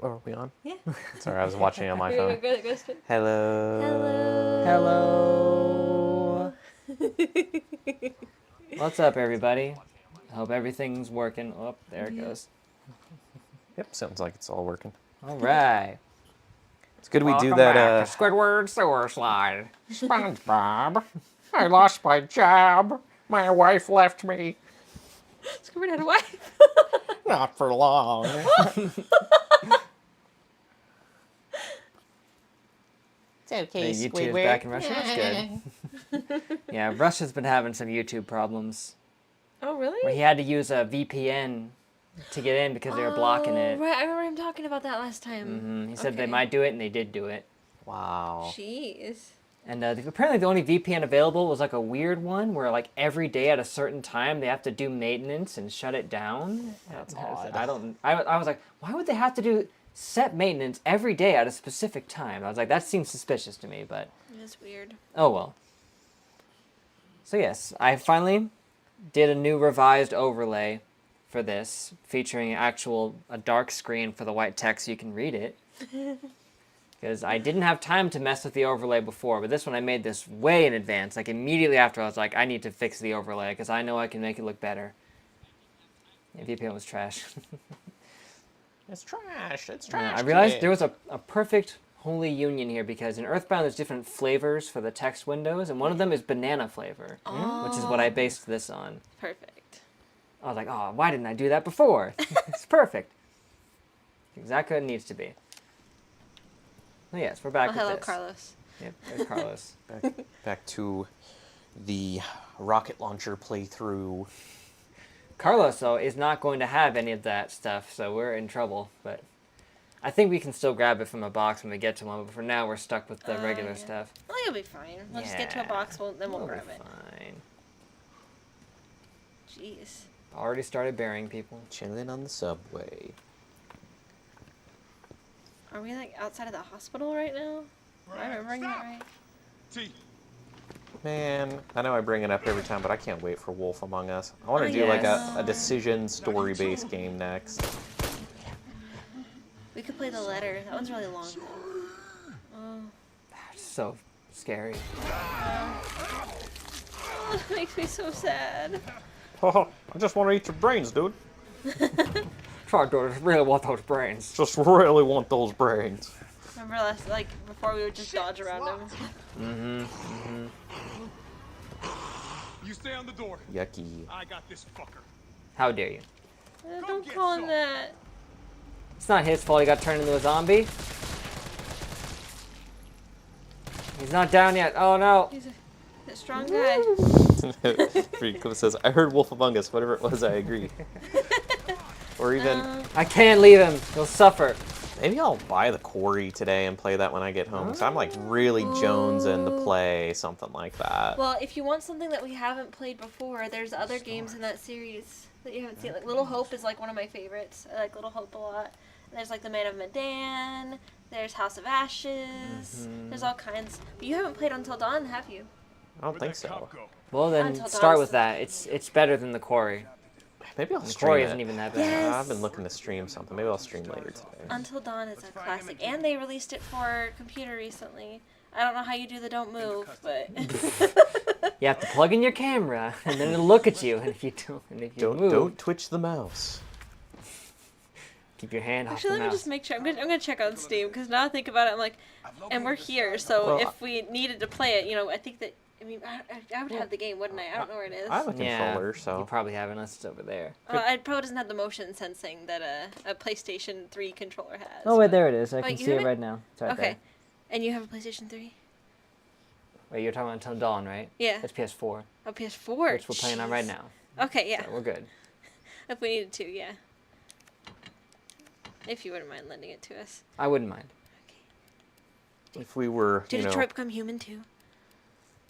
Oh, are we on? Yeah. Sorry, I was watching on my phone. Go Hello. Hello. What's up, everybody? I hope everything's working. Oh, there it goes. Yep, sounds like it's all working. All right. It's good we do Welcome that. back to Squidward Sewer Slide. SpongeBob, I lost my job. My wife left me. Squidward had a wife. Not for long. It's okay, The YouTube's Squidward. back in Russia. That's good. Yeah, Russia's been having some YouTube problems. Oh, really? Where he had to use a VPN to get in because they were blocking it. Right, I remember him talking about that last time. He said they might do it, and they did do it. Wow. Jeez. And apparently the only VPN available was like a weird one where like every day at a certain time they have to do maintenance and shut it down. That's odd. odd. I was like, why would they have to do set maintenance every day at a specific time? I was like, that seems suspicious to me, but That's weird. oh well. So yes, I finally did a new revised overlay for this, featuring a dark screen for the white text so you can read it. Because I didn't have time to mess with the overlay before, but this one I made this way in advance. Like immediately after, I was like, I need to fix the overlay because I know I can make it look better. Yeah, VPN was trash. It's trash. It's trash. I realized there was a perfect holy union here because in Earthbound there's different flavors for the text windows, and one of them is banana flavor, which is what I based this on. Perfect. I was like, oh, why didn't I do that before? It's perfect. Exactly what it needs to be. Oh, yes, we're back with Hello, this. Carlos. Yep, there's Carlos. Back to the rocket launcher playthrough. Carlos, though, is not going to have any of that stuff, so we're in trouble. But I think we can still grab it from a box when we get to one, but for now we're stuck with the regular stuff. Well, you'll be fine. We'll just get to a box, then we'll grab it. Fine. Jeez. Already started burying people. Chilling on the subway. Are we like outside of the hospital right now? Am I remembering that right? Man, I know I bring it up every time, but I can't wait for Wolf Among Us. I want to do like a decision story-based game next. We could play the letter. That one's really long. It's so scary. It makes me so sad. I just want to eat your brains, dude. Try to really want those brains. Just really want those brains. Remember before we would just dodge around him? You stay on the door. Yucky. I got this fucker. How dare you? Don't call him that. It's not his fault he got turned into a zombie. He's not down yet. Oh no. He's a strong guy. Pretty cool. It says, I heard Wolf Among Us. Whatever it was, I agree. Or even, I can't leave him. He'll suffer. maybe I'll buy the Quarry today and play that when I get home. Because I'm like really jonesing to play something like that. Well, if you want something that we haven't played before, there's other games in that series that you haven't seen. Like Little Hope is like one of my favorites. I like Little Hope a lot. There's like The Man of Medan. There's House of Ashes. There's all kinds. But you haven't played Until Dawn, have you? I don't think so. Well then, Until start Dawn's with that. It's better than the Quarry. Maybe I'll The stream Quarry it. isn't even that bad. Yes. I've been looking to stream something. Maybe I'll stream later today. Until Dawn is a classic. And they released it for computer recently. I don't know how you do the don't move, but... You have to plug in your camera, and then it'll look at you. And if you move, Don't twitch the mouse. keep your hand off Actually, the let me mouse. just make sure. I'm gonna check on Steam, because now I think about it, I'm like, and we're here, so Well, if we needed to play it, I think that... I would have the game, wouldn't I? I don't know where it is. I have a controller, You so. probably have it unless it's over there. It probably doesn't have the motion sensing that a PlayStation 3 controller has. Oh wait, but- there it is. I can you see have it it? right now. It's right Okay. there. And you have a PlayStation 3? Wait, you're talking about Until Dawn, right? Yeah. It's PS4, Oh, PS4. which we're playing on right Jeez. now. Okay, yeah. So we're good. If we needed to, yeah. If you wouldn't mind lending it to us. I wouldn't mind. If we were, Did Detroit Become Human too?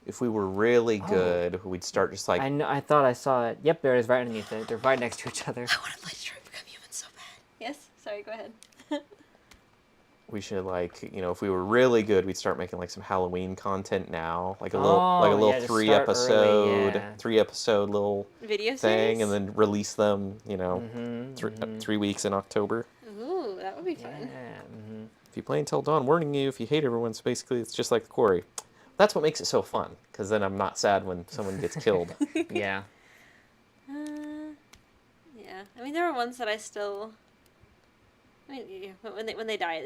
if we were really good, we'd start just like. I thought I saw it. Yep, there it is, right underneath it. They're right next to each other. I want to play Detroit Become Human so bad. Yes? Sorry, go ahead. We should if we were really good, we'd start making like some Halloween content now, like a Oh, little yeah, just three start episode, early, yeah. 3 episode little Video thing, series? and then release them, Mm-hmm. 3 weeks in October. Ooh, that would be fun. Yeah. If you play Until Dawn, warning you, if you hate everyone, so basically it's just like the quarry. That's what makes it so fun, because then I'm not sad when someone gets killed. Yeah. Yeah. I mean, there are ones that I still. I mean, yeah, when they die,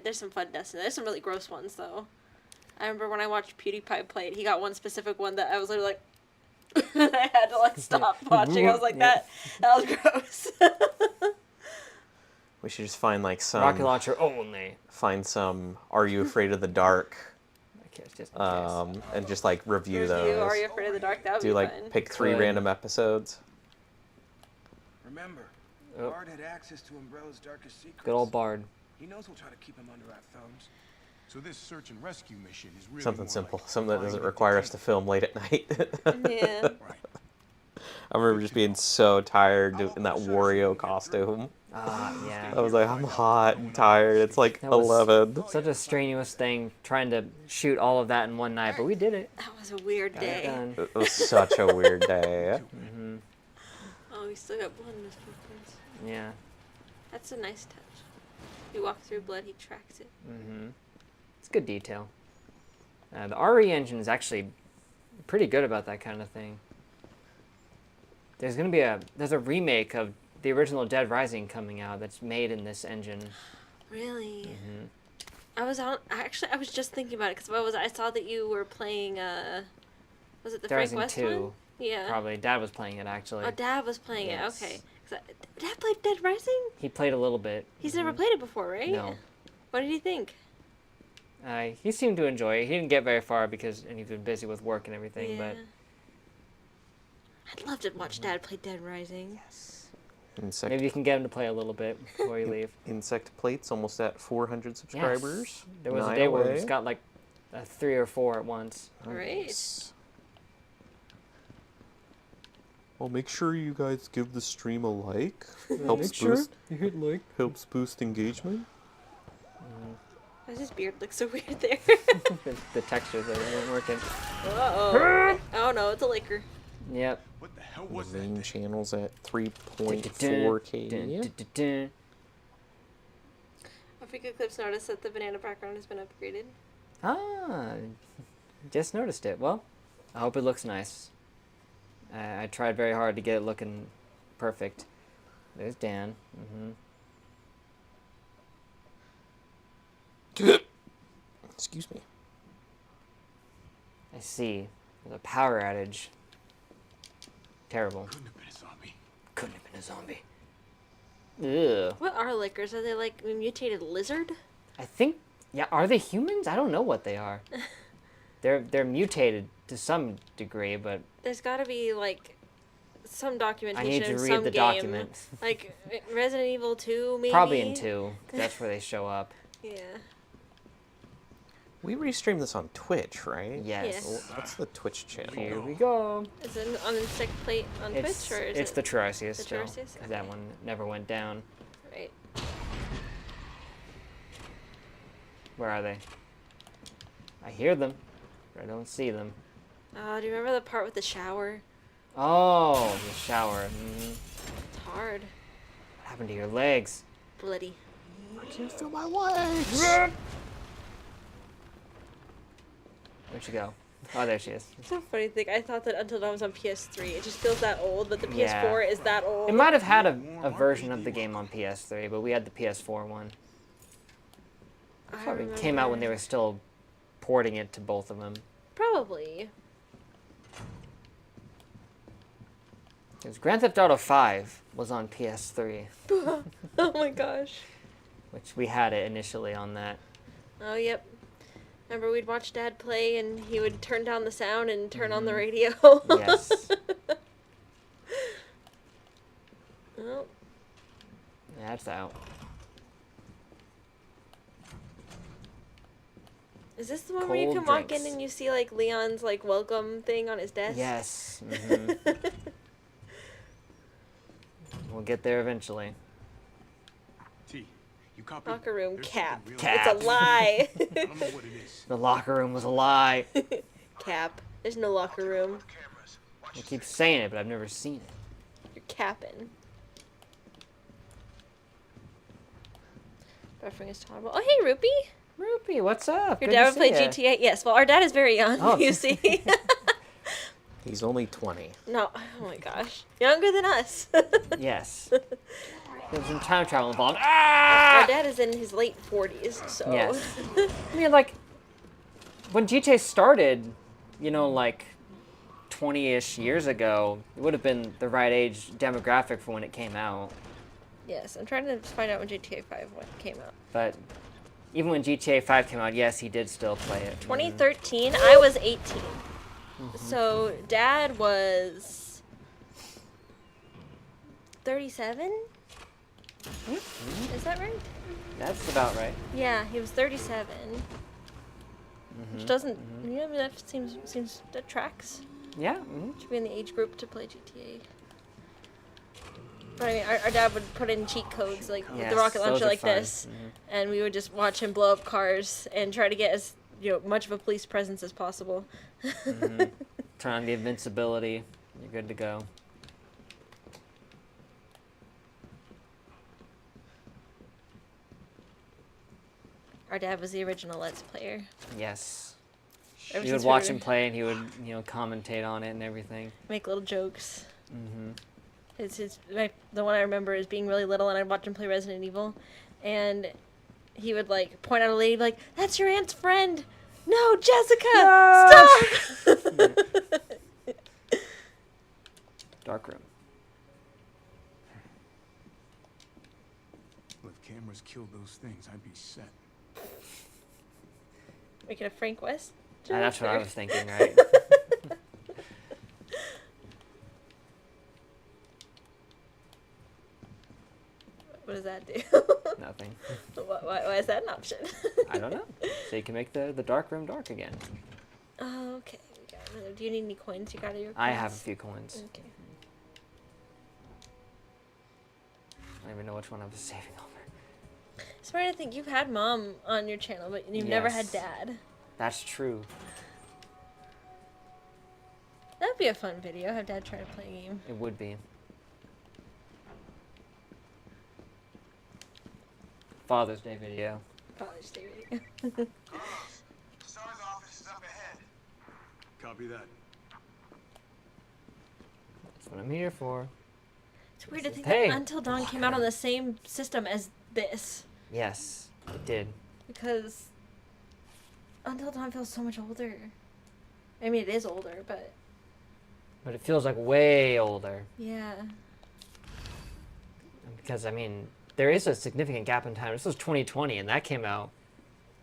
there's some fun deaths. There's some really gross ones though. I remember when I watched PewDiePie play it, he got one specific one that I was literally like, I had to like stop watching. I was like, Yep. that was gross. We should just find like some Rocket launcher only. find some Are You Afraid of the Dark, Okay, it's just in case. and just like review those. Review Are You Afraid of the Dark? That would Do be like fun. pick 3 Could. random episodes. Remember, Oh. Bard had access to Umbrella's darkest secrets. Good old Bard. He knows we'll try to keep him under our thumbs. So this search and rescue mission is really Something more simple, like something that finding doesn't a require us to detective. film late at night. Yeah. Right. I remember just being so tired in that Wario costume. Yeah. I was like, I'm hot and tired. It's like That was 11. Such a strenuous thing trying to shoot all of that in one night, but we did it. That was a weird Got it day. done. It was such a weird day. Oh, we still got blood in his footprints. Yeah. That's a nice touch. You walk through blood, he tracks it. It's good detail. The RE engine is actually pretty good about that kind of thing. There's gonna be there's a remake of the original Dead Rising coming out that's made in this engine. Really? I was just thinking about it because I saw that you were playing. Was it the Dead Frank Rising West 2. one? Yeah. Probably. Dad was playing it actually. Oh, Dad was playing Yes. it. Okay. Dad played Dead Rising? He played a little bit. He's never played it before, right? No. What did he think? He seemed to enjoy it. He didn't get very far because he's been busy with work and everything, Yeah. but I'd love to watch Dad play Dead Rising. Insect, maybe you can get him to play a little bit before you leave. Insect Plate's almost at 400 subscribers. Yes. There was a 9 day where away. it's got like 3 or 4 at once. Great. Nice. Well, make sure you guys give the stream a like. Helps boost you hit like. helps boost engagement. Why does his beard look so weird there? The textures weren't working. Uh-oh. Oh no, it's a liquor. Yep. What the hell The was that main thing? channel's at 3.4K. Dun. Africa Clips noticed that the banana background has been upgraded. Ah, just noticed it. Well, I hope it looks nice. I tried very hard to get it looking perfect. There's Dan. Excuse me. I see. There's a power outage. Terrible. Couldn't have been a zombie. Couldn't have been a zombie. Ugh. What are liquors? Are they like a mutated lizard? I think. Yeah. Are they humans? I don't know what they are. They're mutated to some degree, but There's got to be like some I documentation need to in read some the game. document. Like Resident Evil 2, maybe. Probably in 2. 'Cause that's where they show up. Yeah. We restream this on Twitch, right? Yes. Yes. What's the Twitch channel? Here we go. Is it on Insect Plate on It's, Twitch or is it's it the Arceus the still. Arceus? 'Cause that Okay. one never went down. right? Where are they? I hear them, but I don't see them. Oh, do you remember the part with the shower? Oh, the shower. It's hard. What happened to your legs? Bloody. I can't feel my legs. Where'd she go? Oh, there she is. It's a funny thing. I thought that Until Dawn was on PS3. It just feels that old, but the Yeah. PS4 is that old. It might have had a version of the game on PS3, but we had the PS4 one. I Probably came out when they remember. were still porting it to both of them. Probably. Because Grand Theft Auto 5 was on PS3, Oh my gosh. which we had it initially on that. Oh, yep. Remember we'd watch Dad play and he would turn down the sound and turn on the radio? Yes. Oh, That's out. is this the one where you Cold can walk in drinks. and you see like Leon's like welcome thing on his desk? Yes. We'll get there eventually. T, you copy? Locker room There's cap. something real- Cap. It's a lie. I don't know what it is. The locker room was a lie. Cap. There's no locker room. I keep saying it, but I've never seen it. You're capping. Buffering is tolerable. Oh, hey, Rupee. Rupee, what's up? Your Good dad to would play see ya. GTA? Yes. Well, our dad is very young, Oh. you see. He's only 20. No. Oh, my gosh. Younger than us. Yes. There's some time travel involved. Our Ah! dad is in his late 40s, so... Yes. I mean, like, when GTA started, you know, like 20-ish years ago, it would have been the right age demographic for when it came out. Yes, I'm trying to find out when GTA 5 came out. But even when GTA 5 came out, yes, he did still play it. 2013, I was 18. So, Dad was 37? Is that right? That's about right. Yeah, he was 37. Which doesn't, yeah, I mean, that seems, that tracks. Yeah. Should be in the age group to play GTA. But I mean, our dad would put in cheat codes, like with Yes, the rocket those launcher are like fun. this, and we would just watch him blow up cars and try to get as much of a police presence as possible. Turn on the invincibility. You're good to go. Our dad was the original Let's Player. Yes. Ever You would since we watch were- him play, and he would, commentate on it and everything. Make little jokes. Mm-hmm. The one I remember is being really little, and I'd watch him play Resident Evil, and he would like point out a lady, like, "That's your aunt's friend." No, Jessica, stop! Dark room. Well, if cameras killed those things, I'd be set. Making a Frank West. That's what I was thinking, right? What does that do? Nothing. Why is that an option? I don't know. So you can make the dark room dark again. Oh, okay. Do you need any coins? You got your coins? I have a few coins. Okay. I don't even know which one I was saving over. It's funny to think you've had Mom on your channel, but you've never had Yes. Dad. That's true. That'd be a fun video. Have Dad try to play a game. It would be. Father's Day video. Father's Day video. SAR's office is up ahead. Copy that. That's what I'm here for. It's weird to think Hey. that Until Dawn came out on the same system as this. Yes, it did. Because Until Dawn feels so much older. I mean, it is older, but But it feels like way older. yeah. Because, I mean, there is a significant gap in time. This was 2020, and that came out,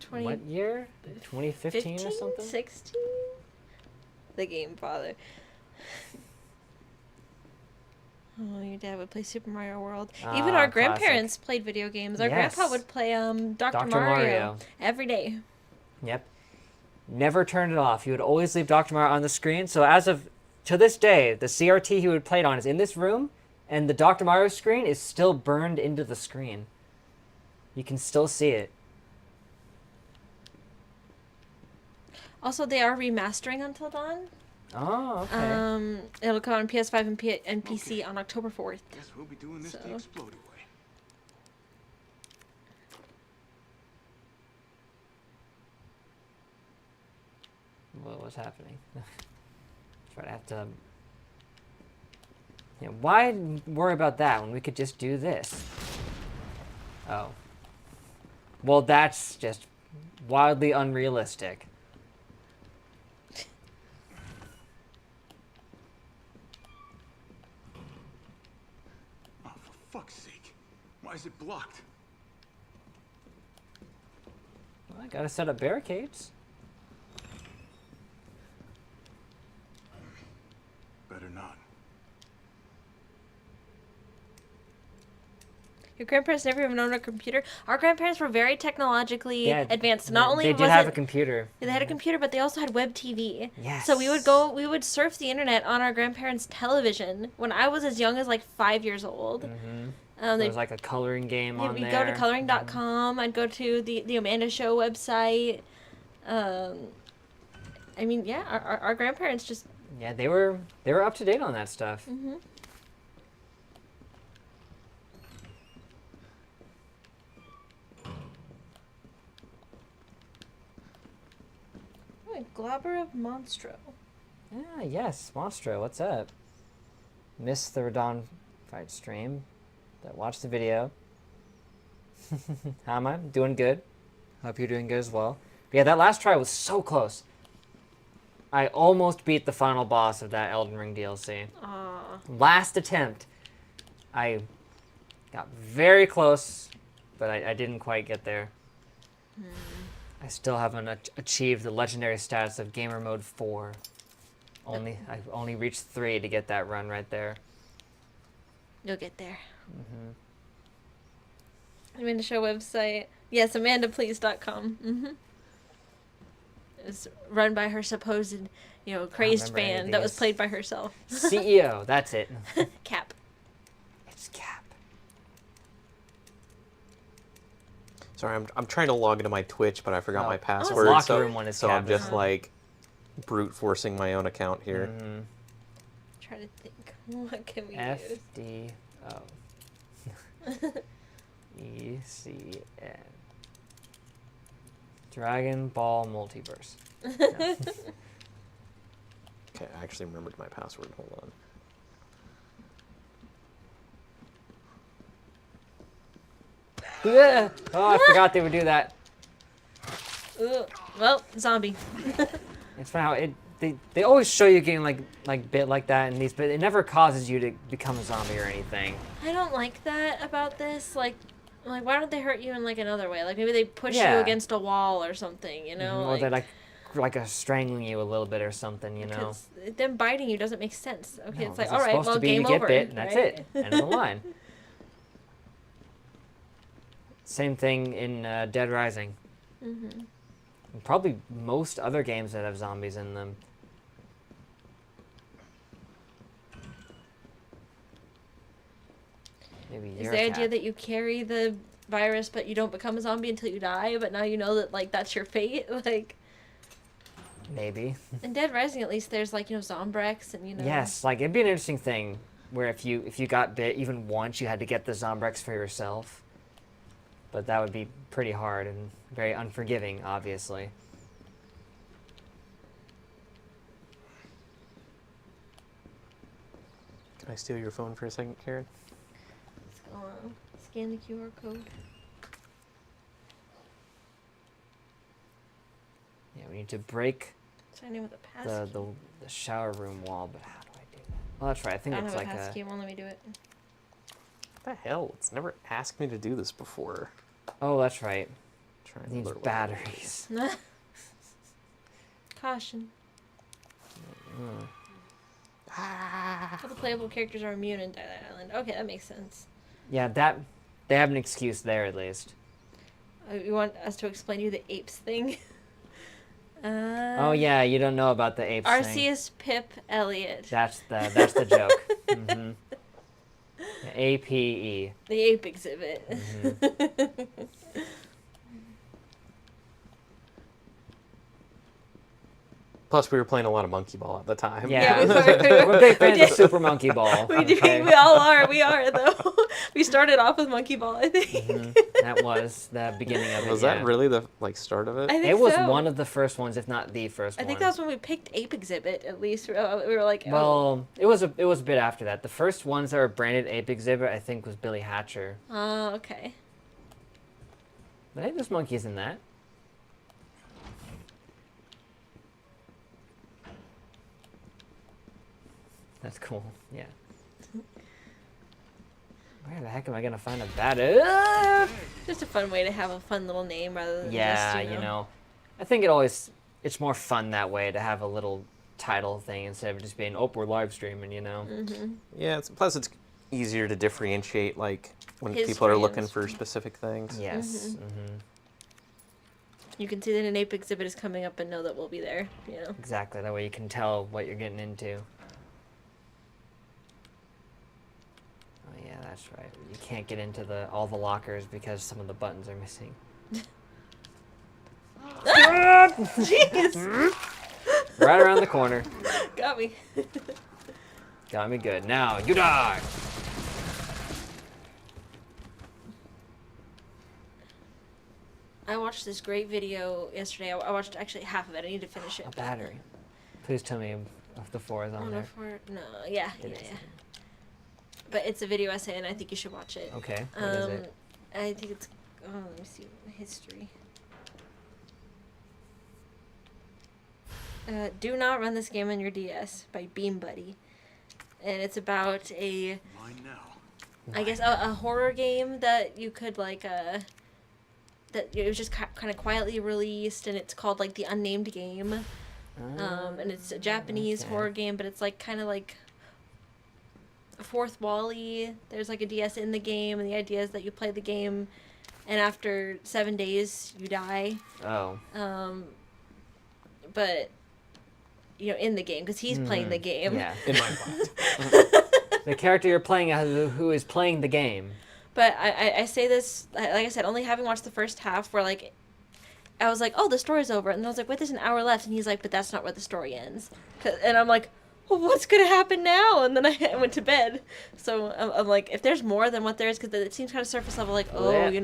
20, what year? 2015 or something? 16? The Game Father. Oh, your dad would play Super Mario World. Even Ah, our classic. grandparents played video games. Our grandpa Yes. would play Dr. Dr. Mario Mario. every day. Yep. Never turned it off. He would always leave Dr. Mario on the screen. So to this day, the CRT he would play it on is in this room, and the Dr. Mario screen is still burned into the screen. You can still see it. Also, they are remastering Until Dawn. Oh, okay. It'll come on PS5 and PC on October 4th. Guess we'll be doing this So- the explodey way. What was happening? Try to have to... Yeah, why worry about that when we could just do this? Oh. Well, that's just wildly unrealistic. Oh, for fuck's sake. Why is it blocked? Well, I gotta set up barricades. Better not. Your grandparents never even owned a computer. Our grandparents were very technologically Yeah, advanced. Not only they was did have a it computer. they had a computer, but they also had web TV. Yes. So we would surf the internet on our grandparents' television when I was as young as like 5 years old. There They was like a coloring game on we'd there. go to coloring.com. I'd go to the Amanda Show website. I mean, yeah, our grandparents just Yeah, they were up to date on that stuff. Globber of Monstro. Ah, yes, Monstro, what's up? Missed the Radon fight stream. Watched the video. How am I? Doing good. Hope you're doing good as well. But yeah, that last try was so close. I almost beat the final boss of that Elden Ring DLC. Aw. Last attempt. I got very close, but I didn't quite get there. I still haven't achieved the legendary status of Gamer Mode 4. I've only reached 3 to get that run right there. You'll get there. Amanda Show website. Yes, AmandaPlease.com. It's run by her supposed, crazed remember fan anything. that was played by herself. CEO, that's it. Cap. It's Cap. Sorry, I'm trying to log into my Twitch, but I forgot Oh. my Oh, password. locker so room one is so I'm Cap, just isn't it? like brute forcing my own account here. Try to think. What can we use? FDO. ECN. Dragon Ball Multiverse. Okay, I actually remembered my password. Hold on. Yeah. Oh, I forgot they would do that. Ugh. Well, zombie. It's funny how they always show you getting like bit like that in these, but it never causes you to become a zombie or anything. I don't like that about this. Like, why don't they hurt you in another way? Like maybe they push Yeah. you against a wall or something. Or they're like strangling you a little bit or something, you know. Because them biting you doesn't make sense. Okay, No, it's like, 'cause all right, supposed well, to be game you get over. bit, and that's right? it. End of the line. Same thing in Dead Rising. And probably most other games that have zombies in them. Maybe Is your the idea cat. that you carry the virus, but you don't become a zombie until you die? But now you know that that's your fate. Maybe. In Dead Rising, at least there's Zombrex and Yes, it'd be an interesting thing where if you got bit even once, you had to get the Zombrex for yourself. But that would be pretty hard and very unforgiving, obviously. Can I steal your phone for a second, Karen? Scan the QR code. Yeah, we need to break Sign in with a passkey. the shower room wall, but how do I do that? Well, that's right. I think I don't it's have like a passkey. Won't let me do it. What the hell? It's never asked me to do this before. Oh, that's right. Trying It needs to batteries. Caution. All the playable characters are immune in Dead Island. Okay, that makes sense. Yeah, they have an excuse there at least. You want us to explain to you the apes thing? Oh yeah, you don't know about the apes thing. Arceus, Pip, Elliot. That's the joke. Yeah, A.P.E. The ape exhibit. Plus, we were playing a lot of Monkey Ball at the time. Yeah, we we're big fans of Super Monkey Ball. We do. okay? We all are. We are though. We started off with Monkey Ball, I think. That was the beginning of it. Was yeah. that really the start of it? I think It was so. one of the first ones, if not the first one. I think that was when we picked Ape Exhibit. At least we were like, oh. Well, it was a bit after that. The first ones that were branded Ape Exhibit, I think, was Billy Hatcher. Oh, okay. But hey, there's monkeys in that. That's cool. Yeah. Where the heck am I gonna find a bat? Just a fun way to have a fun little name rather than Yeah, just, you know. I think it's more fun that way to have a little title thing instead of just being, oh, we're live streaming, you know. Yeah. Plus, it's easier to differentiate when History people are and looking for specific things. Yes. You can see that an Ape Exhibit is coming up and know that we'll be there. You know. Exactly. That way you can tell what you're getting into. Oh yeah, that's right. You can't get into all the lockers because some of the buttons are missing. Jeez. Right around the corner. Got me. Got me good. Now you die. I watched this great video yesterday. I watched actually half of it. I need to finish it. A battery. Please tell me if the 4 is on there. No, yeah. But it's a video essay, and I think you should watch it. Okay, what is it? I think it's. Oh, let me see history. Do not run this game on your DS by Beam Buddy, and it's about a. Mine now. I guess a horror game that you could like that it was just kind of quietly released, and it's called like The Unnamed Game. And it's a Japanese horror game, but it's like kind of like fourth wall-y. There's like a DS in the game, and the idea is that you play the game, and after 7 days you die. Oh. But in the game, because he's playing the game. Yeah. In my mind. The character you're playing who is playing the game. But I say this, like I said, only having watched the first half, where like I was like, oh, the story's over, and I was like, wait, there's an hour left, and he's like, but that's not where the story ends. And I'm like, well, what's gonna happen now? And then I went to bed. So I'm like, if there's more than what there is, because it seems kind of surface level, like, oh, Yeah. you're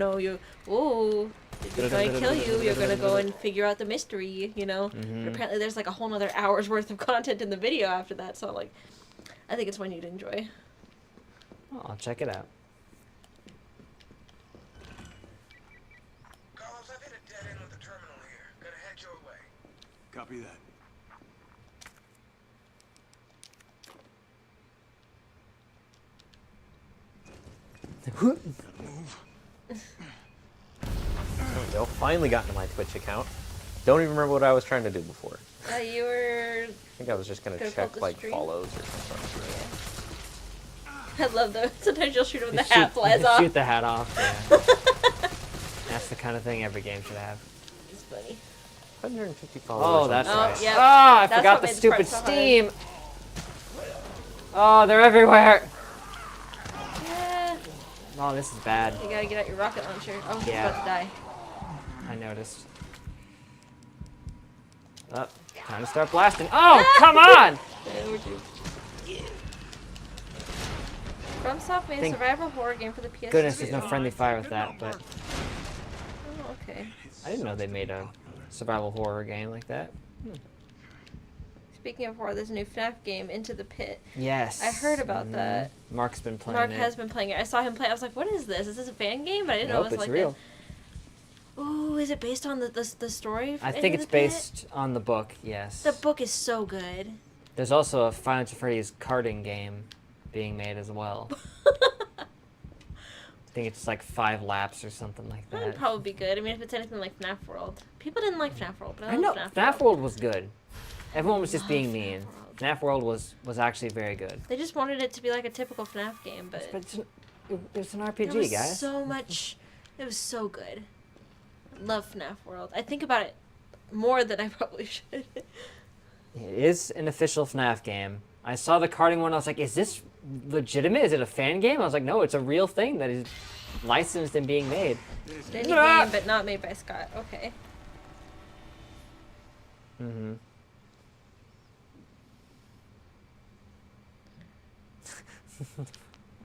going to kill you, you're going to go and figure out the mystery, But apparently there's like a whole other hour's worth of content in the video after that, so like, I think it's one you'd enjoy. Oh, I'll check it out. Carlos, I've hit a dead end with the terminal here. Gonna head your way. Copy that. There we go. Finally got into my Twitch account. Don't even remember what I was trying to do before. You were... I think I was just gonna Gonna check pull the like stream? follows or something. I love those. Sometimes you'll shoot him and the Shoot- hat flies off. Shoot the hat off, yeah. That's the kind of thing every game should have. It's funny. 150 followers. Oh, on that's Oh, right. yeah. Ah, I That's forgot what the made this part stupid so hard. Steam. Oh, they're everywhere. Yeah. Oh, this is bad. You gotta get out your rocket launcher. Oh, he's Yeah. about to die. I noticed. Oh, time to start blasting. Oh, come on! FromSoft made a Thank survival horror game for the PS2. Goodness, there's no friendly fire with that, but Oh, okay. I didn't know they made a survival horror game like that. Speaking of horror, there's a new FNAF game, Into the Pit. Yes. I heard about that. Mark's been playing Mark it. has been playing it. I saw him play. I was like, what is this? Is this a fan game? But I didn't know Nope, it was it's like real. Ooh, is it based on the story? I Into think the it's Pit? based on the book, yes. The book is so good. There's also a Final Fantasy Freddy's karting game being made as well. I think it's like 5 laps or something like That would that. probably be good. I mean, if it's anything like FNAF World. People didn't like FNAF World, but I I know, love FNAF World was good. Everyone was just Love being FNAF mean. World. FNAF World was actually very good. They just wanted it to be like a typical FNAF game, but But it's an it RPG, was guys. so much. It was so good. I love FNAF World. I think about it more than I probably should. It is an official FNAF game. I saw the karting one. I was like, is this legitimate? Is it a fan game? I was like, no, it's a real thing that is licensed and being made. Indie Ah! game, but not made by Scott. Okay. Mm-hmm.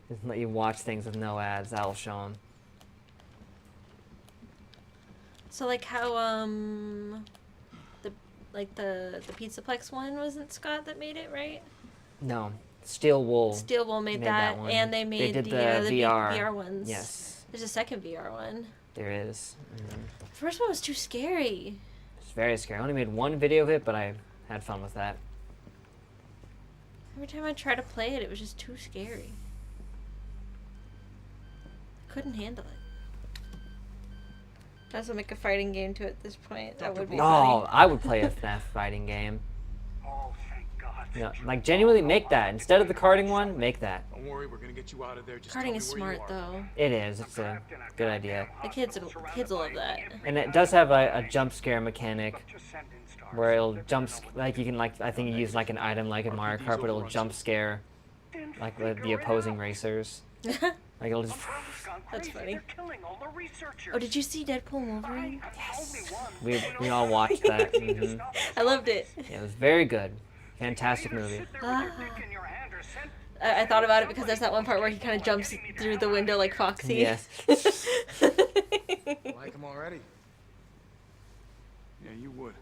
Just let you watch things with no ads. That'll show them. So like how the Pizzaplex one wasn't Scott that made it, right? No, Steel Wool. Steel Wool made made that, one. and they made did the the VR. VR ones. Yes, There's a second VR one. there is. The first one was too scary. It's very scary. I only made one video of it, but I had fun with that. Every time I tried to play it, it was just too scary. I couldn't handle it. That's what make a fighting game to it at this point. That would be No, funny. I would play a FNAF fighting game. Oh, thank God. You know, like genuinely make that instead of the karting one. Make that. Don't worry, we're gonna get you out of there. Just tell Karting me is where you smart are. though. It is. It's a good idea. The kids will love that. And it does have a jump scare mechanic where it'll jump, like you can like, I think you use like an item like in Mario Kart, but it'll jump scare like the opposing racers. Like it'll just, That's funny. Oh, did you see Deadpool and Wolverine? we all watched that. I loved it. Yeah, it was very good. Fantastic movie. Ah. I thought about it because there's that one part where he kind of jumps through the window like Foxy. Yes. Like him already? you would.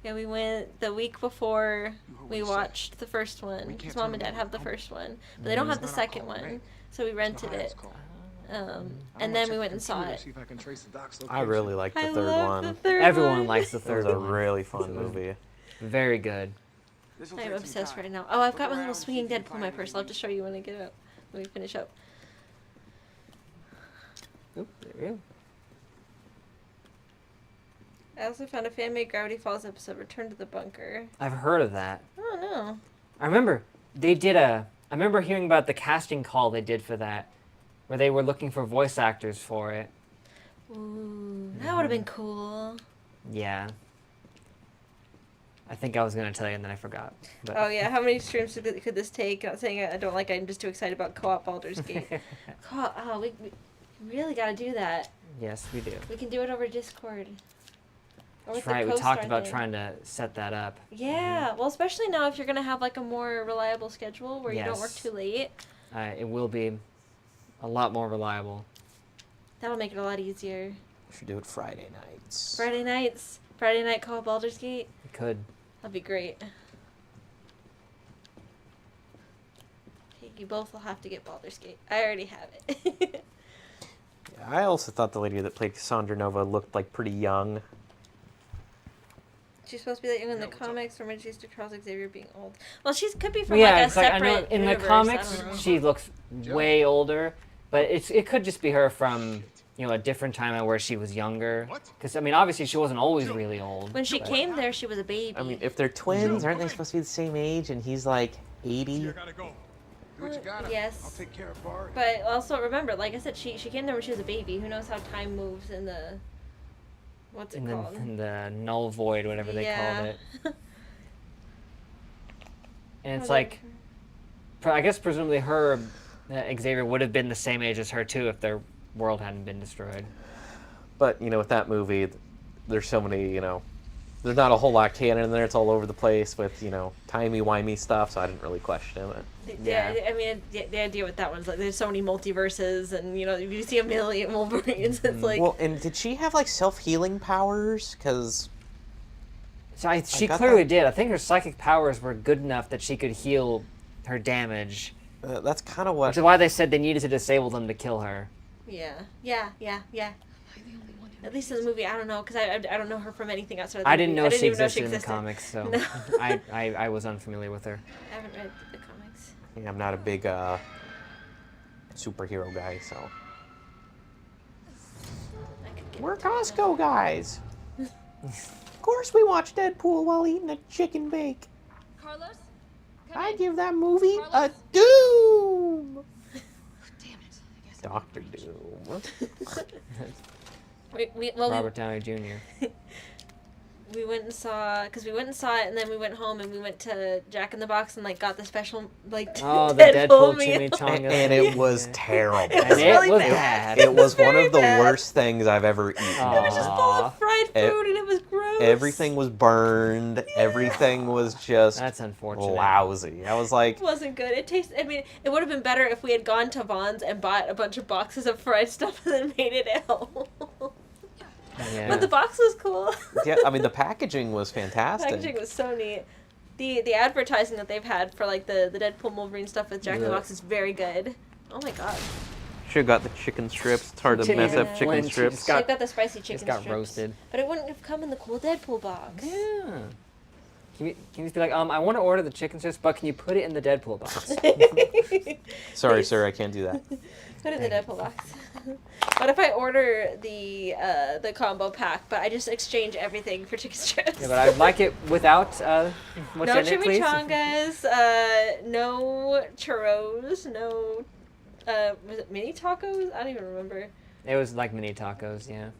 Yeah, we went the week before What we would you say? watched the first one. We His can't mom turn and it dad over have the to first one, but they don't have the It's not our second call to one. make. So we It's the rented highest it. call. And then we went and saw it. See if I can trace the doc's I location. really like the I third love one. the third Everyone one. likes the It was third a one. really fun movie. Very good. This'll I am take some obsessed time. right now. Oh, I've got Look my little around, swinging see if you Deadpool can in my find purse. I'll have to anything show you when I get up. When we finish up. Oop, there we go. I also found a fan-made Gravity Falls episode, Return to the Bunker. I've heard of that. I don't know. I remember they did a. I remember hearing about the casting call they did for that, where they were looking for voice actors for it. Ooh, that would have been cool. Yeah. I think I was gonna tell you and then I forgot. But Oh yeah, how many streams could this take? Not saying I don't like it, I'm just too excited about co-op Baldur's Gate. Co-op, oh, we really gotta do that. Yes, we do. We can do it over Discord. Or with That's the right. We talked co-star about thing. trying to set that up. Yeah, well, especially now if you're gonna have like a more reliable schedule where you don't work Yes. too late, It will be a lot more reliable. that'll make it a lot easier. We should do it Friday nights. Friday night co-op Baldur's Gate. We could. That'd be great. Okay, you both will have to get Baldur's Gate. I already have it. Yeah, I also thought the lady that played Cassandra Nova looked like pretty young. She's supposed to be that young in the comics, from when she's to Charles Xavier being old. Well, she could be from Yeah, like a it's like I separate know in the universe, comics I don't know. she looks way older, but it could just be her from a different time where she was younger. What? Because I mean, obviously she wasn't always really old. When she but- came there, she was a baby. I mean, if they're twins, aren't they supposed to be the same age? And he's like 80. I gotta go. Do what you gotta. Yes. I'll take care of Bart. But also remember, like I said, she came there when she was a baby. Who knows how time moves in the what's it in called? the null void, whatever they called it. And it's Or like, I guess presumably her, Xavier would have been the same age as her too if their world hadn't been destroyed. But, with that movie, there's so many, there's not a whole lot of canon in there. It's all over the place with, timey-wimey stuff, so I didn't really question it. Yeah, I mean, the idea with that one's like there's so many multiverses, and you see a million Wolverines. It's like, Well, and did she have, self-healing powers? Because... So she got clearly that. did. I think her psychic powers were good enough that she could heal her damage. that's kind of what... Which is why they said they needed to disable them to kill her. yeah. At least in the movie, I don't know, because I don't know her from anything outside of the I didn't movie. know she even existed in the comics, so No. I was unfamiliar with her. I haven't read the comics. Yeah, I'm not a big superhero guy, so... I could get We're into it. Costco guys. Of course we watch Deadpool while eating a chicken bake. Carlos? I give that movie a Carlos? Doom. Damn it. I guess Dr. Doom. We Robert Downey Jr. we went and saw it, and then we went home and we went to Jack in the Box and got the special Oh, the Deadpool meal. chimichanga. And it was terrible. It And was it really was bad. bad. It was one very of the bad. worst things I've ever eaten. Aw. It was just full of fried E- food and it was gross. Everything was burned. Everything was just That's unfortunate. lousy. I was like, It wasn't good. It tasted. I mean, it would have been better if we had gone to Vaughn's and bought a bunch of boxes of fried stuff and then made it at home. Yeah. But the box was cool. yeah, I mean, the packaging was fantastic. Packaging was so neat. The advertising that they've had for the Deadpool Wolverine stuff with Jack in the Yeah. Box is very good. Oh my god. Should have got the chicken strips. It's hard to Chicken mess up and chicken Flinch, strips. it's got- They've got the spicy chicken Just got strips. roasted. But it wouldn't have come in the cool Deadpool box. Yeah. Can you just be like, I want to order the chicken strips, but can you put it in the Deadpool box? Sorry, sir, I can't do that. Put it in the Deadpool box. What if I order the combo pack, but I just exchange everything for chicken strips? Yeah, but I'd like it without what's No in it, please. chimichangas, no churros, no, was it mini tacos? I don't even remember. It was like mini tacos, yeah.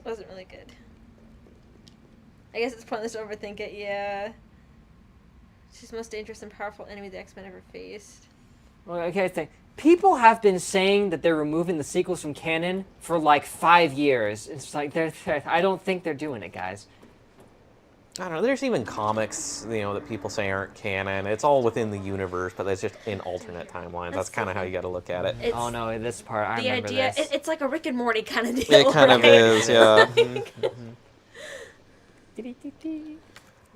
Wasn't really good. I guess it's pointless to overthink it, yeah. She's the most dangerous and powerful enemy the X-Men ever faced. Well, okay, people have been saying that they're removing the sequels from canon for like 5 years. It's like I don't think they're doing it, guys. I don't know. There's even comics, that people say aren't canon. It's all within the universe, but that's just in alternate timelines. That's kind of how you got to look at it. It's Oh no, this part I the remember idea. this. It's like a Rick and Morty kind of deal. It kind of right? is, yeah.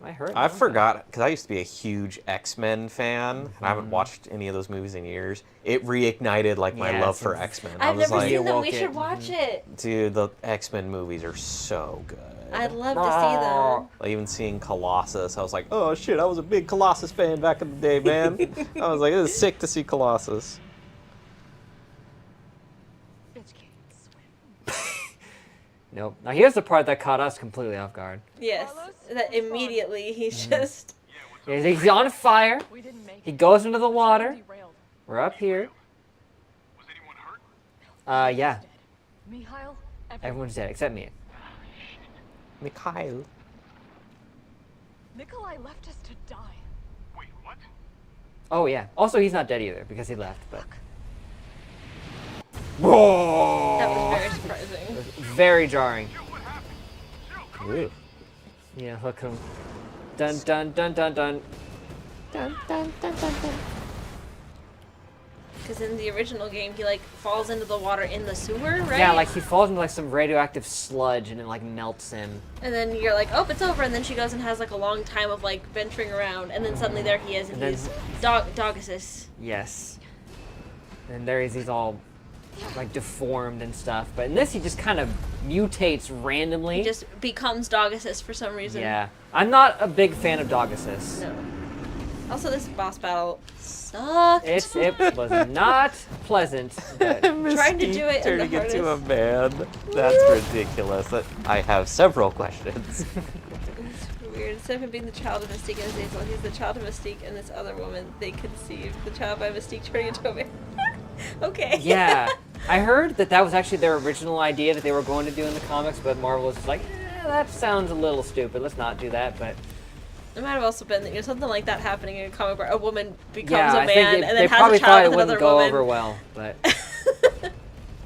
I heard. I forgot, because I used to be a huge X-Men fan, and I haven't watched any of those movies in years. It reignited, like, my Yeah, love for since- X-Men. I've I was never like, seen them. Awoke We should it. watch it. dude, the X-Men movies are so good. I'd love to see them. Like, even seeing Colossus, I was like, oh shit, I was a big Colossus fan back in the day, man. I was like, it was sick to see Colossus. Bitch can't swim. Nope. Now here's the part that caught us completely off guard. Yes. That immediately he's just. He's on fire. We didn't make He it. goes into the water. Derailed. We're up here. Was anyone hurt? Yeah. Mikhail, Everyone's dead except me. Mikhail. Nikolai left us to die. Wait, what? Oh yeah. Also, he's not dead either because he left. But That was very surprising. very jarring. Jill, what happened? Jill, come Yeah, look him. Dun dun dun dun dun. Because in the original game, he like falls into the water in the sewer, right? Yeah, like he falls into like some radioactive sludge and it like melts him. And then you're like, oh, it's over. And then she goes and has like a long time of like venturing around, and then suddenly there he is, and And he's then- Dogasus. Yes. And there he's all like deformed and stuff. But in this, he just kind of mutates randomly. He just becomes Dogasus for some reason. Yeah. I'm not a big fan of Dogasus. No. Also, this boss battle sucked. It was not pleasant. But Trying to do it in the Turning into a hardest. man. That's ridiculous. I have several questions. It's weird. Instead of him being the child of Mystique and Azazel, he's the child of Mystique and this other woman they conceived. The child by Mystique turning into a man. Okay. yeah. I heard that was actually their original idea that they were going to do in the comics, but Marvel was just like, that sounds a little stupid. Let's not do that. But It might have also been something like that happening in a comic where a woman becomes yeah, a I think man they and then has probably a thought child it with wouldn't another go woman. over well. But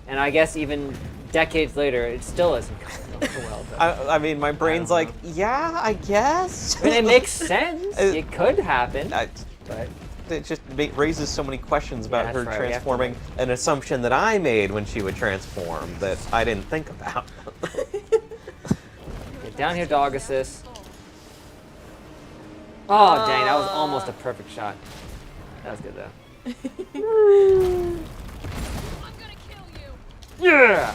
and I guess even decades later, it still isn't going over well. But, I mean, my brain's know. like, yeah, I guess. I mean, it makes sense. It- It could happen. But it just raises so many questions about that's her right, we have to transforming an assumption that I made when she would transform that I didn't think about. Get down here, Dogasus. Oh, dang, that was almost a perfect shot. That was good, though. I'm gonna kill you. Yeah!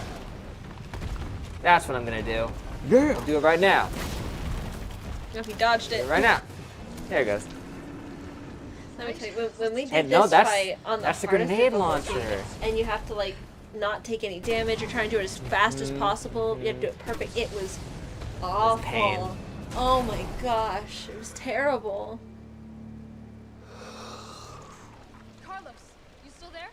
That's what I'm gonna do. Yeah. I'll do it right now. No, he dodged Do it. it right now. There it goes. Let me tell you, when we did And this no, that's- fight on the that's the hardest grenade difficulty, launcher. and you have to like not take any damage, you're trying to do it as fast Mm-hmm. as possible, you have to do it perfect. It was awful. pain. Oh my gosh, it was terrible. Carlos, you still there?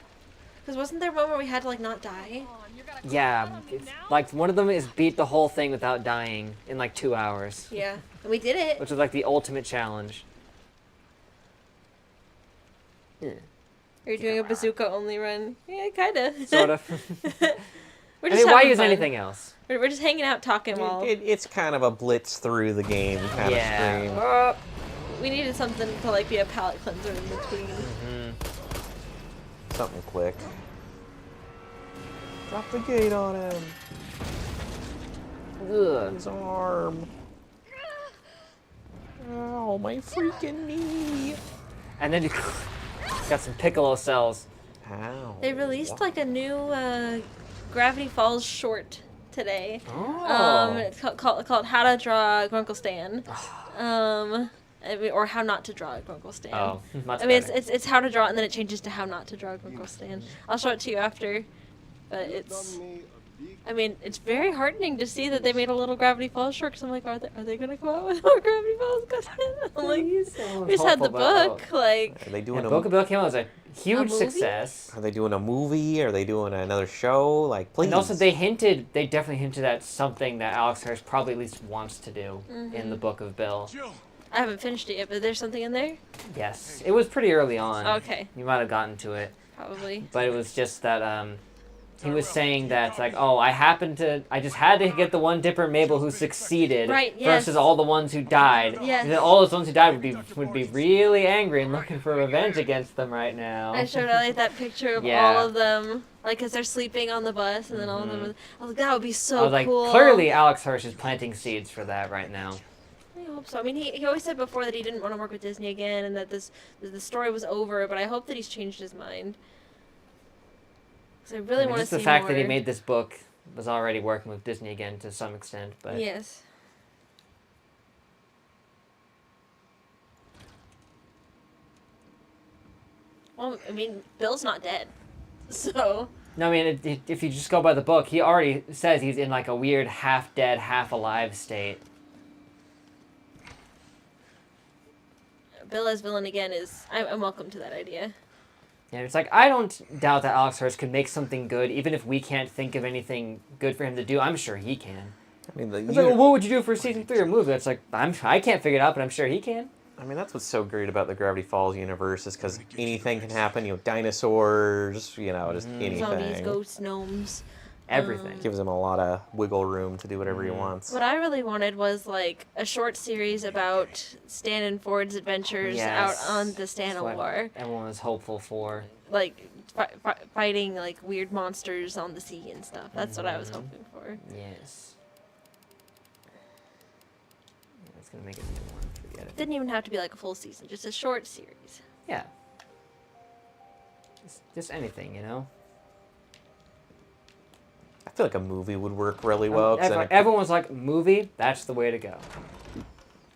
Because wasn't there one where we had to like not die? Come on, you're gonna call Yeah, out on me it's now? like one of them is beat the whole thing without dying in like 2 hours, Yeah, and we did it. which is like the ultimate challenge. Yeah, Are you doing a bazooka only run? Yeah, kinda. sort of. We're I just mean, why having use fun. anything else? We're just hanging out talking while It's kind of a blitz through the game kind of stream. Yeah. we needed something to like be a palate cleanser in between. Something quick. Drop the gate on him. Ugh. His arm. Ow, my freaking knee. And then you got some Piccolo cells. Ow. They released like a new Gravity Falls short today. Oh. It's called How to Draw a Grunkle Stan. Or How Not to Draw a Grunkle Stan. Oh, much I mean, better. it's how to draw, and then it changes to how not to draw a Grunkle Stan. I'll show it to you after. But it's, I mean, it's very heartening to see that they made a little Gravity Falls short. Cause I'm like, are they gonna come out with more Gravity Falls content? I'm like, we just had the book. Like, Are they Yeah, doing Book of Bill came out was a huge movie? success. Are they doing a movie? Are they doing another show? Like, please. And also, they definitely hinted at something that Alex Hirsch probably at least wants to do in the Book of Bill. Jill, I haven't finished it yet, but there's something in there. Yes, it was pretty early on. Okay, You might have gotten to it, probably. but it was just that he was saying that like, oh, I just had to get the one Dipper Mabel who succeeded Right, yes. versus all the ones who died. Yes. And then all those ones who died would be really angry and looking for revenge against them right now. I showed Elliot that picture of Yeah. all of them, like, as they're sleeping on the bus, and then all of them. I was like, that would be so I was like, cool. clearly Alex Hirsch is planting seeds for that right now. hope so. I mean, he always said before that he didn't want to work with Disney again and that the story was over, but I hope that he's changed his mind. Because I really want to just see the fact more. that he made this book was already working with Disney again to some extent, but Yes. Well, I mean, Bill's not dead. So... no, I mean, if you just go by the book, he already says he's in like a weird half-dead, half-alive state. Bill as villain again is... I'm welcome to that idea. And it's like, I don't doubt that Alex Hirsch could make something good, even if we can't think of anything good for him to do. I'm sure he can. I mean, It's like, well, what would you do for season 3 or movie? It's like, I can't figure it out, but I'm sure he can. I mean, that's what's so great about the Gravity Falls universe is because anything can happen. You know, dinosaurs, you know, just anything. Zombies, ghosts, gnomes. Everything. Gives him a lot of wiggle room to do whatever he wants. What I really wanted was like a short series about Stan and Ford's adventures out on the Stan That's what War, everyone was hopeful for. like fighting like weird monsters on the sea and stuff. That's what I was hoping for. Yes. Yeah, that's going to make it a new one. Forget it. Didn't even have to be like a full season, just a short series. Yeah. Just anything, you know? I feel like a movie would work really well. Everyone was like, movie, that's the way to go.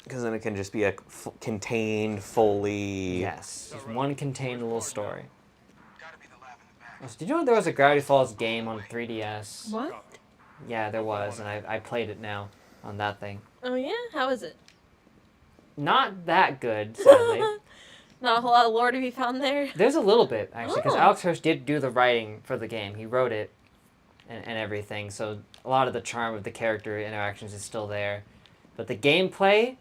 Because then it can just be a contained, fully... Yes. Just one contained little story. Gotta be the lab in the back. Did you know there was a Gravity Falls game on 3DS? What? Yeah, there was, and I played it now on that thing. Oh yeah? How is it? Not that good, sadly. Not a whole lot of lore to be found there. There's a little bit, actually, because Oh. Alex Hirsch did do the writing for the game. He wrote it and everything, so a lot of the charm of the character interactions is still there. But the gameplay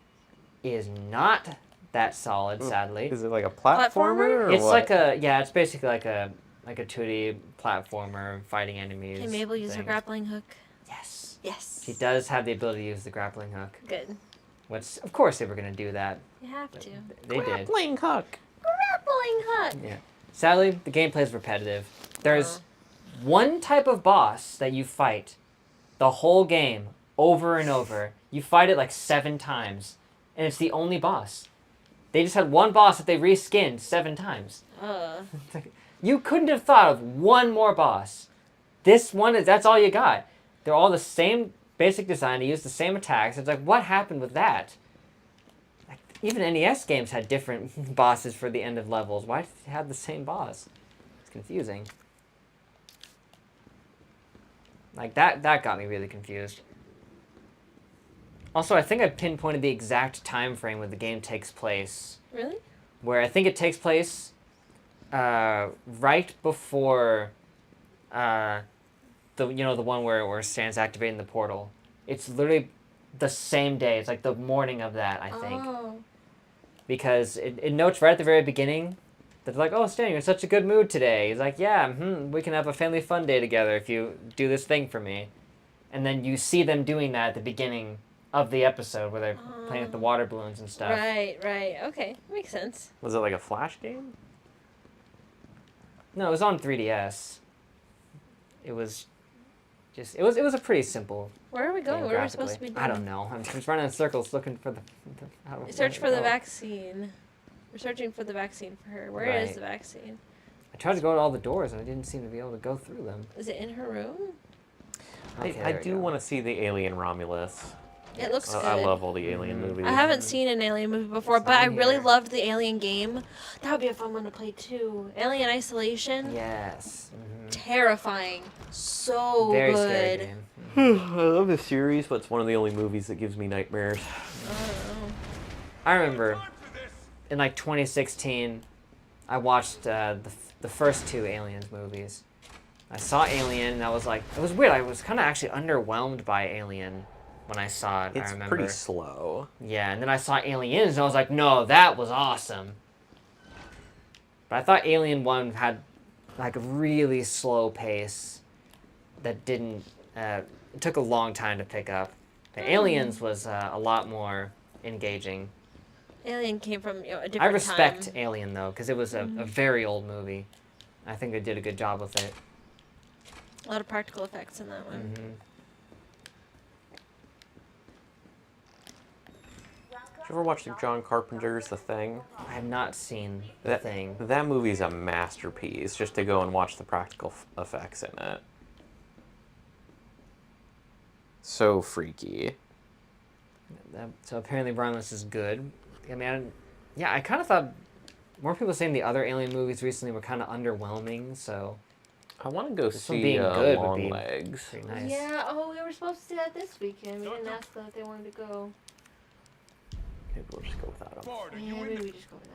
is not that solid, sadly. Is it like a platformer? Or It's what? it's basically like a 2D platformer fighting enemies. Can Mabel use her thing. grappling hook? Yes. Yes. She does have the ability to use the grappling hook, Good. which, of course, they were going to do that. You have to. They did. Grappling hook. Grappling hook! Yeah. Sadly, the gameplay is repetitive. There's one type of boss that you fight the whole game over and over. You fight it like 7 times, and it's the only boss. They just had one boss that they reskinned 7 times. You couldn't have thought of one more boss. This one, that's all you got. They're all the same basic design. They use the same attacks. It's like, what happened with that? Like, even NES games had different bosses for the end of levels. Why did they have the same boss? It's confusing. Like, that got me really confused. Also, I think I pinpointed the exact time frame where the game takes place. Really? Where I think it takes place right before the one where Stan's activating the portal. It's literally the same day. It's like the morning of that, I think. Oh. Because it notes right at the very beginning that they're like, oh, Stan, you're in such a good mood today. He's like, yeah, we can have a family fun day together if you do this thing for me. And then you see them doing that at the beginning of the episode where they're playing with the water balloons and stuff. Right. Okay. Makes sense. Was it like a Flash game? No, it was on 3DS. It was just it was a pretty simple Where are we going? game Where are we supposed to be graphically. doing? I don't know. I'm just running in circles looking for the Search for the vaccine. We're searching for the vaccine for her. Where is Right. the vaccine? I tried to go to all the doors and I didn't seem to be able to go through them. Is it in her room? Okay, I there we do go. want to see the Alien Romulus. It looks good. I love all the Alien movies. I haven't seen an Alien movie before, It's but I not really here. loved the Alien game. That would be a fun one to play too. Alien Isolation. Yes. Terrifying. So Very good. scary game. I love the series, but it's one of the only movies that gives me nightmares. I remember in like 2016, I watched the first 2 Aliens movies. I saw Alien and I was like, it was weird. I was kind of actually underwhelmed by Alien when I saw it. It's I remember. pretty slow. Yeah, and then I saw Aliens and I was like, no, that was awesome. But I thought Alien 1 had like a really slow pace that didn't, it took a long time to pick up. The Aliens was a lot more engaging. Alien came from a different I respect time. Alien though, because it was a very old movie. I think they did a good job with it. A lot of practical effects in that one. you ever watch John Carpenter's The Thing? I have not seen the That thing. That movie's a masterpiece. Just to go and watch the practical effects in it. So freaky. So apparently Romulus is good. I mean, yeah, I kind of thought more people saying the other Alien movies recently were kind of underwhelming. So I want to go this one see being good would Long be Legs. pretty nice. Yeah, oh, we were supposed to see that this weekend. We didn't ask them if they wanted to go. Maybe we'll just go without them. Bard, are Yeah, you in maybe the... we just go with that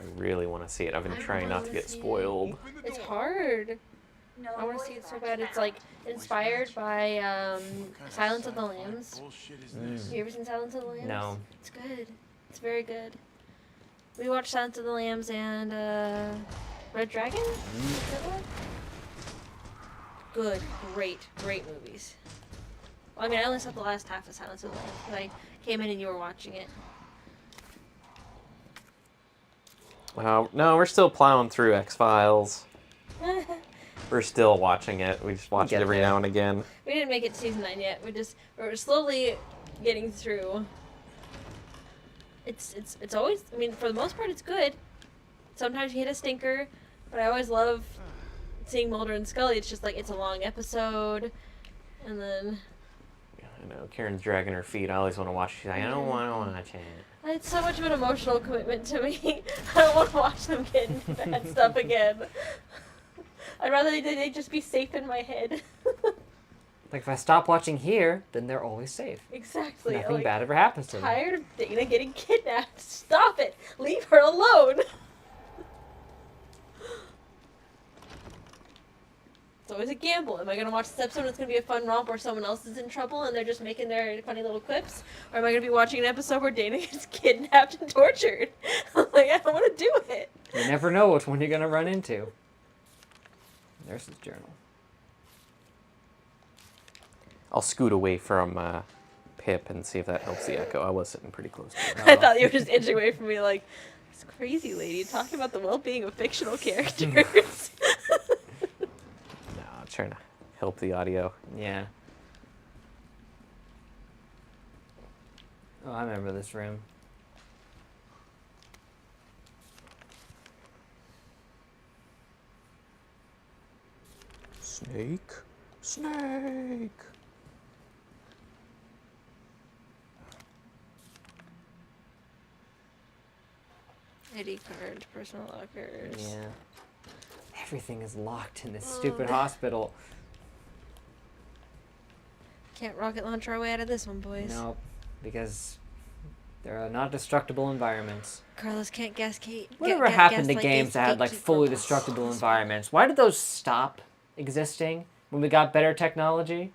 one. I really want to see it. I've been I trying not to wanna get see it. spoiled. Open the It's door. hard. I want to see it so bad. It's like inspired by What kind of Silence of the sci-fi Lambs. bullshit is Mm. this? You ever seen Silence of the Lambs? No. It's good. It's very good. We watched Silence of the Lambs and Red Dragon? Is that one? Good. Great movies. Well, I mean, I only saw the last half of Silence of the Lambs because I came in and you were watching it. No, we're still plowing through X-Files. We're still watching it. We just watch it get every there. now and again. We didn't make it to season 9 yet. We're slowly getting through. It's always, I mean, for the most part, it's good. Sometimes you hit a stinker, but I always love seeing Mulder and Scully. It's just like it's a long episode, and then I know Karen's dragging her feet. I always want to watch it. She's like, I don't want to watch it. it's so much of an emotional commitment to me. I don't want to watch them get into bad stuff again. I'd rather they just be safe in my head. Like if I stop watching here, then they're always safe. Exactly. Nothing Like, bad ever happens to them. tired of Dana getting kidnapped. Stop it. Leave her alone. It's always a gamble. Am I going to watch this episode and it's going to be a fun romp where someone else is in trouble and they're just making their funny little quips? Or am I going to be watching an episode where Dana gets kidnapped and tortured? I'm like, I don't want to do it. You never know which one you're gonna run into. Nurse's journal. I'll scoot away from Pip and see if that helps the echo. I was sitting pretty close to it. I thought you were just inching away from me like, this crazy lady talking about the well-being of fictional characters. No, I'm trying to help the audio. Yeah. Oh, I remember this room. Snake? Snake! ID card, personal lockers. Yeah. Everything is locked in this stupid hospital. Can't rocket launch our way out of this one, boys. No, because there are not destructible environments. Carlos can't gascate. Whatever happened to games that had like fully destructible environments? Why did those stop existing when we got better technology?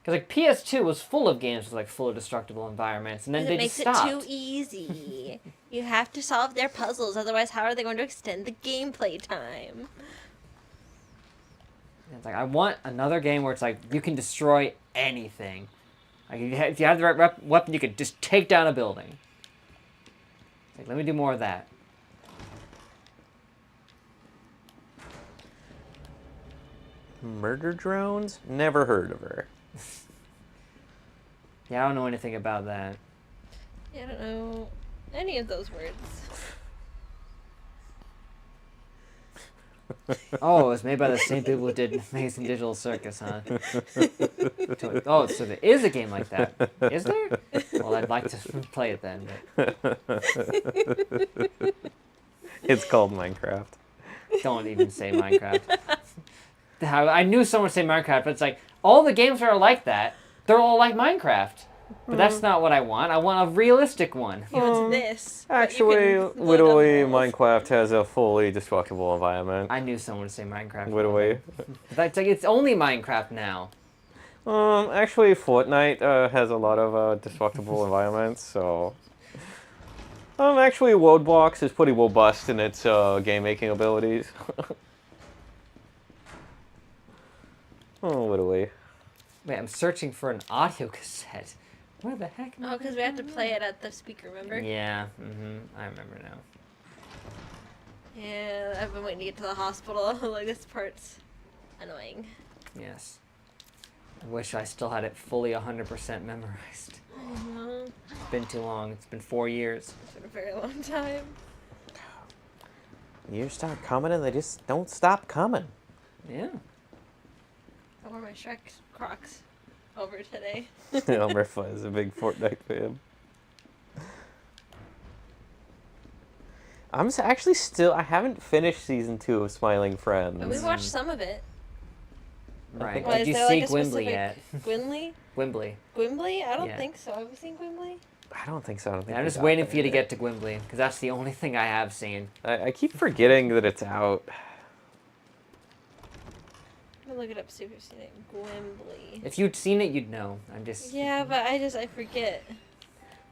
Because like PS2 was full of games with like fully destructible environments, and then they It just makes it stopped. too easy. You have to solve their puzzles, otherwise how are they going to extend the gameplay time? It's like I want another game where it's like you can destroy anything. Like if you have the right weapon, you could just take down a building. It's like let me do more of that. Murder drones? Never heard of her. Yeah, I don't know anything about that. Yeah, I don't know any of those words. Oh, it was made by the same people who did Amazing Digital Circus, huh? Oh, so there is a game like that. Is there? Well, I'd like to play it then. But It's called Minecraft. don't even say Minecraft. I knew someone would say Minecraft, but it's like, all the games that are like that, they're all like Minecraft. But that's not what I want. I want a realistic one. He wants this. but you Actually, can load up literally, walls. Minecraft has a fully destructible environment. I knew someone would say Minecraft. Literally. That's like, it's only Minecraft now. Actually, Fortnite has a lot of destructible environments, so... actually, Roadblocks is pretty robust in its game-making abilities. Literally. Wait, I'm searching for an audio cassette. Where the heck? am I Oh, because we have to play it at the speaker, remember? Yeah, I remember now. Yeah, I've been waiting to get to the hospital. Like, this part's annoying. Yes. I wish I still had it fully 100% memorized. I know. It's been too long. It's been 4 years. It's been a very long time. Years start coming and they just don't stop coming. Yeah. I wore my Shrek Crocs over today. Elmer Fudd is a big Fortnite fan. Actually still, I haven't finished season 2 of Smiling Friends. But we watched some of it. Right. Why, Did is you there, see like, a Gwimbly specific- yet? Gwynly? Gwimbly. Gwimbly? I don't Yeah. think so. Have we seen Gwimbly? I don't think so. I don't think I'm we just got waiting there for you to yet. get to Gwimbly, because that's the only thing I have seen. I keep forgetting that it's out. I'm gonna look it up, see if we've seen it. Gwimbly. If you'd seen it, you'd know. I'm just... Yeah, but I forget.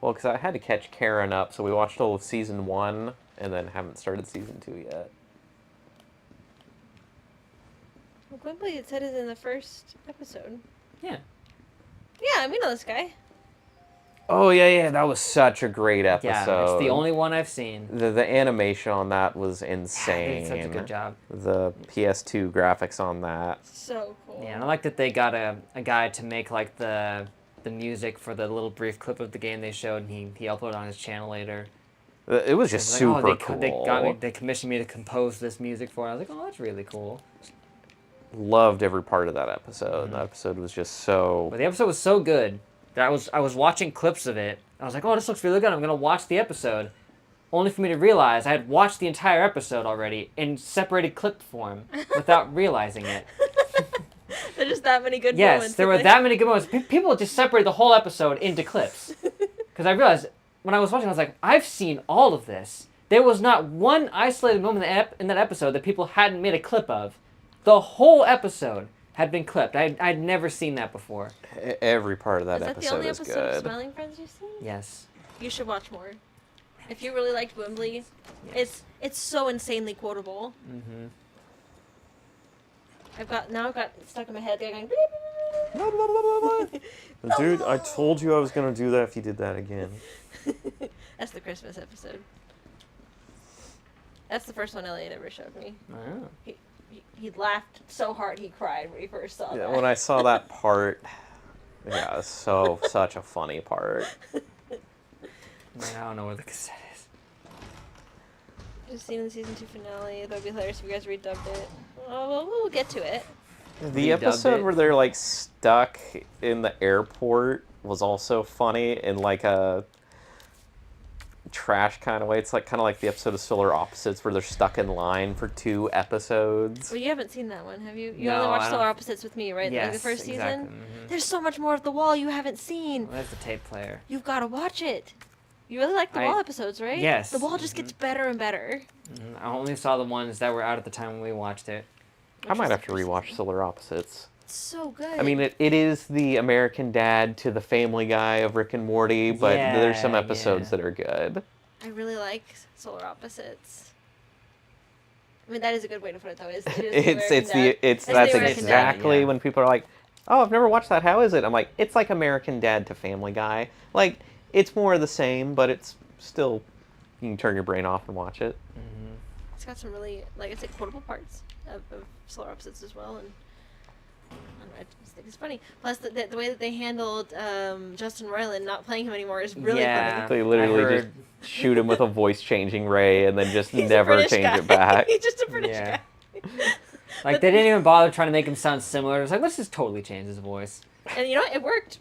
Well, because I had to catch Karen up, so we watched all of season 1 and then haven't started season 2 yet. Well, Gwimbly, it said is in the first episode. Yeah. Yeah, we know this guy. Oh, yeah, that was such a great episode. Yeah, it's the only one I've seen. The animation on that was They insane. did such a good job. The PS2 graphics on that. So cool. Yeah, and I like that they got a guy to make like the music for the little brief clip of the game they showed, and he uploaded on his channel later. It was just It's like, super oh, cool. they commissioned me to compose this music for it. I was like, oh, that's really cool. Loved every part of that episode. That episode was just so... But the episode was so good that I was watching clips of it. I was like, oh, this looks really good. I'm gonna watch the episode. Only for me to realize I had watched the entire episode already in separated clip form without realizing it. There's just that many good Yes, moments. there were that many good moments. People just separated the whole episode into clips. Because I realized when I was watching, I was like, I've seen all of this. There was not one isolated moment in that episode that people hadn't made a clip of. The whole episode had been clipped. I'd never seen that before. Every part of that Is that the episode only is episode of good. Smiling Friends you've seen? Yes. You should watch more. If you really liked Gwimbly, it's so insanely quotable. Mm-hmm. I've got it stuck in my head. They're going. Dude, I told you I was going to do that if you did that again. That's the Christmas episode. That's the first one Elliot ever showed me. Oh. He laughed so hard he cried when he first saw Yeah, that. when I saw that part, yeah, it's such a funny part. Man, I don't know where the cassette is. Just seen the season 2 finale. That would be hilarious if you guys redubbed it. Well, we'll get to it. The Redubbed episode it. where they're like stuck in the airport was also funny in like a trash kind of way. It's like kind of like the episode of Solar Opposites where they're stuck in line for 2 episodes. Well, you haven't seen that one, have you? You No, only I watched don't- Solar Opposites with me, right? Yes, Like the first exactly. season? Mhm. There's so much more of The Wall you haven't seen. Well, there's the tape player. You've got to watch it. You really like The Wall episodes, right? Yes. The Wall just gets better and better. I only saw the ones that were out at the time when we watched it. I might have to rewatch Solar Opposites. It's so good. I mean, it is the American Dad to the Family Guy of Rick and Morty, but there's some Yeah, episodes yeah. that are good. I really like Solar Opposites. I mean, that is a good way to put it, though. It is the That's American Dad, exactly yeah. when people are like, "Oh, I've never watched that. How is it?" I'm like, "It's like American Dad to Family Guy. Like, it's more of the same, but it's still you can turn your brain off and watch it." It's got some really, like I said, quotable parts of Solar Opposites as well, and I don't know, I just think it's funny. Plus, the way that they handled Justin Roiland not playing him anymore is really Yeah. funny. They literally I just shoot him with a voice changing ray and then just He's a never British change guy. it back. He's just a British Yeah. guy. Like, they didn't even bother trying to make him sound similar. It was like, let's just totally change his voice. And you know what? It worked.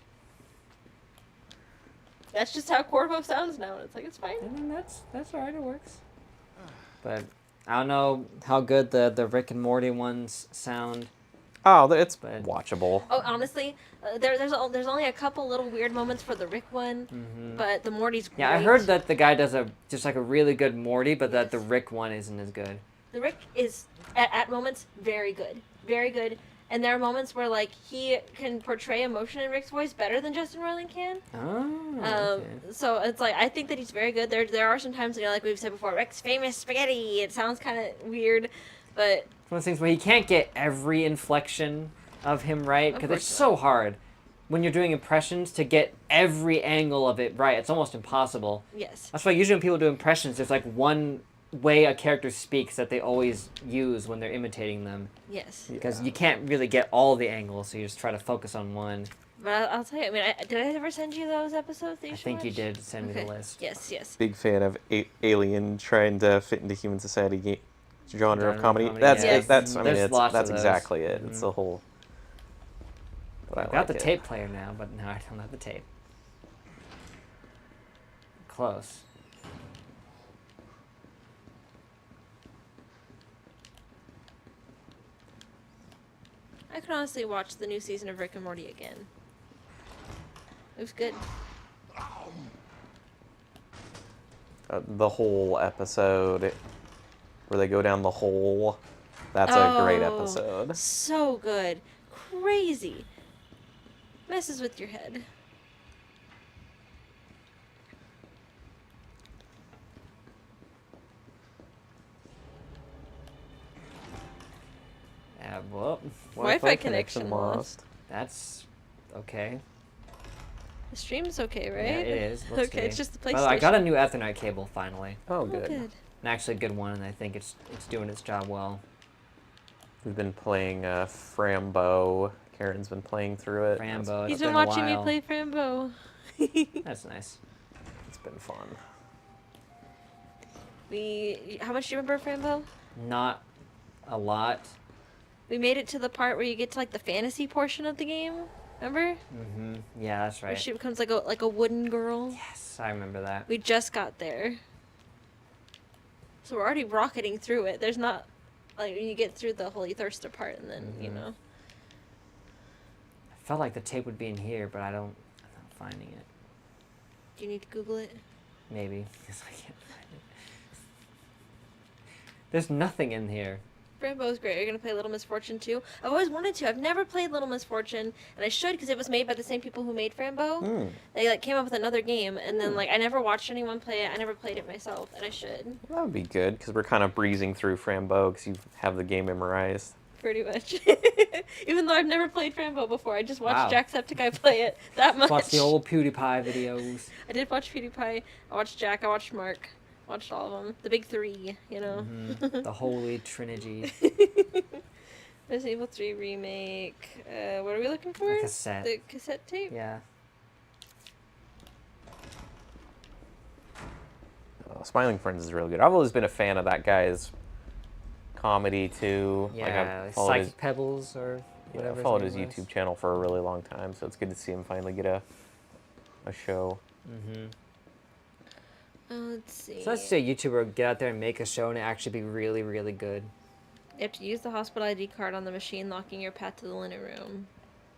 That's just how Corvo sounds now. It's like, it's fine. I mean, that's alright, it works. But I don't know how good the Rick and Morty ones sound. Oh, it's But- watchable. Oh, honestly, there's only a couple little weird moments for the Rick one, but the Morty's great. Yeah, I heard that the guy does just like a really good Morty, but that the Yes. Rick one isn't as good. The Rick is, at moments, very good. Very good. And there are moments where, like, he can portray emotion in Rick's voice better than Justin Roiland can. Oh, okay. So it's like, I think that he's very good. There are some times, you know, like we've said before, Rick's famous spaghetti. It sounds kind of weird, but It's one of those things where he can't get every inflection of him right, Of because it's course so hard when you're doing impressions to get every angle of it right. It's almost impossible. yes. That's why usually when people do impressions, there's like one way a character speaks that they always use when they're imitating them. Yes. Because you can't really get all the angles, so you just try to focus on one. But I'll tell you, I mean, did I ever send you those episodes that you I should think you watch? did send me the Okay. list. Yes, yes. Big fan of Alien trying to fit into human society genre Genre of comedy. comedy, That's yeah. it. That's I mean, There's lots that's of those. exactly it. It's Mhm. the whole. But I've I got like the it. tape player now, but no, I don't have the tape. Close. I could honestly watch the new season of Rick and Morty again. It was good. The whole episode where they go down the hole. That's a great Oh, episode. So good. Crazy. Messes with your head. Yeah, well, Wi-Fi connection lost. that's okay. The stream's okay, right? Yeah, it is. Looks Okay, to it's me. just the PlayStation. Well, I got a new Ethernet cable finally. Oh, Oh, good. good. An actually good one, and I think it's doing its job well. We've been playing Frambo. Karen's been playing through it. Frambo. He's It's been been a watching me while. play Frambo. That's nice. It's been fun. How much do you remember Frambo? Not a lot. We made it to the part where you get to like the fantasy portion of the game. Remember? Mm-hmm. Yeah, that's Where right. she becomes like a wooden girl. Yes, I remember that. We just got there. So we're already rocketing through it. There's not like you get through the Holy Thirster part and then, you Mhm. know. I felt like the tape would be in here, but I'm not finding it. Do you need to Google it? Maybe, because I can't find it. There's nothing in here. Frambo's great. You're gonna play Little Misfortune too. I've always wanted to. I've never played Little Misfortune, and I should because it was made by the same people who made Frambo. Hmm. They like came up with another game, and then like I never watched anyone play it. I never played it myself, and I should. That would be good because we're kind of breezing through Frambo because you have the game memorized. Pretty much. Even though I've never played Frambo before, I just watched Wow. Jacksepticeye play it that much. Watch the old PewDiePie videos. I did watch PewDiePie. I watched Jack. I watched Mark. Watched all of them. The big three, you know. Mhm. The Holy Trinity. Resident Evil 3 remake. What are we looking for? The cassette. The cassette tape. Yeah. Smiling Friends is really good. I've always been a fan of that guy's comedy too. Yeah, I've followed Psychic his, Pebbles or yeah, whatever. I've followed his his name was. YouTube channel for a really long time, so it's good to see him finally get a show. Mm-hmm. Let's see. So let's say a YouTuber get out there and make a show and it actually be really, really good. You have to use the hospital ID card on the machine, locking your path to the linen room.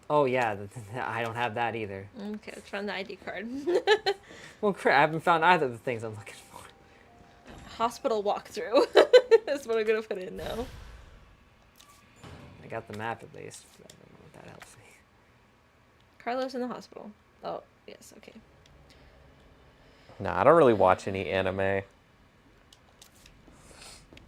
Oh yeah, I don't have that either. Okay, let's find the ID card. Well, crap, I haven't found either of the things I'm looking for. Hospital walkthrough. That's what I'm gonna put in now. I got the map at least. I don't know if that helps me. Carlos in the hospital. Oh, yes, okay. Nah, I don't really watch any anime.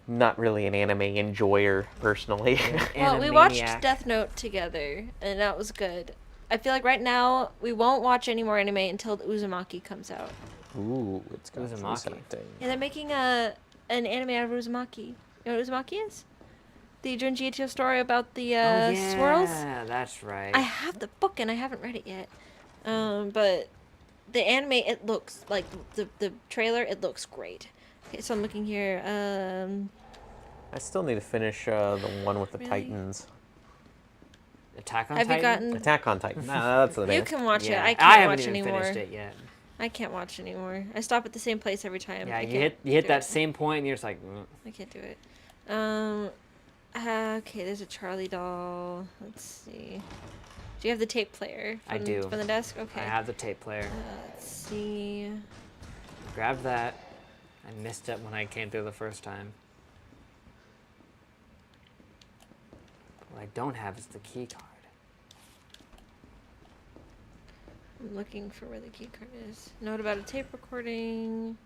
Not really an anime enjoyer personally. Well, we watched Animaniac. Death Note together, and that was good. I feel like right now we won't watch any more anime until Uzumaki comes out. Ooh, it's got Uzumaki. voice acting. Yeah, they're making an anime out of Uzumaki. You know what Uzumaki is? The Junji Ito story about the swirls. Yeah, that's right. I have the book and I haven't read it yet. But the anime, it looks like the trailer. It looks great. Okay, so I'm looking here. I still need to finish the one with the Really? Titans. Attack on Have you Titan? gotten? Attack on Titan. Nah, that's the You name. can watch Yeah, it. I I can't haven't watch even anymore. finished it yet. I can't watch anymore. I stop at the same place every time. Yeah, I you can't hit do that it. same point and you're just like, I can't do it. Okay, there's a Charlie doll. Let's see. Do you have the tape player? I do. From the desk? Okay. I have the tape player. Let's see. Grab that. I missed it when I came through the first time. What I don't have is the key card. I'm looking for where the key card is. Note about a tape recording.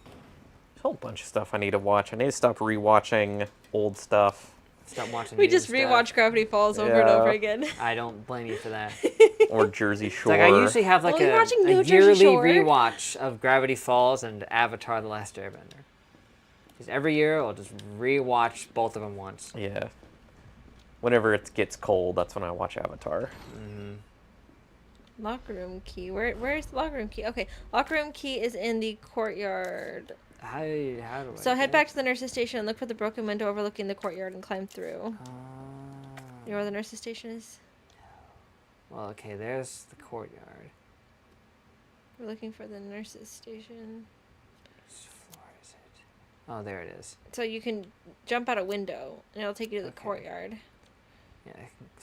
There's a whole bunch of stuff I need to watch. I need to stop rewatching old stuff. Stop watching We new just stuff. rewatch Gravity Falls over and over Yeah. again. I don't blame you for that. Or Jersey It's Shore. like I usually have like Well, you're watching a New Jersey yearly Shore. rewatch of Gravity Falls and Avatar: The Last Airbender. Because every year I'll just rewatch both of them once. Yeah. Whenever it gets cold, that's when I watch Avatar. Locker room key. Where's the locker room key? Okay, locker room key is in the courtyard. How do I So head get back to the nurse's station and look for the broken window overlooking the courtyard and climb through. it? You know where the nurse's station is? Well, okay, there's the courtyard. We're looking for the nurse's station. Which floor is it? Oh, there it is. So you can jump out a window and it'll take you to the Okay. courtyard. Yeah,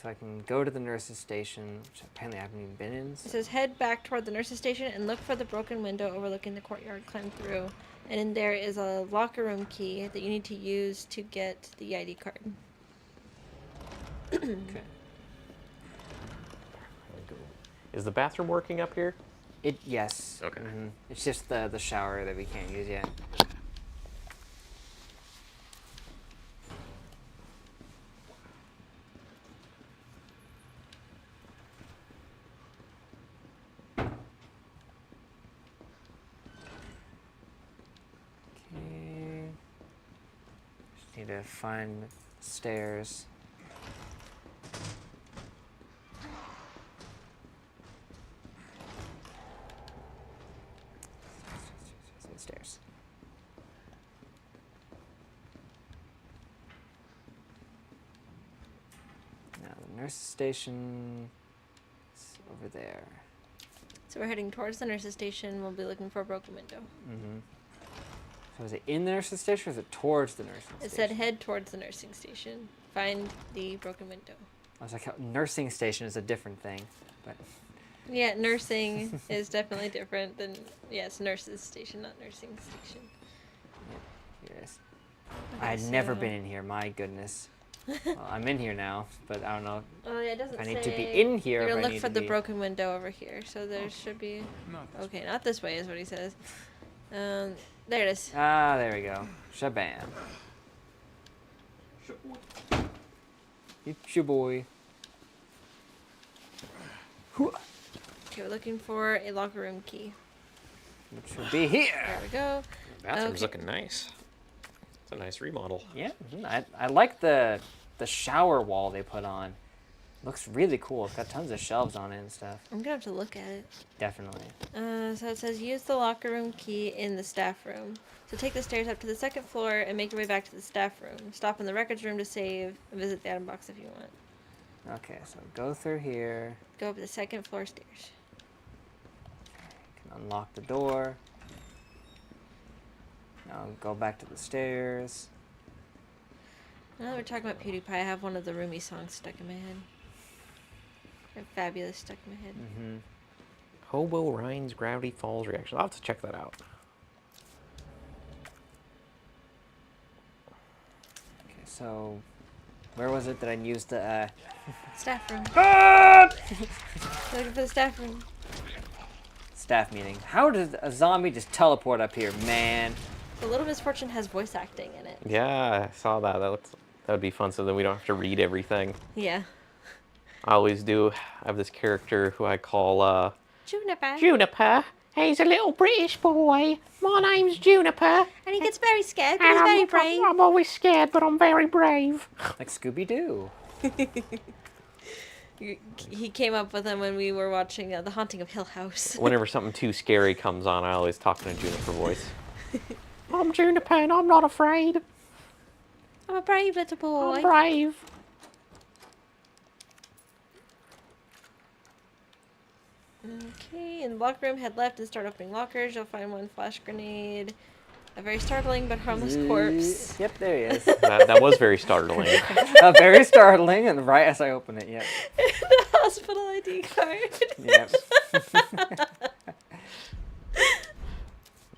so I can go to the nurse's station, which apparently I haven't even been in. It says head back toward the nurse's station and look for the broken window overlooking the courtyard. Climb through. And in there is a locker room key that you need to use to get the ID card. Okay. Is the bathroom working up here? Yes. Okay. It's just the shower that we can't use yet. Okay. Just need to find stairs. Stairs. Now the nurse's station is over there. So we're heading towards the nurse's station. We'll be looking for a broken window. So is it in the nurse's station or is it towards the nursing It station? said head towards the nursing station. Find the broken window. I was like, nursing station is a different thing, but Yeah, nursing is definitely different than, yes, nurse's station, not nursing station. here it is. Okay, I had never so- been in here. My goodness. Well, I'm in here now, but I don't know Oh, yeah, it doesn't if I say. need to be in here. You're If gonna I look need for to the be... broken window over here. So there should be. Not this Okay, not this way is what he says. There it is. Ah, there we go. Shabam. It's your boy. Okay, we're looking for a locker room key. Which will be here. There we go. Bathroom's Okay. looking nice. It's a nice remodel. Yeah, I like the shower wall they put on. Looks really cool. It's got tons of shelves on it and stuff. I'm gonna have to look at it. Definitely. So it says use the locker room key in the staff room. So take the stairs up to the second floor and make your way back to the staff room. Stop in the records room to save and visit the item box if you want. Okay, so go through here. Go up the second floor stairs. Can unlock the door. Now go back to the stairs. Now that we're talking about PewDiePie, I have one of the Roomy songs stuck in my head. Fabulous stuck in my head. Mm-hmm. Hobo Ryan's Gravity Falls reaction. I'll have to check that out. Okay, so where was it that I used the Staff room. Ah! Looking for the staff room. staff meeting? How did a zombie just teleport up here, man? The Little Misfortune has voice acting in it. Yeah, I saw that. That would be fun, so then we don't have to read everything. Yeah. I always do. I have this character who I call Juniper. Juniper. He's a little British boy. My name's Juniper. And he gets very scared, but he's very brave. I'm always scared, but I'm very brave. Like Scooby-Doo. He came up with him when we were watching The Haunting of Hill House. Whenever something too scary comes on, I always talk in a Juniper voice. I'm Juniper and I'm not afraid. I'm a brave little boy. I'm brave. Okay, in the locker room, head left and start opening lockers. You'll find one flash grenade, a very startling but harmless corpse. Yep, there he is. That was very startling. Very startling, and right as I open it, yep. The hospital ID card. Yep.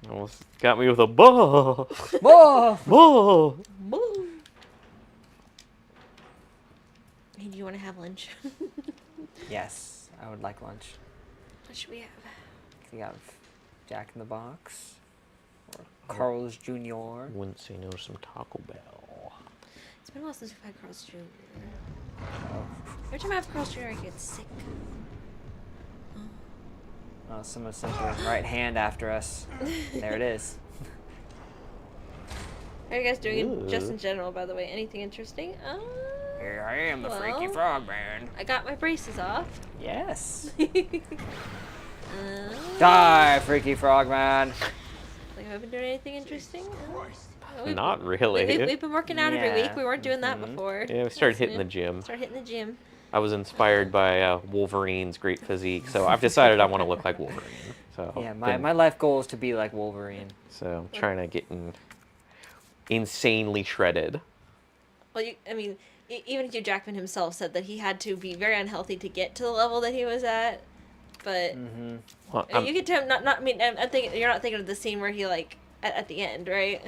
Almost got me with a buh. Whoa! Buh. Boo. Hey, do you want to have lunch? Yes, I would like lunch. What should we have? We have Jack in the Box, or Carl's Jr. Wouldn't say no to some Taco Bell. It's been a while since we've had Carl's Jr. Every time I have Carl's Jr., I get sick. Oh, someone sent their right hand after us. There it is. How are you guys doing just Ooh. in general, by the way? Anything interesting? Here I am, the freaky well, frog man. I got my braces off. Yes. Uh, Die, freaky frog man. Like, have I been doing anything interesting? Christ. Not really. We've been working out every week. Yeah. We weren't doing that before. Yeah, we started That's hitting new. the gym. Start hitting the gym. I was inspired by Wolverine's great physique, so I've decided I want to look like Wolverine. So Yeah, my life goal is to be like Wolverine. So I'm trying to get insanely shredded. Well, I mean, even Hugh Jackman himself said that he had to be very unhealthy to get to the level that he was at. But Well, you could tell him not. I mean, I'm thinking you're not thinking of the scene where he like at the end, right?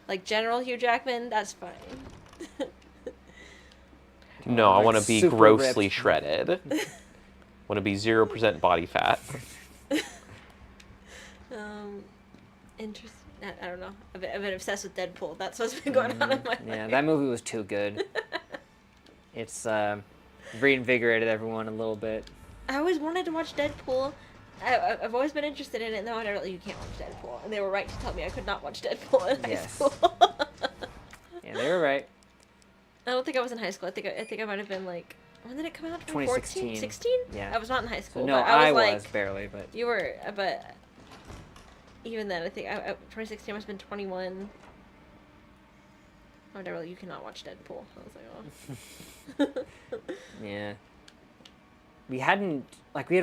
Like General Hugh Jackman, that's fine. no, I like want to be super grossly ripped. shredded. Want to be 0% body fat. Interesting. I don't know. I've been obsessed with Deadpool. That's what's been going on in my Yeah, life. that movie was too good. It's reinvigorated everyone a little bit. I always wanted to watch Deadpool. I've always been interested in it, and then I don't. You can't watch Deadpool, and they were right to tell me I could not watch Deadpool in high Yes. school. Yeah, they were right. I don't think I was in high school. I think I might have been like, when did it come out? 2016. 16? Yeah. I was not in high school. No, but I was I like, barely, but you were, but even then, I think 2016 I must have been 21. Oh, Daryl, you cannot watch Deadpool. I was like, oh. yeah. We had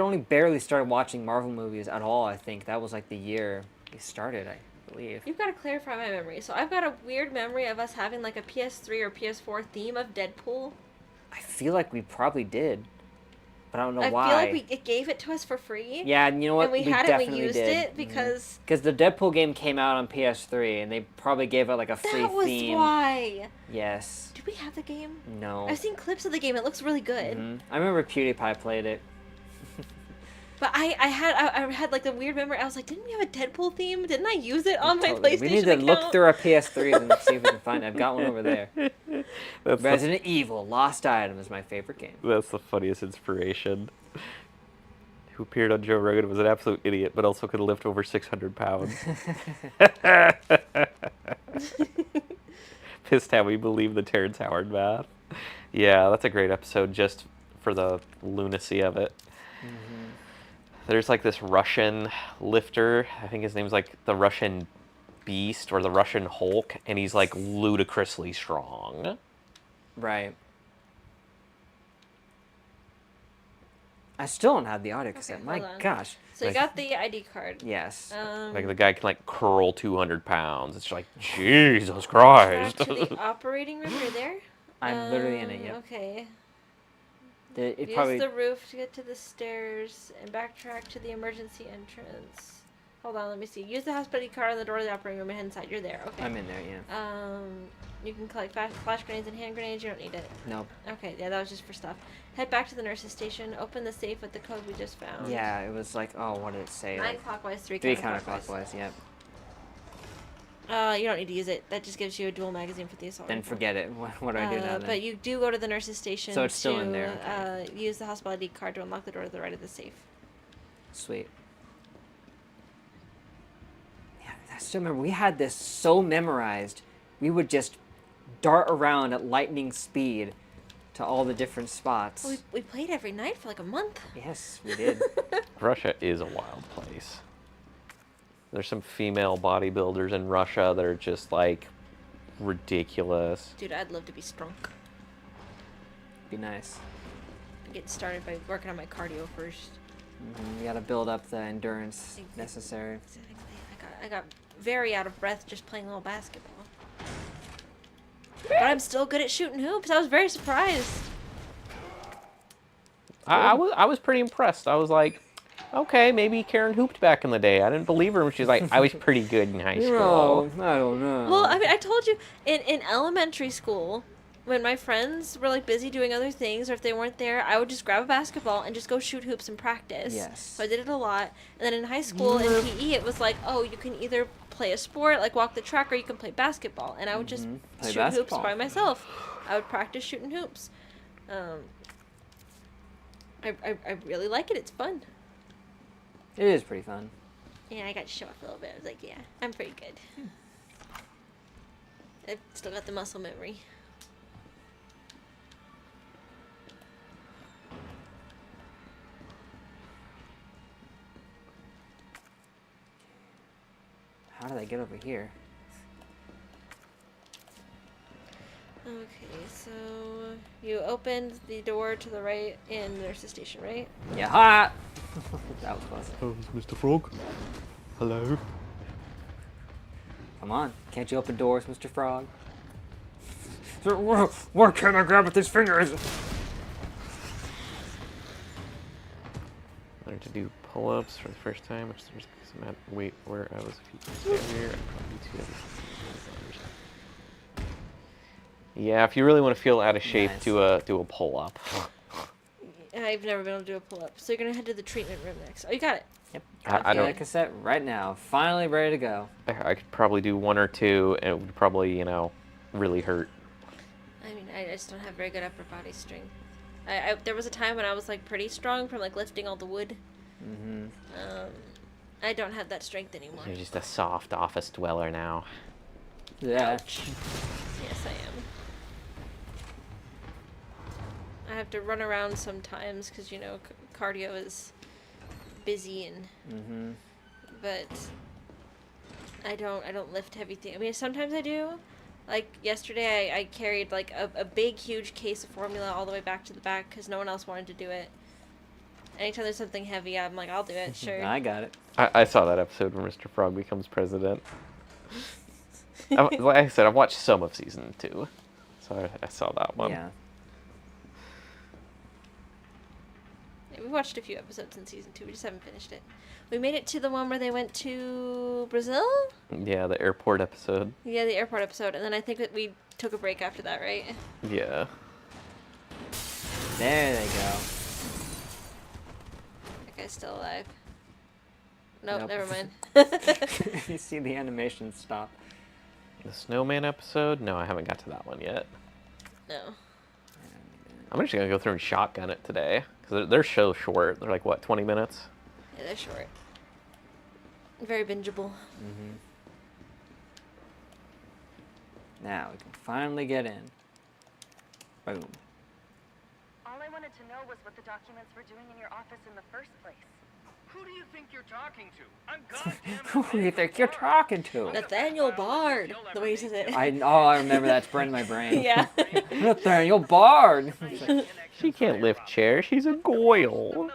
only barely started watching Marvel movies at all, I think. That was like the year we started, I believe. You've got to clarify my memory. So I've got a weird memory of us having like a PS3 or PS4 theme of Deadpool. I feel like we probably did, but I don't know I why. feel like it gave it to us for free. Yeah, and you know what? And we had it, we definitely used did. it because Because the Deadpool game came out on PS3, and they probably gave it like a free that was theme. why. Yes. Do we have the game? No. I've seen clips of the game. It looks really good. I remember PewDiePie played it. But I had like the weird memory. I was like, didn't we have a Deadpool theme? Didn't I use it on my Totally. PlayStation We need to account? look through our PS3s and see if we can find it. I've got one over there. That's Resident Evil Lost Item is my favorite game. That's the funniest inspiration. Who appeared on Joe Rogan was an absolute idiot, but also could lift over 600 pounds. Pissed how we believe the Terrence Howard math. Yeah, that's a great episode just for the lunacy of it. There's like this Russian lifter. I think his name's like the Russian Beast or the Russian Hulk, and he's like ludicrously strong. Right. I still don't have the audio cassette. Okay, My hold on. gosh. So you Like- got the ID card. Yes. Like the guy can like curl 200 pounds. It's like, Jesus Christ. Back to the operating room. You're there. I'm literally in it, yep. Okay. It Use probably. the roof to get to the stairs and backtrack to the emergency entrance. Hold on, let me see. Use the hospitality card on the door of the operating room and head inside. You're there. Okay. I'm in there, yeah. You can collect flash grenades and hand grenades. You don't need it. Nope. Okay, yeah, that was just for stuff. Head back to the nurse's station. Open the safe with the code we just found. Yeah, it was like, oh, what did it say? 9 Like, clockwise, 3 three counterclockwise. counterclockwise, yep. You don't need to use it. That just gives you a dual magazine for the assault Then rifle. forget it. What do I do now then? But you do go to the nurse's station. So it's still to, in there, okay. Use the hospitality card to unlock the door to the right of the safe. Sweet. Yeah, I still remember we had this so memorized. We would just dart around at lightning speed to all the different spots. Well, we played every night for like a month. Yes, we did. Russia is a wild place. There's some female bodybuilders in Russia that are just like ridiculous. Dude, I'd love to be strong. Be nice. Get started by working on my cardio first. You gotta build up the endurance necessary. Exactly. I got very out of breath just playing a little basketball. But I'm still good at shooting hoops. I was very surprised. I was pretty impressed. I was like, okay, maybe Karen hooped back in the day. I didn't believe her when she's like, I was pretty good in high school. No, I don't know. Well, I mean, I told you in elementary school, when my friends were like busy doing other things, or if they weren't there, I would just grab a basketball and just go shoot hoops and practice. Yes. So I did it a lot. And then in high school in PE, it was like, oh, you can either play a sport, like walk the track, or you can play basketball. And I would just Play shoot basketball. hoops by myself. I would practice shooting hoops. I really like it. It's fun. It is pretty fun. Yeah, I got to show off a little bit. I was like, yeah, I'm pretty good. I've still got the muscle memory. How did I get over here? Okay, so you opened the door to the right in the nurse's station, right? Yeah, ha! That was close. Oh, Mr. Frog. Hello. Come on, can't you open doors, Mr. Frog? Where can I grab with his fingers? Learned to do pull-ups for the first time, which there's some weight where I was a few days earlier. I'd probably be too heavy. Yeah, if you really want to feel out of shape, Nice. do a pull-up. I've never been able to do a pull-up. So you're gonna head to the treatment room next. Oh, you got it. Yep. I don't. That cassette right now. Finally ready to go. I could probably do 1 or 2, and it would probably, really hurt. I mean, I just don't have very good upper body strength. There was a time when I was like pretty strong from like lifting all the wood. Mm-hmm. I don't have that strength anymore. You're just a soft office dweller now. Yeah. Ouch. Yes, I am. I have to run around sometimes because cardio is busy and. Mm-hmm. But I don't lift heavy things. I mean, sometimes I do. Like yesterday, I carried like a big, huge case of formula all the way back to the back because no one else wanted to do it. Anytime there's something heavy, I'm like, I'll do it, sure. I got it. I saw that episode where Mr. Frog becomes president. Like I said, I've watched some of season 2, so I saw that one. Yeah. We watched a few episodes in season 2. We just haven't finished it. We made it to the one where they went to Brazil? Yeah, the airport episode. Yeah, the airport episode. And then I think that we took a break after that, right? Yeah. There they go. That guy's still alive. Nope, Nope. never mind. You see the animation stop. The snowman episode? No, I haven't got to that one yet. No. I'm actually going to go through and shotgun it today. Because they're so short. They're like, what, 20 minutes? Yeah, they're short. Very bingeable. Mm-hmm. Now we can finally get in. Boom. All I wanted to know was what the documents were doing in your office in the first place. Who do you think you're talking to? I'm goddamn. Who do you think you're talking to? Nathaniel Bard. The way he says it. I remember that's burned in my brain. Yeah. Nathaniel Bard. She can't lift chairs. She's a goyle.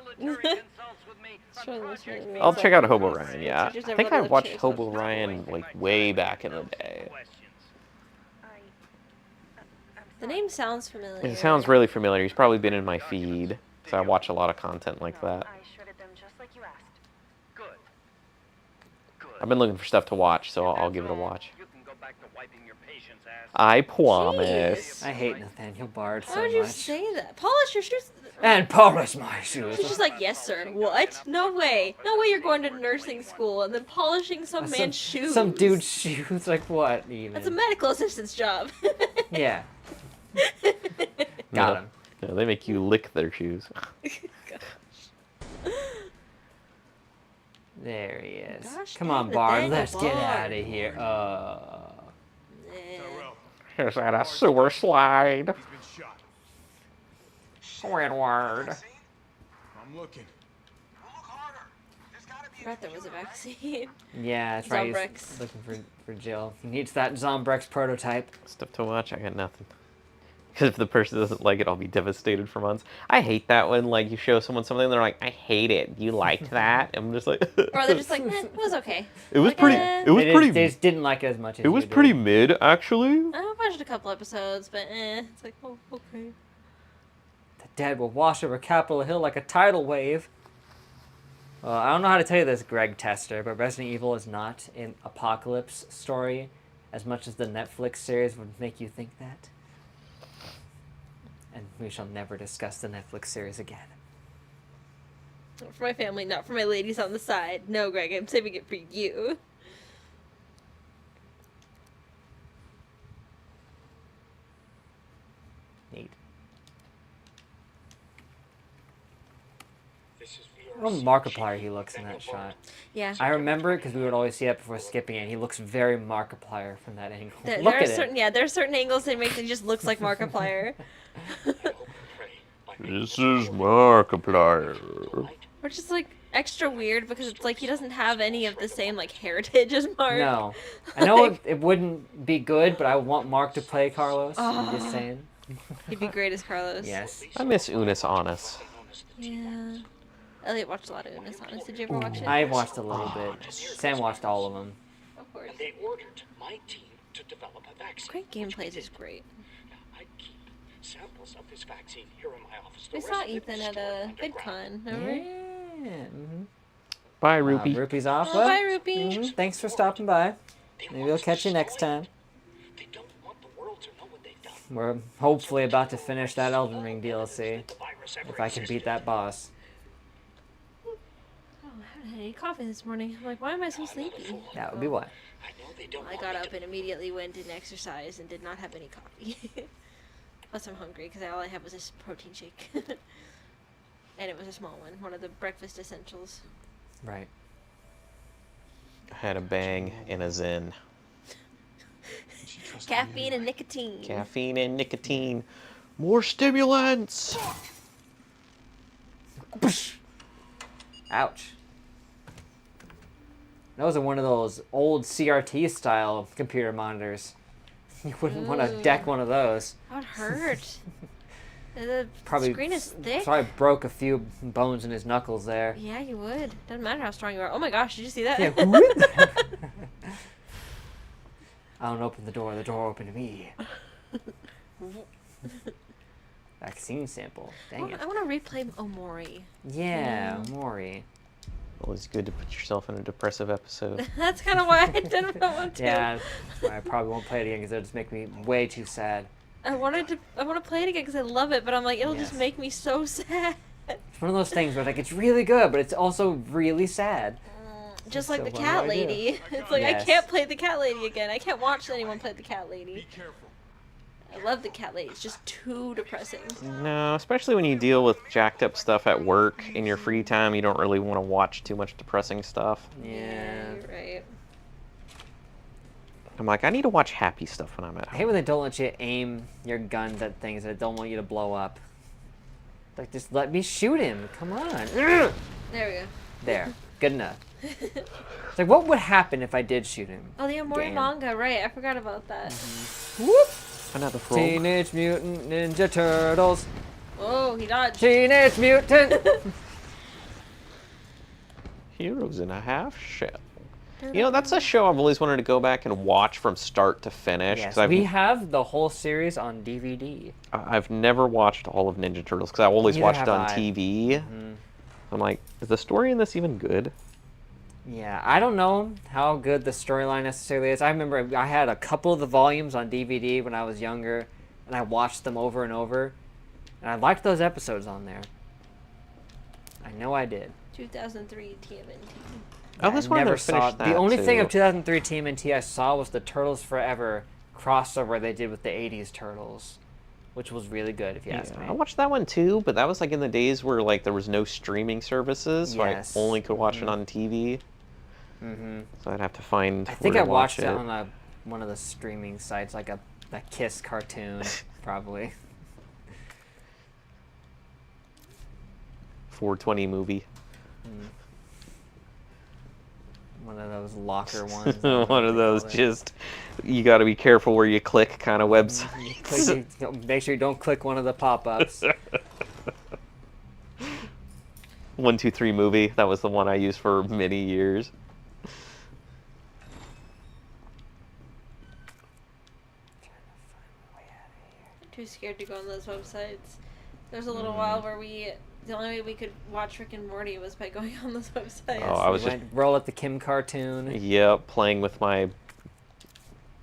I'll check out Hobo Ryan, yeah. Teachers I never think let I her watched lift Hobo Ryan, like, way back in the day. The name sounds familiar. It sounds really familiar. He's probably been in my feed. So I watch a lot of content like that. I shredded them just like you asked. Good. Good. I've been looking for stuff to watch, so I'll give it a watch. You can go back to wiping your patient's ass. I promise. I hate Nathaniel Bard so Why would you much. say that? Polish your shoes. And polish my shoes. She's just like, yes, sir. What? No way. No way you're going to nursing school and then polishing some man's shoes. Some dude's shoes. Like what? Even? That's a medical assistant's job. Yeah. Got No. him. No, they make you lick their shoes. There he is. Gosh Come dang on, Bard. Nathaniel Let's get Bard. out of here. Here's that a sewer slide. He's been shot. Squidward. Vaccine? I'm looking. Well, look harder. There's gotta be Forgot there was a vaccine. Yeah, that's right. He's Zombrex. looking for Jill. He needs that Zombrex prototype. Stuff to watch. I got nothing. Because if the person doesn't like it, I'll be devastated for months. I hate that when like you show someone something and they're like, "I hate it. You liked that?" I'm just like, Or they're just like, it was okay. It was Like, pretty. eh. It was They pretty. just didn't like it as much as It was you pretty did. mid, actually. I watched a couple episodes, but it's like, oh, okay. The dead will wash over Capitol Hill like a tidal wave. I don't know how to tell you this, Greg Tester, but Resident Evil is not an apocalypse story as much as the Netflix series would make you think that. And we shall never discuss the Netflix series again. Not for my family, not for my ladies on the side. No, Greg, I'm saving it for you. Neat. Oh, Markiplier he looks in that shot. Yeah. I remember it because we would always see it before skipping it. He looks very Markiplier from that angle. There, Look there at are certain, it. yeah, there are certain angles that make it just looks like Markiplier. This is Markiplier. Or just like extra weird because it's like he doesn't have any of the same like heritage as Mark. No. I know it wouldn't be good, but I want Mark to play Carlos. I'm just saying. He'd be great as Carlos. Yes. I miss Unis Honest. Yeah. Elliot watched a lot of Unis Honest. Did you ever watch it? I watched a little bit. Sam watched all of them. Of course. They ordered my team to develop a vaccine. Great gameplays is great. Now, I keep samples of this vaccine here in my office. We The saw rest of it Ethan is at stored a underground. VidCon, remember? Yeah. Mm-hmm. Bye, Rupee. Rupee's off. Oh, Well, bye, Rupee. thanks for stopping by. They Maybe want we'll to catch you next destroy time. it. They don't want the world to know what they've done. We're hopefully about to finish that Elden Ring DLC. The virus ever If I can beat existed. that boss. Oh, I haven't had any coffee this morning. I'm like, why am I so sleepy? That would be why. I know they don't I want got me up to- and immediately went and exercised and did not have any coffee. Plus, I'm hungry because all I had was this protein shake. And it was a small one of the breakfast essentials. Right. I had a bang and a zen. She trusted Caffeine you. and nicotine. Caffeine and nicotine. More stimulants! Ouch. Those are one of those old CRT style computer monitors. You wouldn't want to deck one of those. That would hurt. The Probably screen is thick. Probably broke a few bones in his knuckles there. Yeah, you would. Doesn't matter how strong you are. Oh my gosh, did you see that? Yeah. I don't open the door opened to me. Vaccine sample. Dang it. I want to replay Omori. Yeah, Mori. Always good to put yourself in a depressive episode. That's kind of why I didn't want to. Yeah, that's why I probably won't play it again because it'll just make me way too sad. I want to play it again because I love it, but I'm like, it'll just Yes. make me so sad. It's one of those things where like it's really good, but it's also really sad. Just like So the what do cat I do? lady. It's like, Yes. I can't play the cat lady again. I can't watch anyone play the cat lady. Be careful. I love the cat lady. It's just too depressing. No, especially when you deal with jacked up stuff at work in your free time, you don't really want to watch too much depressing stuff. Yeah. You're right. I'm like, I need to watch happy stuff when I'm at I hate home. when they don't let you aim your guns at things that don't want you to blow up. Like, just let me shoot him. Come on. There we go. There. Good enough. It's like, what would happen if I did shoot him? Oh, the Omori Damn. manga, right. I forgot about that. Whoop! Another frog. Teenage Mutant Ninja Turtles. Oh, he dodged. Teenage Mutant. Heroes in a Half Shell. You know, that's a show I've always wanted to go back and watch from start to finish. Yes, 'Cause we have the whole series on DVD. I've never watched all of Ninja Turtles because I always Neither watched have it on I. TV. I'm like, is the story in this even good? Yeah, I don't know how good the storyline necessarily is. I remember I had a couple of the volumes on DVD when I was younger, and I watched them over and over, and I liked those episodes on there. I know I did. 2003 TMNT. I always wanted to finish that The only thing of too. 2003 TMNT I saw was the Turtles Forever crossover they did with the 80s Turtles, which was really good if you ask Yeah, me. I watched that one too, but that was like in the days where like there was no streaming services, so Yes. I only could watch it on TV. Mm-hmm. So I'd have to find. I think where I to watched watch it on one of the streaming sites, like a Kiss cartoon, probably. 420 movie. One of those locker ones. One of those just you got to be careful where you click kind of websites. Make sure you don't click one of the pop-ups. 123 movie. That was the one I used for many years. I'm too scared to go on those websites. There's a little while where the only way we could watch Rick and Morty was by going on those websites. Oh, I was We just went, roll at the Kim cartoon. playing with my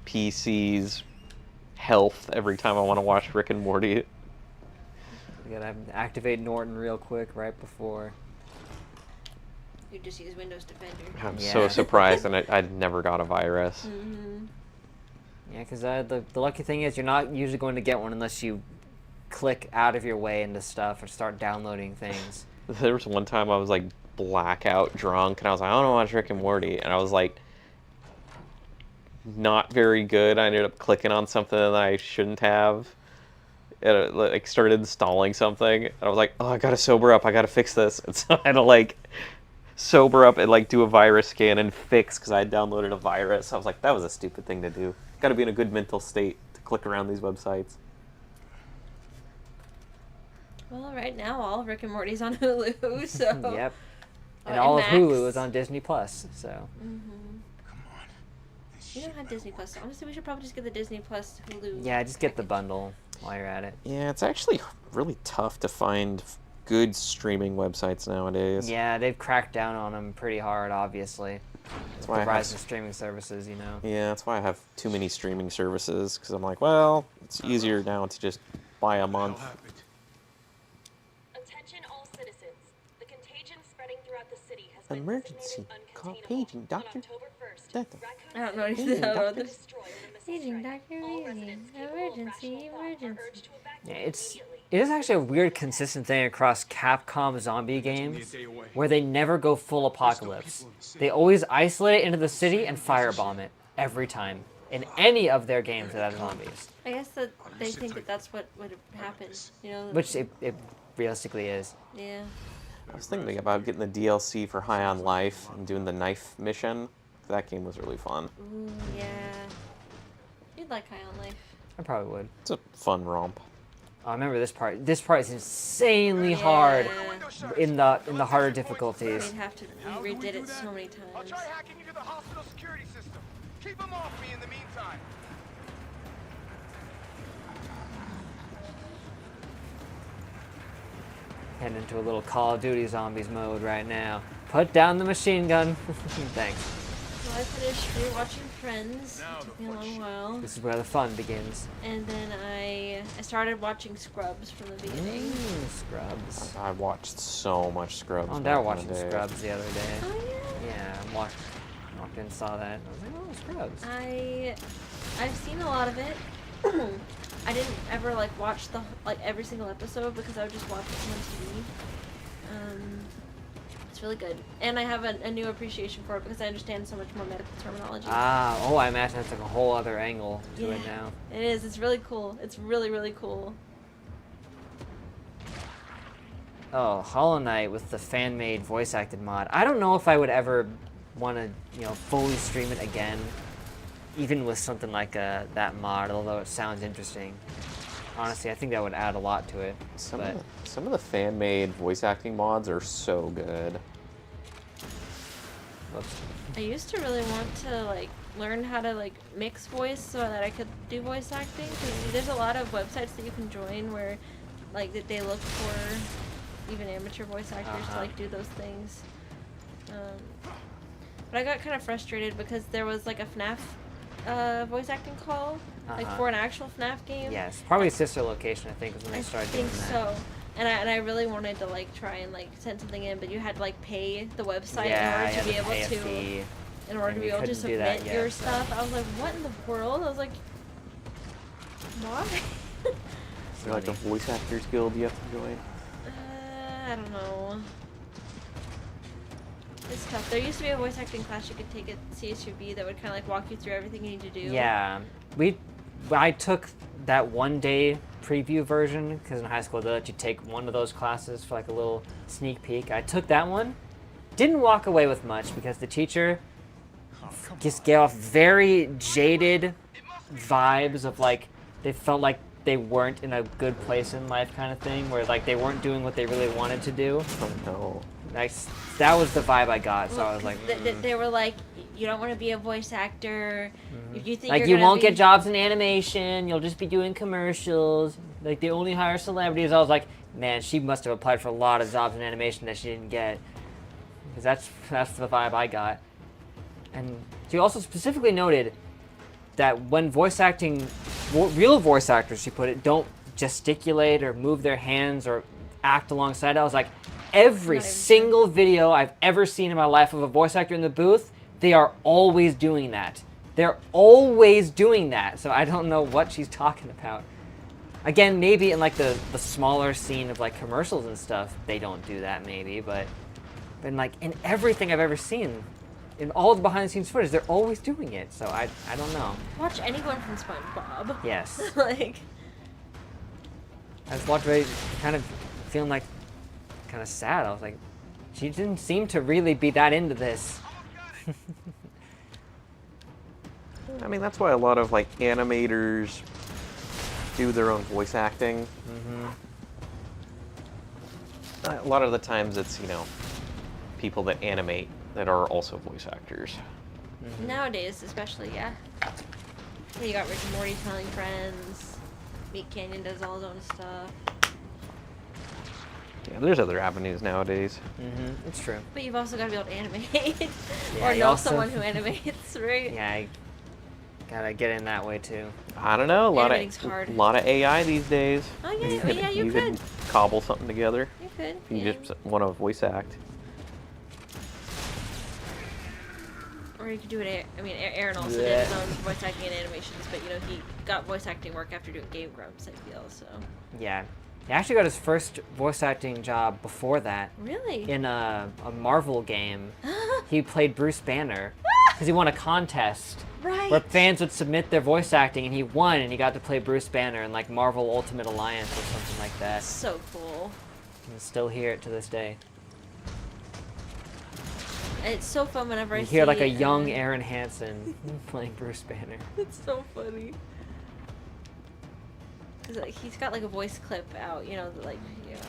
PC's health every time I want to watch Rick and Morty. We gotta activate Norton real quick right before. You just use Windows Defender. I'm Yeah. so surprised, and I never got a virus. Mm-hmm. Yeah, because the lucky thing is you're not usually going to get one unless you click out of your way into stuff or start downloading things. There was one time I was like blackout drunk, and I was like, I don't know watch Rick and Morty, and I was like, not very good. I ended up clicking on something that I shouldn't have. It like started installing something, and I was like, oh, I gotta sober up. I gotta fix this. And so I had to like sober up and like do a virus scan and fix because I had downloaded a virus. I was like, that was a stupid thing to do. Gotta be in a good mental state to click around these websites. Well, right now all Rick and Morty's on Hulu, so. Yep. And Oh, all and of Hulu Max. is on Disney Plus, so. Mm-hmm. Come on. This You don't shit have better Disney work. Plus. Honestly, we should probably just get the Disney Plus Hulu. Yeah, just get the package. bundle while you're at it. Yeah, it's actually really tough to find good streaming websites nowadays. Yeah, they've cracked down on them pretty hard, obviously. That's The why I rise have, of streaming services, you know. yeah, that's why I have too many streaming services, because I'm like, well, it's easier now to just buy a What month. happened? Attention all citizens. The contagion spreading throughout the city has been Emergency. designated Call uncontainable. paging doctor. On October 1st, Doctor. raccoon I don't know cities anything Paging about doctor. this. destroyed in a missile Paging strike. doctor, All paging. residents capable of Emergency, rational thought are emergency. urged to evacuate Yeah, it's immediately. it is actually a weird consistent thing across Capcom zombie games day away. where they never go full apocalypse. They always isolate it into the city and firebomb it every time in any of their games that have zombies, I guess that they think that that's what would happen. You know. which it realistically is. Yeah. I was thinking about getting the DLC for High on Life and doing the knife mission. That game was really fun. Ooh, yeah. You'd like High on Life. I probably would. It's a fun romp. Oh, I remember this part. This part is insanely hard in the harder difficulties. We'd have to. We redid it so many I'll times. try hacking into the hospital security system. Keep them off me in the meantime. Heading into a little Call of Duty Zombies mode right now. Put down the machine gun. Thanks. Well, I finished rewatching Friends. It took me a long while. This is where the fun begins. And then I started watching Scrubs from the beginning. Scrubs. I watched so much Scrubs. Oh, back they were in the watching day. Scrubs the other day. Oh yeah. Yeah, I walked in and saw that. I was like, oh, Scrubs. I've seen a lot of it. I didn't ever like watch every single episode because I would just watch it on TV. It's really good, and I have a new appreciation for it because I understand so much more medical terminology. Oh, I imagine that's like a whole other angle to it Yeah. now. It is. It's really cool. It's really, really cool. Oh, Hollow Knight with the fan-made voice-acted mod. I don't know if I would ever want to, fully stream it again, even with something like that mod, although it sounds interesting. Honestly, I think that would add a lot to it. Some But of the fan-made voice acting mods are so good. whoops. I used to really want to learn how to mix voice so that I could do voice acting. Because there's a lot of websites that you can join where that they look for even amateur voice actors Uh-huh. to do those things. But I got kind of frustrated because there was a FNAF voice acting call Uh-huh. for an actual FNAF game. Yes, probably Sister Location, I think, was when they I started think doing that. so. And I really wanted to try and send something in, but you had to pay the website Yeah, in order to you be had able pay a to fee. in order and to be you able to couldn't do that submit yet, your so. stuff. I was like, what in the world? I was like, why? Is there a voice actors guild you have to join? I don't know. It's tough. There used to be a voice acting class you could take at CSUB that would kind of walk you through everything you need to do. Yeah, I took that one-day preview version because in high school they let you take one of those classes for a little sneak peek. I took that one, didn't walk away with much because the teacher just gave off very jaded vibes of they felt like they weren't in a good place in life kind of thing, where they weren't doing what they really wanted to do. Oh no. That was the vibe I got, so I was like, They were like, you don't want to be a voice actor. If you think like you're you gonna won't be... get jobs in animation, you'll just be doing commercials, they only hire celebrities. I was like, man, she must have applied for a lot of jobs in animation that she didn't get, because that's the vibe I got. And she also specifically noted that when voice acting, real voice actors, she put it, don't gesticulate or move their hands or act alongside. I was like, every Not even single video I've ever seen in my life of a voice actor in the booth, they are always doing that. They're always doing that. So I don't know what she's talking about. Again, maybe in like the smaller scene of like commercials and stuff, they don't do that maybe, but in like in everything I've ever seen, in all the behind the scenes footage, they're always doing it. So I don't know. Watch anyone from SpongeBob. Yes. Like, I just walked away kind of feeling like kind of sad. I was like, she didn't seem to really be that into this. I mean, that's why a lot of like animators do their own voice acting. A lot of the times it's, you know, people that animate that are also voice actors. nowadays, especially, yeah. You got Rick and Morty telling friends. Meat Canyon does all his own stuff. Yeah, there's other avenues nowadays. It's true. But you've also got to be able to animate. Yeah, or you know also- someone who animates, right? Yeah, I gotta get in that way too. I don't know, Animating's hard. a lot of AI these days. Oh, yeah, yeah, you could. Cobble something together. You could. If you just want to voice act. Or you could do it. I mean, Aaron also did his own voice acting and animations, but you know he got voice acting work after doing Game Grumps, I feel. So. Yeah. He actually got his first voice acting job before that. Really? In a Marvel game. He played Bruce Banner. Because he won a contest. Right. Where fans would submit their voice acting, and he won, and he got to play Bruce Banner in like Marvel Ultimate Alliance or something like that. So cool. And still hear it to this day. It's so fun whenever I You see. hear like a young Aaron Hansen playing Bruce Banner. It's so funny. Cause like, he's got like a voice clip out, you know, like you know.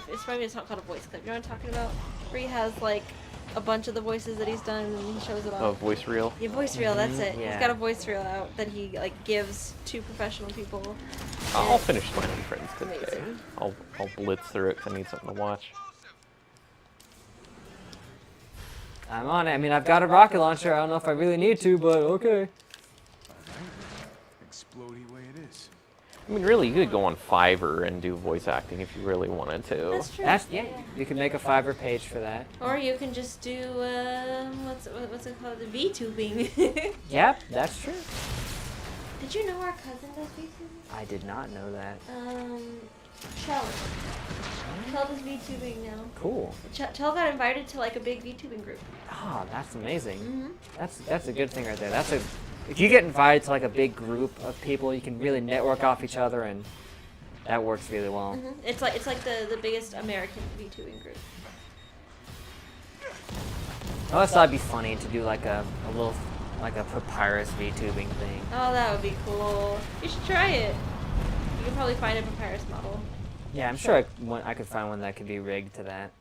It's maybe it's not called a voice clip. You know what I'm talking about? Where he has like a bunch of the voices that he's done and he shows it off. Oh, voice reel. Yeah, voice reel. That's it. yeah. He's got a voice reel out that he like gives to professional people. I'll finish my own friends today. Amazing. I'll blitz through it 'cause I need something to watch. I'm on it. I mean, I've got a rocket launcher. I don't know if I really need to, but okay. Explodey way it is. I mean, really, you could go on Fiverr and do voice acting if you really wanted to. That's true. Yeah. You could make a Fiverr page for that. Or you can just do what's it called? The VTubing. Yep, that's true. Did you know our cousin does VTubing? I did not know that. Chell. Chell does VTubing now. Cool. Chell got invited to like a big VTubing group. Oh, that's amazing. Mm-hmm. That's a good thing right there. If you get invited to like a big group of people, you can really network off each other, and that works really well. Mm-hmm. It's like the biggest American VTubing group. I always thought it'd be funny to do like a little like a papyrus VTubing thing. Oh, that would be cool. You should try it. You can probably find a papyrus model. Yeah, I'm sure I could find one that could be rigged to that.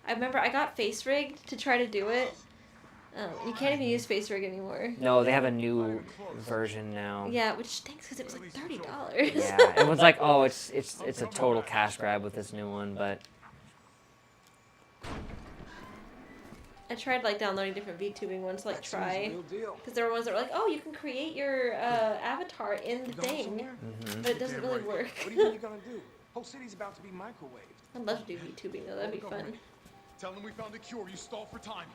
I remember I got face rigged to try to do it. You can't even use face rig anymore. No, they have a new version now. Yeah, which stinks because it was like $30. Yeah, everyone's like, oh, it's a total cash grab with this new one, but I tried like downloading different VTubing ones to like try, because there were ones that were like, oh, you can create your avatar in the thing, but it doesn't really work. What do you think you're gonna do? Whole city's about to be microwaved. I'd love to do VTubing though. That'd be fun. Tell them we found a cure. You stall for time.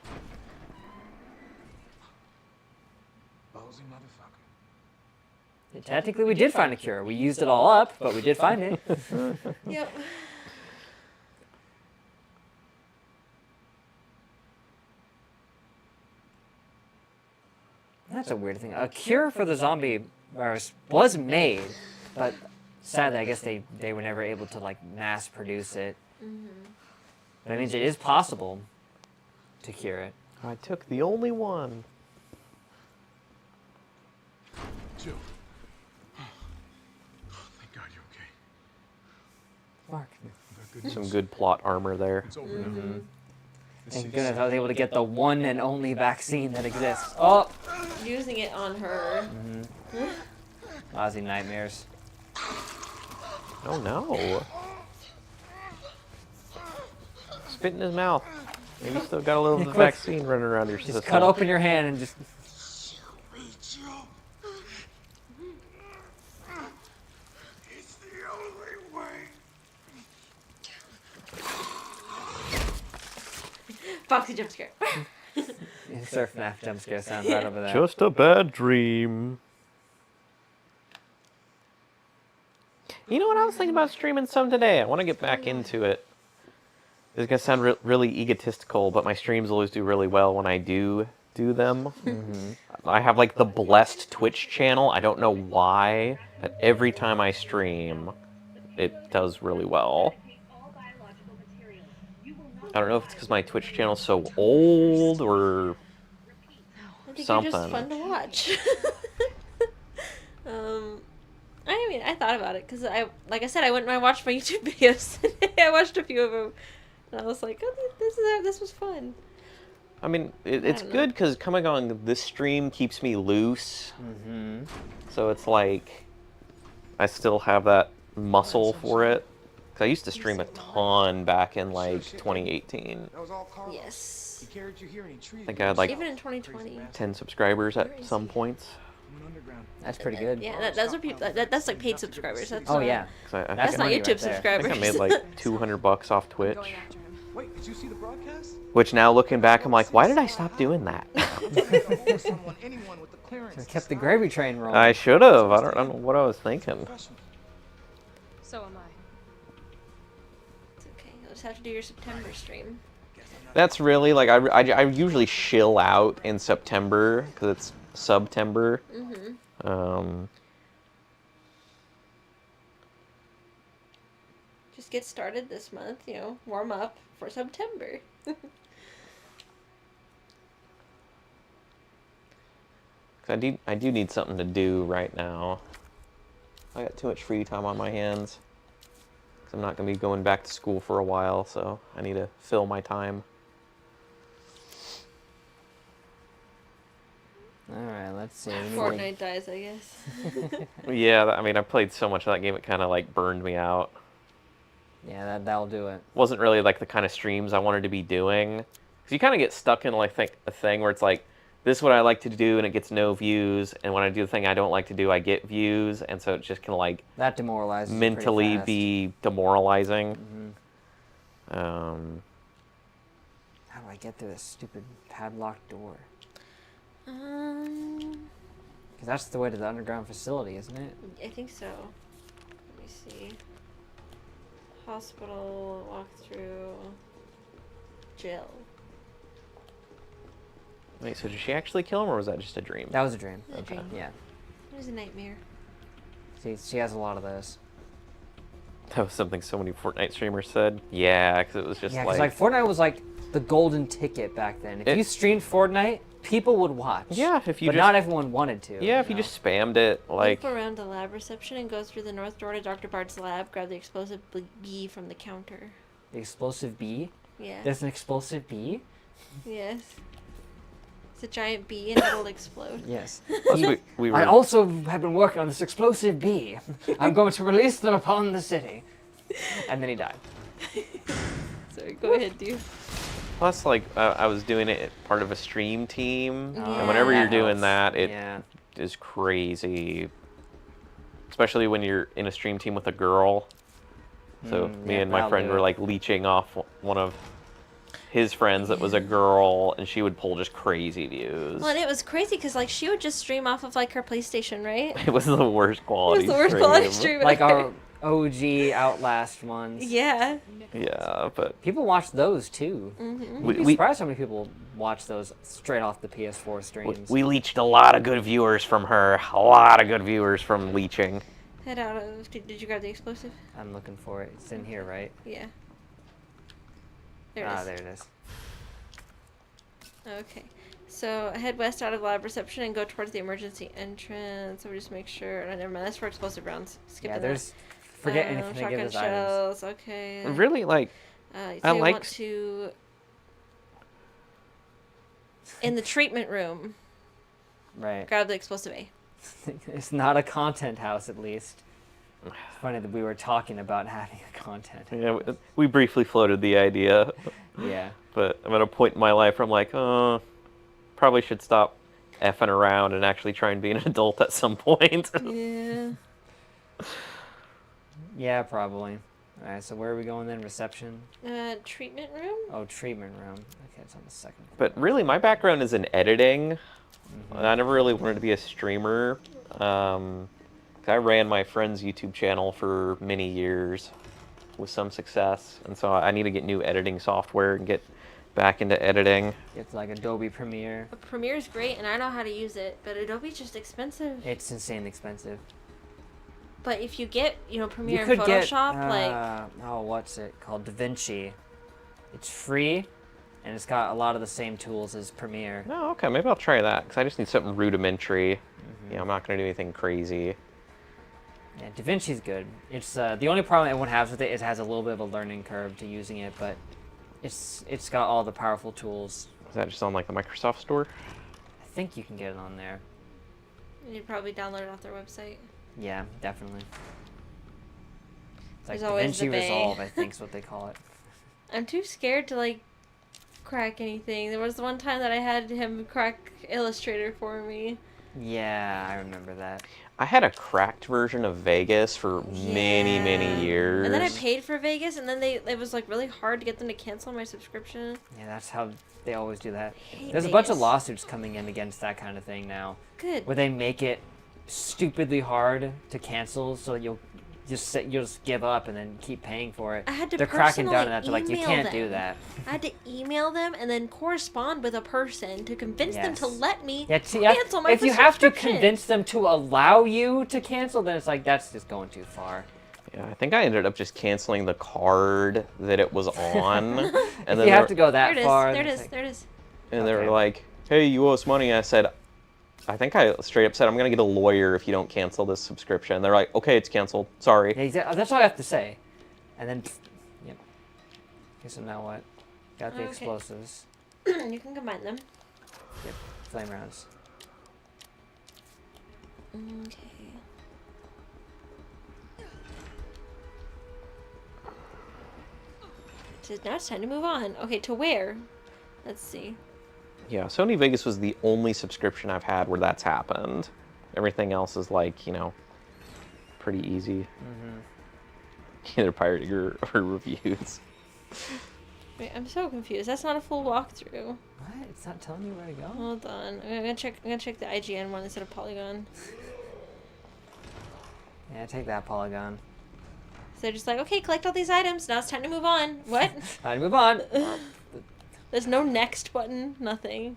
Ballsy motherfucker. technically we did find a cure. We used it all up, but we did find it. Yep. That's a weird thing. A cure for the zombie virus was made, but sadly, I guess they were never able to like mass produce it. But that means it is possible to cure it. I took the only one. Jill. Thank God you're okay. Mark. Got good Some news. good plot armor there. It's over now. This Thank city's goodness I was able to get the one and only vaccine that exists. Oh! Using it on her. Ozzy nightmares. Oh no. Spit in his mouth. Maybe you still got a little of the Quick. vaccine running around your Just system. cut open your hand and just... It's the only way. Foxy jump scare. Surf FNAF jump scare sound right over there. Just a bad dream. You know what? I was thinking about streaming some today. I want to get back into it. It's gonna sound really egotistical, but my streams always do really well when I do them. I have like the blessed Twitch channel. I don't know why, but every time I stream, it does really well. I don't know if it's because my Twitch channel's so old or I think something. you're just fun to watch. I mean, I thought about it because like I said, I went and I watched my YouTube videos today. I watched a few of them, and I was like, oh, this was fun. I mean, it's good because coming on this stream keeps me loose. So it's like I still have that muscle for it. Because I used to stream a ton back in like 2018. That was all Carlos. Yes. He carried you here and he treated I think you I had like Even in 2020. 10 subscribers at some points. That's pretty good. Yeah, those are people. That's like paid subscribers. That's Oh not, yeah. That's not money YouTube right there. I subscribers. think I made like $200 off Twitch. Going after him. Wait, did you see the broadcast? Which now looking back, I'm like, why did I stop doing that? Anyone with the clearance. I kept the gravy train rolling. I should have. I don't know what I was thinking. So am I. It's okay. You'll just have to do your September stream. That's really like I usually chill out in September because it's September. Just get started this month. You know, warm up for September. I do need something to do right now. I got too much free time on my hands. 'Cause I'm not gonna be going back to school for a while, so I need to fill my time. Alright, let's see. Fortnite dies, I guess. Yeah, I mean, I played so much of that game, it kind of like burned me out. Yeah, that'll do it. Wasn't really like the kind of streams I wanted to be doing. Because you kind of get stuck in like a thing where it's like, this is what I like to do and it gets no views, and when I do the thing I don't like to do, I get views, and so it just can like That demoralizes you mentally pretty fast. be demoralizing. How do I get through this stupid padlocked door? Because that's the way to the underground facility, isn't it? I think so. Let me see. Hospital, walkthrough, jail. Wait, so did she actually kill him, or was that just a dream? That was a dream. A dream. Yeah. It was a nightmare. See, she has a lot of those. That was something so many Fortnite streamers said. Yeah, because it was just Yeah, because like Fortnite was like the golden ticket back then. If you streamed Fortnite, people would watch. Yeah, if you but just, not everyone wanted to. Yeah, if you just spammed it, like. Loop around the lab reception and go through the north door to Dr. Bard's lab. Grab the explosive bee from the counter. The explosive bee? Yeah. There's an explosive bee? Yes. It's a giant bee and it'll explode. Yes. Plus we were. I also have been working on this explosive bee. I'm going to release them upon the city. And then he died. Sorry, go ahead, dude. Plus, like, I was doing it part of a stream team, Yeah. and whenever that you're doing helps. that, it Yeah. is crazy. Especially when you're in a stream team with a girl. So me yeah, and my that'll friend do were it. like leeching off one of his friends that was a girl, and she would pull just crazy views. Well, and it was crazy because like she would just stream off of like her PlayStation, right? It was the worst It quality. was the worst quality stream Like ever. our OG Outlast ones. Yeah. Yeah, but People watch those too. Mm-hmm. You'd be surprised how many people watch those straight off the PS4 streams. we leeched a lot of good viewers from her. A lot of good viewers from leeching. Head out of. Did you grab the explosive? I'm looking for it. It's in here, right? Yeah. There it is. There it is. Okay. So head west out of lab reception and go towards the emergency entrance. So we just make sure. No, never mind. That's for explosive rounds. Skip Yeah, that. there's. Forget anything to give Shotgun us items. shells. Okay. Really, like, So I you like- want to. In the treatment room, Right. grab the explosive A. It's not a content house, at least. It's funny that we were talking about having a content. yeah, we briefly floated the idea, Yeah. but I'm at a point in my life where I'm like, oh, probably should stop effing around and actually try and be an adult at some point. Yeah. Yeah, probably. Alright, so where are we going then? Reception? Treatment room? Oh, treatment room. Okay, it's on the second floor. But really, my background is in editing. I never really wanted to be a streamer. Because I ran my friend's YouTube channel for many years with some success, and so I need to get new editing software and get back into editing. It's like Adobe Premiere. Premiere's great, and I know how to use it, but Adobe's just expensive. It's insanely expensive. But if you get, Premiere You and could get, Photoshop, what's it called? DaVinci. It's free, and it's got a lot of the same tools as Premiere. No, okay, maybe I'll try that, because I just need something rudimentary. I'm not going to do anything crazy. Yeah, DaVinci's good. It's the only problem everyone has with it is it has a little bit of a learning curve to using it, but it's got all the powerful tools. Is that just on like the Microsoft Store? I think you can get it on there. you'd probably download it off their website. Yeah, definitely. It's like There's always DaVinci the bay. Resolve, I think is what they call it. I'm too scared to, crack anything. There was the one time that I had him crack Illustrator for me. Yeah, I remember that. I had a cracked version of Vegas for many, many years. And then I paid for Vegas, and then it was really hard to get them to cancel my subscription. Yeah, that's how they always do that. Hate There's a bunch of Vegas. lawsuits coming in against that kind of thing now. Good. Where they make it stupidly hard to cancel, so you'll just give up and then keep paying for it. I had to They're cracking down on that. personally They're like, you email can't do them. that. I had to email them and then correspond with a person to convince them to Yes. let me Yeah, cancel my if you have to subscription. convince them to allow you to cancel, then it's like, that's just going too far. Yeah, I think I ended up just canceling the card that it was on. If and you have to go that There it is. far. There it then is. it's There it is. And they Okay. were like, hey, you owe us money. And I said, I think I straight up said, I'm going to get a lawyer if you don't cancel this subscription. They're like, okay, it's canceled. Sorry. Yeah, exactly. That's all I have to say. And then, yep. Okay, so now what? Got the Okay. explosives. You can combine them. Yep. Flame rounds. Okay. So now it's time to move on. Okay, to where? Let's see. Yeah, Sony Vegas was the only subscription I've had where that's happened. Everything else is pretty easy. Either pirating or reviews. Wait, I'm so confused. That's not a full walkthrough. What? It's not telling you where to go? Hold on. I'm gonna check the IGN one instead of Polygon. Yeah, take that, Polygon. So they're just like, okay, collect all these items. Now it's time to move on. What? Time to move on. There's no next button. Nothing.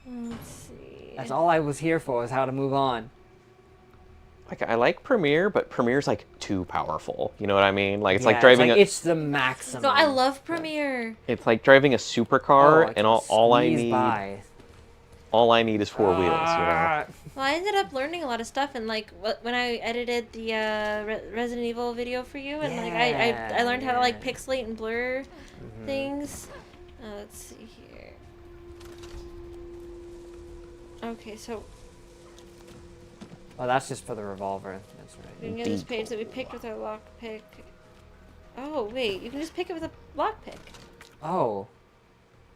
Let's see. That's all I was here for, is how to move on. I like Premiere, but Premiere's too powerful. You know what I mean? It's Yeah, like driving it's the maximum. No, I love Premiere. it's like driving a supercar, I and can all I squeeze need by. all I need is four wheels. Ah. Well, I ended up learning a lot of stuff, and when I edited the Resident Evil video for you, and I learned how to pixelate and blur things. Let's see here. Okay, so Oh, that's just for the revolver. That's we right. can get this page that we picked with our lockpick. Oh wait, you can just pick it with a lockpick. Oh.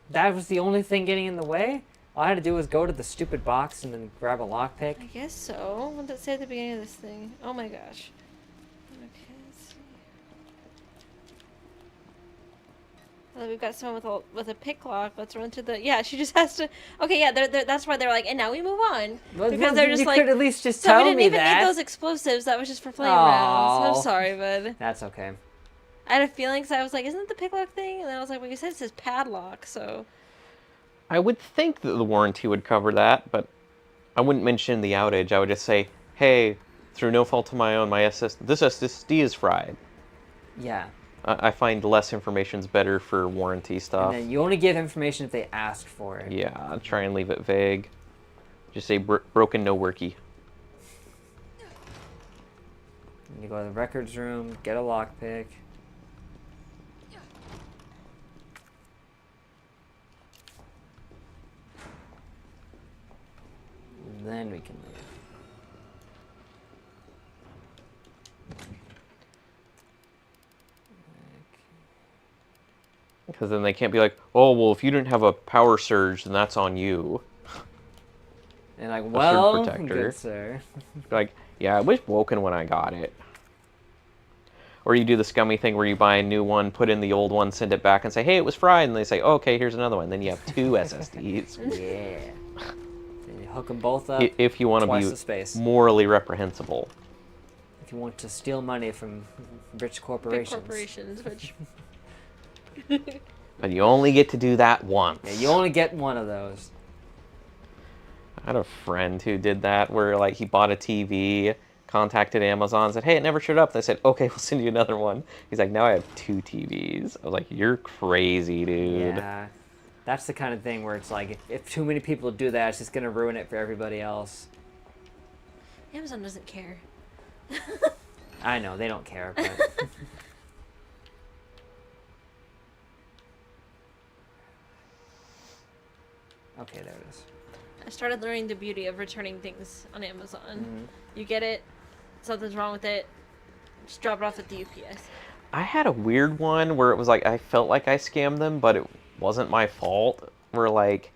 That was the only thing getting in the way? All I had to do was go to the stupid box and then grab a lockpick. I guess so. What did it say at the beginning of this thing? Oh my gosh. Okay, let's see. Well, we've got someone with a pick lock. Let's run to the. Yeah, she just has to. Okay, yeah, that's why they're like, and now we move on because they're just you like. could at least just So tell we didn't me even that. need those explosives. That was just for flame rounds. Aw. I'm sorry, bud. That's okay. I had a feeling, so I was like, isn't it the pick lock thing? And then I was like, well, you said it says padlock, so. I would think that the warranty would cover that, but I wouldn't mention the outage. I would just say, hey, through no fault of my own, this SSD is fried. Yeah. I find less information's better for warranty stuff. And then you only give information if they ask for it. Yeah, try and leave it vague. Just say broken, no worky. You go to the records room, get a lockpick. Then we can leave. Because then they can't be like, oh, well, if you didn't have a power surge, then that's on you. And like, surge well, protector. good sir. Like, yeah, it was broken when I got it. Or you do the scummy thing where you buy a new one, put in the old one, send it back, and say, hey, it was fried. And they say, oh, okay, here's another one. Then you have two SSDs. Yeah. And you hook them both up. If you want twice to the space. be morally reprehensible. if you want to steal money from rich Big corporations. corporations, which But you only get to do that once. Yeah, you only get one of those. I had a friend who did that where like he bought a TV, contacted Amazon, said, "Hey, it never showed up." They said, "Okay, we'll send you another one." He's like, "Now I have 2 TVs." I was like, "You're crazy, dude." Yeah. That's the kind of thing where it's like, if too many people do that, it's just going to ruin it for everybody else. Amazon doesn't care. I know, they don't care, but... Okay, there it is. I started learning the beauty of returning things on Amazon. Mm-hmm. You get it, something's wrong with it, just drop it off at the UPS. I had a weird one where it was like I felt like I scammed them, but it wasn't my fault. Where like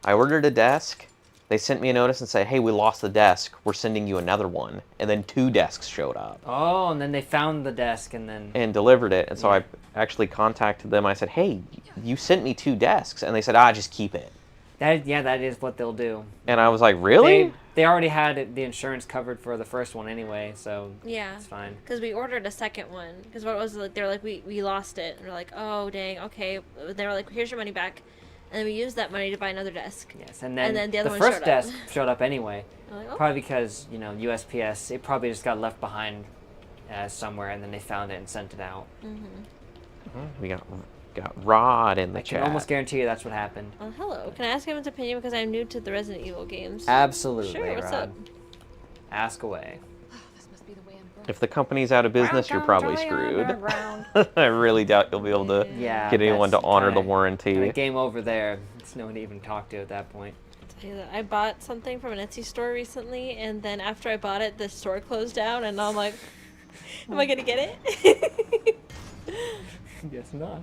I ordered a desk, they sent me a notice and said, "Hey, we lost the desk. We're sending you another one." And then 2 desks showed up. Oh, and then they found the desk and then... And delivered it. And so Yeah. I actually contacted them. I said, "Hey, you sent me 2 desks." And they said, just keep it. That is what they'll do. And I was like, really? They already had the insurance covered for the first one anyway, so Yeah. it's fine. Because we ordered a second one. Because what it was, like, they were like, we lost it. And we're like, oh, dang, okay. They were like, here's your money back. And then we used that money to buy another desk. Yes, and then the other one first showed desk up. showed up anyway. We're like, oh. Probably because, USPS, it probably just got left behind somewhere, and then they found it and sent it out. We got Rod in the I can chat. almost guarantee you that's what happened. Oh, hello. Can I ask him his opinion because I'm new to the Resident Evil games? Absolutely, Sure, what's Rod. up? Ask away. This must be the way I'm going. If the company's out of business, you're probably screwed. Underground. I really doubt you'll be able to Yeah, get anyone to that's honor the kinda- warranty. kinda game over there. There's no one to even talk to at that point. Tell you that I bought something from an Etsy store recently, and then after I bought it, the store closed down, and I'm like, am I gonna get it? Guess not.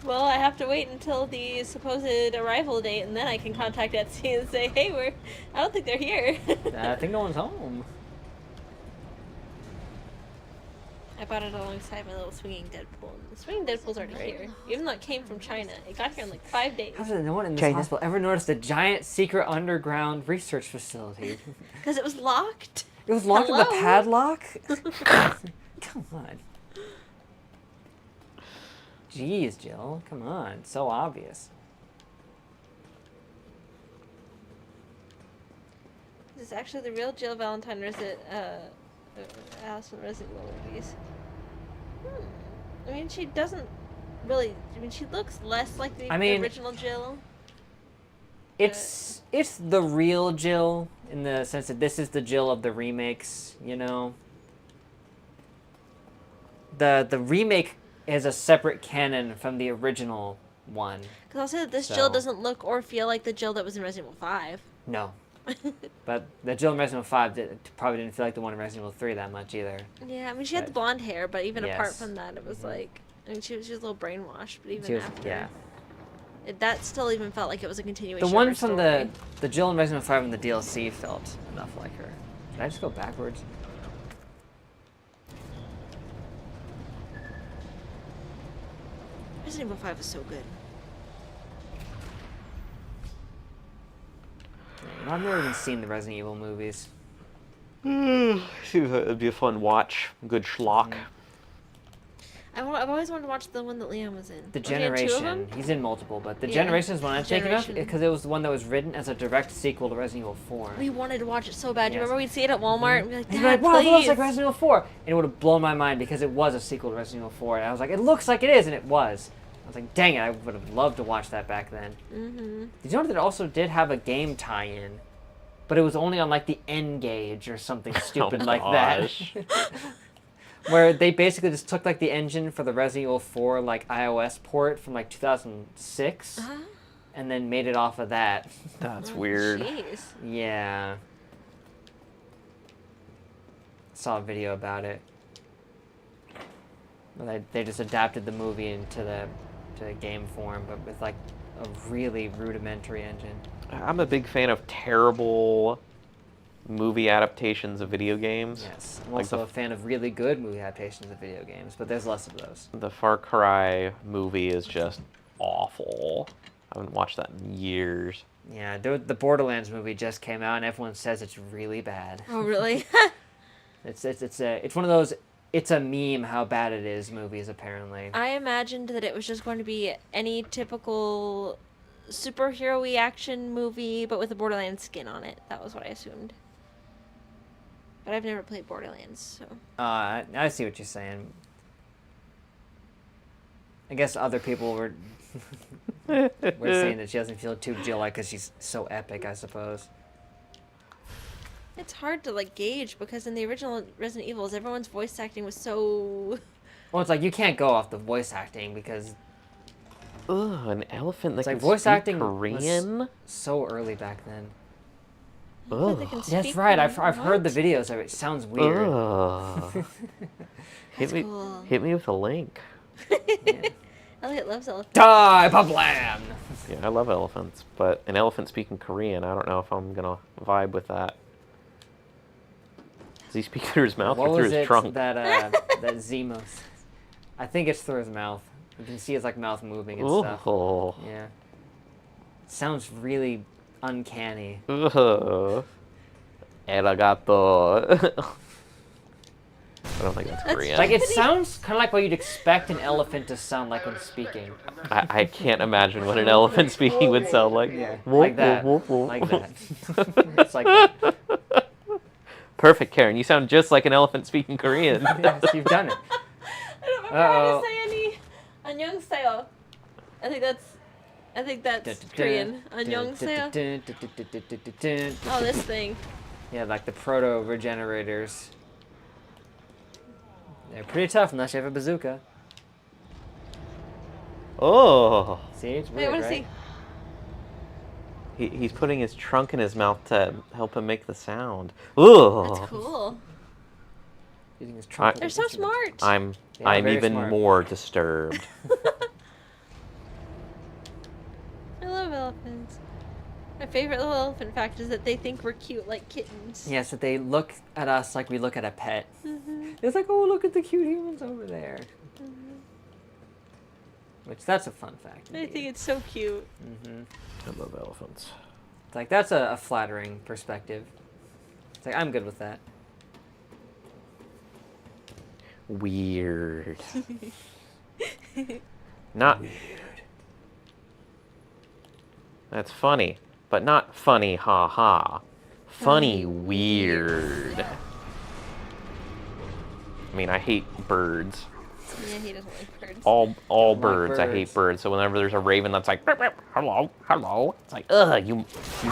Well, I have to wait until the supposed arrival date, and then I can contact Etsy and say, hey, I don't think they're here. I think no one's home. I bought it alongside my little swinging Deadpool. And the swinging Deadpool's already here. Even though it came from China. It got here in like 5 days. How did no one in this China. hospital ever notice the giant secret underground research facility? Because it was locked. It was locked with a Hello? padlock? Come on. Jeez, Jill. Come on. It's so obvious. This is actually the real Jill Valentine, or is it Alice from Resident Evil movies? I mean, she doesn't really. I mean, she looks less like the original Jill. It's the real Jill in the sense that this is the Jill of the remakes, you know. The remake is a separate canon from the original one. Because I'll say that this So- Jill doesn't look or feel like the Jill that was in Resident Evil 5. No. But the Jill in Resident Evil 5 probably didn't feel like the one in Resident Evil 3 that much either. Yeah, I mean, she had the But- blonde hair, but even apart Yes. from that, it was like, I mean, she was a little brainwashed, but even She was- after. yeah. That still even felt like it was a continuation The of one her from story. the Jill in Resident Evil 5 in the DLC felt enough like her. Did I just go backwards? Resident Evil 5 was so good. I've never even seen the Resident Evil movies. It'd be a fun watch. Good schlock. I've always wanted to watch the one that Liam was in. The Was he in 2 of them? Generation. He's in multiple, but the Yeah. Generation is one I'm thinking of Generation. because it was the one that was written as a direct sequel to Resident Evil 4. We wanted to watch it so bad. Do you Yes. remember we'd see it at Walmart and be like, And you're Dad, like, wow, it looks please. like Resident Evil 4. And it would have blown my mind because it was a sequel to Resident Evil 4. And I was like, it looks like it is, and it was. I was like, dang it, I would have loved to watch that back then. Mm-hmm. Did you know that it also did have a game tie-in? But it was only on like the N gauge or something stupid like gosh. that. Where they basically just took like the engine for the Resident Evil 4 like iOS port from like 2006 and then made it off of that. That's weird. Jeez. Yeah. Saw a video about it. Where they just adapted the movie into the game form, but with like a really rudimentary engine. I'm a big fan of terrible movie adaptations of video games. Yes. I'm Like also the- a fan of really good movie adaptations of video games, but there's less of those. The Far Cry movie is just awful. I haven't watched that in years. Yeah, the Borderlands movie just came out, and everyone says it's really bad. Oh, really? It's one of those it's a meme how bad it is movies apparently. I imagined that it was just going to be any typical superhero-y action movie, but with a Borderlands skin on it. That was what I assumed. But I've never played Borderlands, so. I see what you're saying. I guess other people were saying that she doesn't feel too Jill-like because she's so epic, I suppose. It's hard to like gauge because in the original Resident Evils, everyone's voice acting was so. Well, it's like you can't go off the voice acting because Ugh, an elephant that it's like can voice speak acting Korean. was so early back then. But they Ugh. can That's speak right. Korean. I've heard the What? videos of it. It sounds weird. Ugh. That's cool. Hit me with a link. Yeah. Elliot loves elephants. Die, Pablam! Yeah, I love elephants, but an elephant speaking Korean, I don't know if I'm gonna vibe with that. Does he speak through his mouth What or through was his it trunk? that Zemo? I think it's through his mouth. You can see his like mouth moving and stuff. Ugh. Yeah. Sounds really uncanny. Ugh. Arigato. I don't think that's Korean. Like it sounds kind of like what you'd expect an elephant to sound like when speaking. I can't imagine what an elephant speaking would sound like. Like that. Like that. It's like that. Perfect, Karen. You sound just like an elephant speaking Korean. Yes, you've done it. I don't remember how to say any. 안녕하세요. I think that's Korean. 안녕하세요. Oh, this thing. Yeah, like the proto regenerators. They're pretty tough unless you have a bazooka. Oh. See, it's Wait, I weird, want to right? see. He's putting his trunk in his mouth to help him make the sound. Ugh. That's cool. Using his trunk as They're an so instrument. smart. I'm very even smart. more disturbed. I love elephants. My favorite little elephant fact is that they think we're cute like kittens. Yes, that they look at us like we look at a pet. It's like, oh, look at the cute humans over there. Which, that's a fun fact. I think it's so cute. I love elephants. It's like, that's a flattering perspective. It's like, I'm good with that. Weird. Not weird. That's funny, but not funny, ha ha. Funny, weird. I mean, I hate birds. Yeah, he doesn't like birds. All like birds. I hate birds. birds. So whenever there's a raven that's like, "Rip, rip, hello, hello," it's like, ugh, you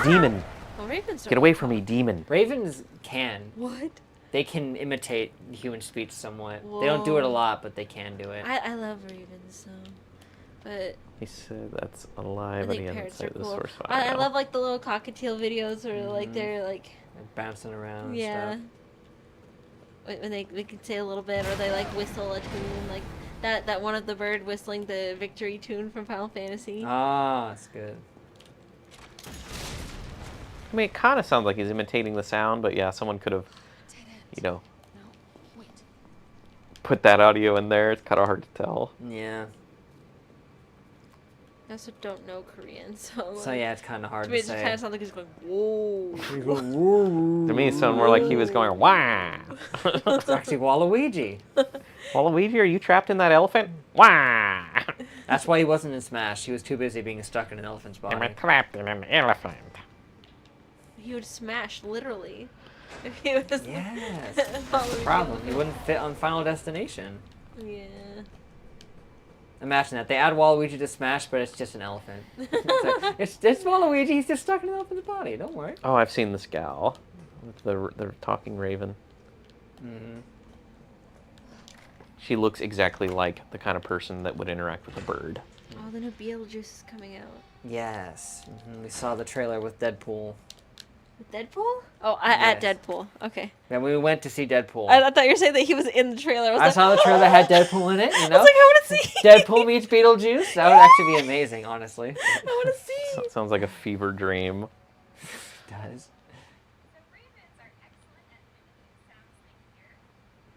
demon. Well, ravens don't. Get away from me, demon. Ravens can. What? They can imitate human speech somewhat. They don't do it a Whoa. lot, but they can do it. I love ravens, so. But He said that's I alive, and he think didn't parrots say are the cool. source file. I love like the little cockatiel videos where like they're like, They're bouncing around and yeah. stuff. When they can say a little bit or they like whistle a tune like that one of the bird whistling the victory tune from Final Fantasy. Ah, that's good. I mean, it kind of sounds like he's imitating the sound, but yeah, someone could have, you know, No, wait. put that audio in there. It's kind of hard to tell. Yeah. I also don't know Korean, so. So yeah, it's kind of hard To me, to it just say. kind of sounds like he's going, whoa. To me, it sounded more like he was going, wah! It's actually Waluigi. Waluigi, are you trapped in that elephant? Wah! That's why he wasn't in Smash. He was too busy being stuck in an elephant's I'm body. trapped in an elephant. He would smash, literally. If he was. Yes. That's the Waluigi. problem. He wouldn't fit on Final Destination. Yeah. Imagine that. They add Waluigi to Smash, but it's just an elephant. It's Waluigi. He's just stuck in an elephant's body. Don't worry. Oh, I've seen this gal. The talking raven. Mm-hmm. She looks exactly like the kind of person that would interact with a bird. Oh, the new Beetlejuice is coming out. Yes. We saw the trailer with Deadpool. With Deadpool? Oh, at Yes. Deadpool. Okay. And we went to see Deadpool. I thought you were saying that he was in the trailer. I saw the trailer that had Deadpool in it, you know? I was like, I want to see. Deadpool meets Beetlejuice. That would actually be amazing, honestly. I want to see. Sounds like a fever dream. It does. The ravens are excellent at mimicking sounds they hear.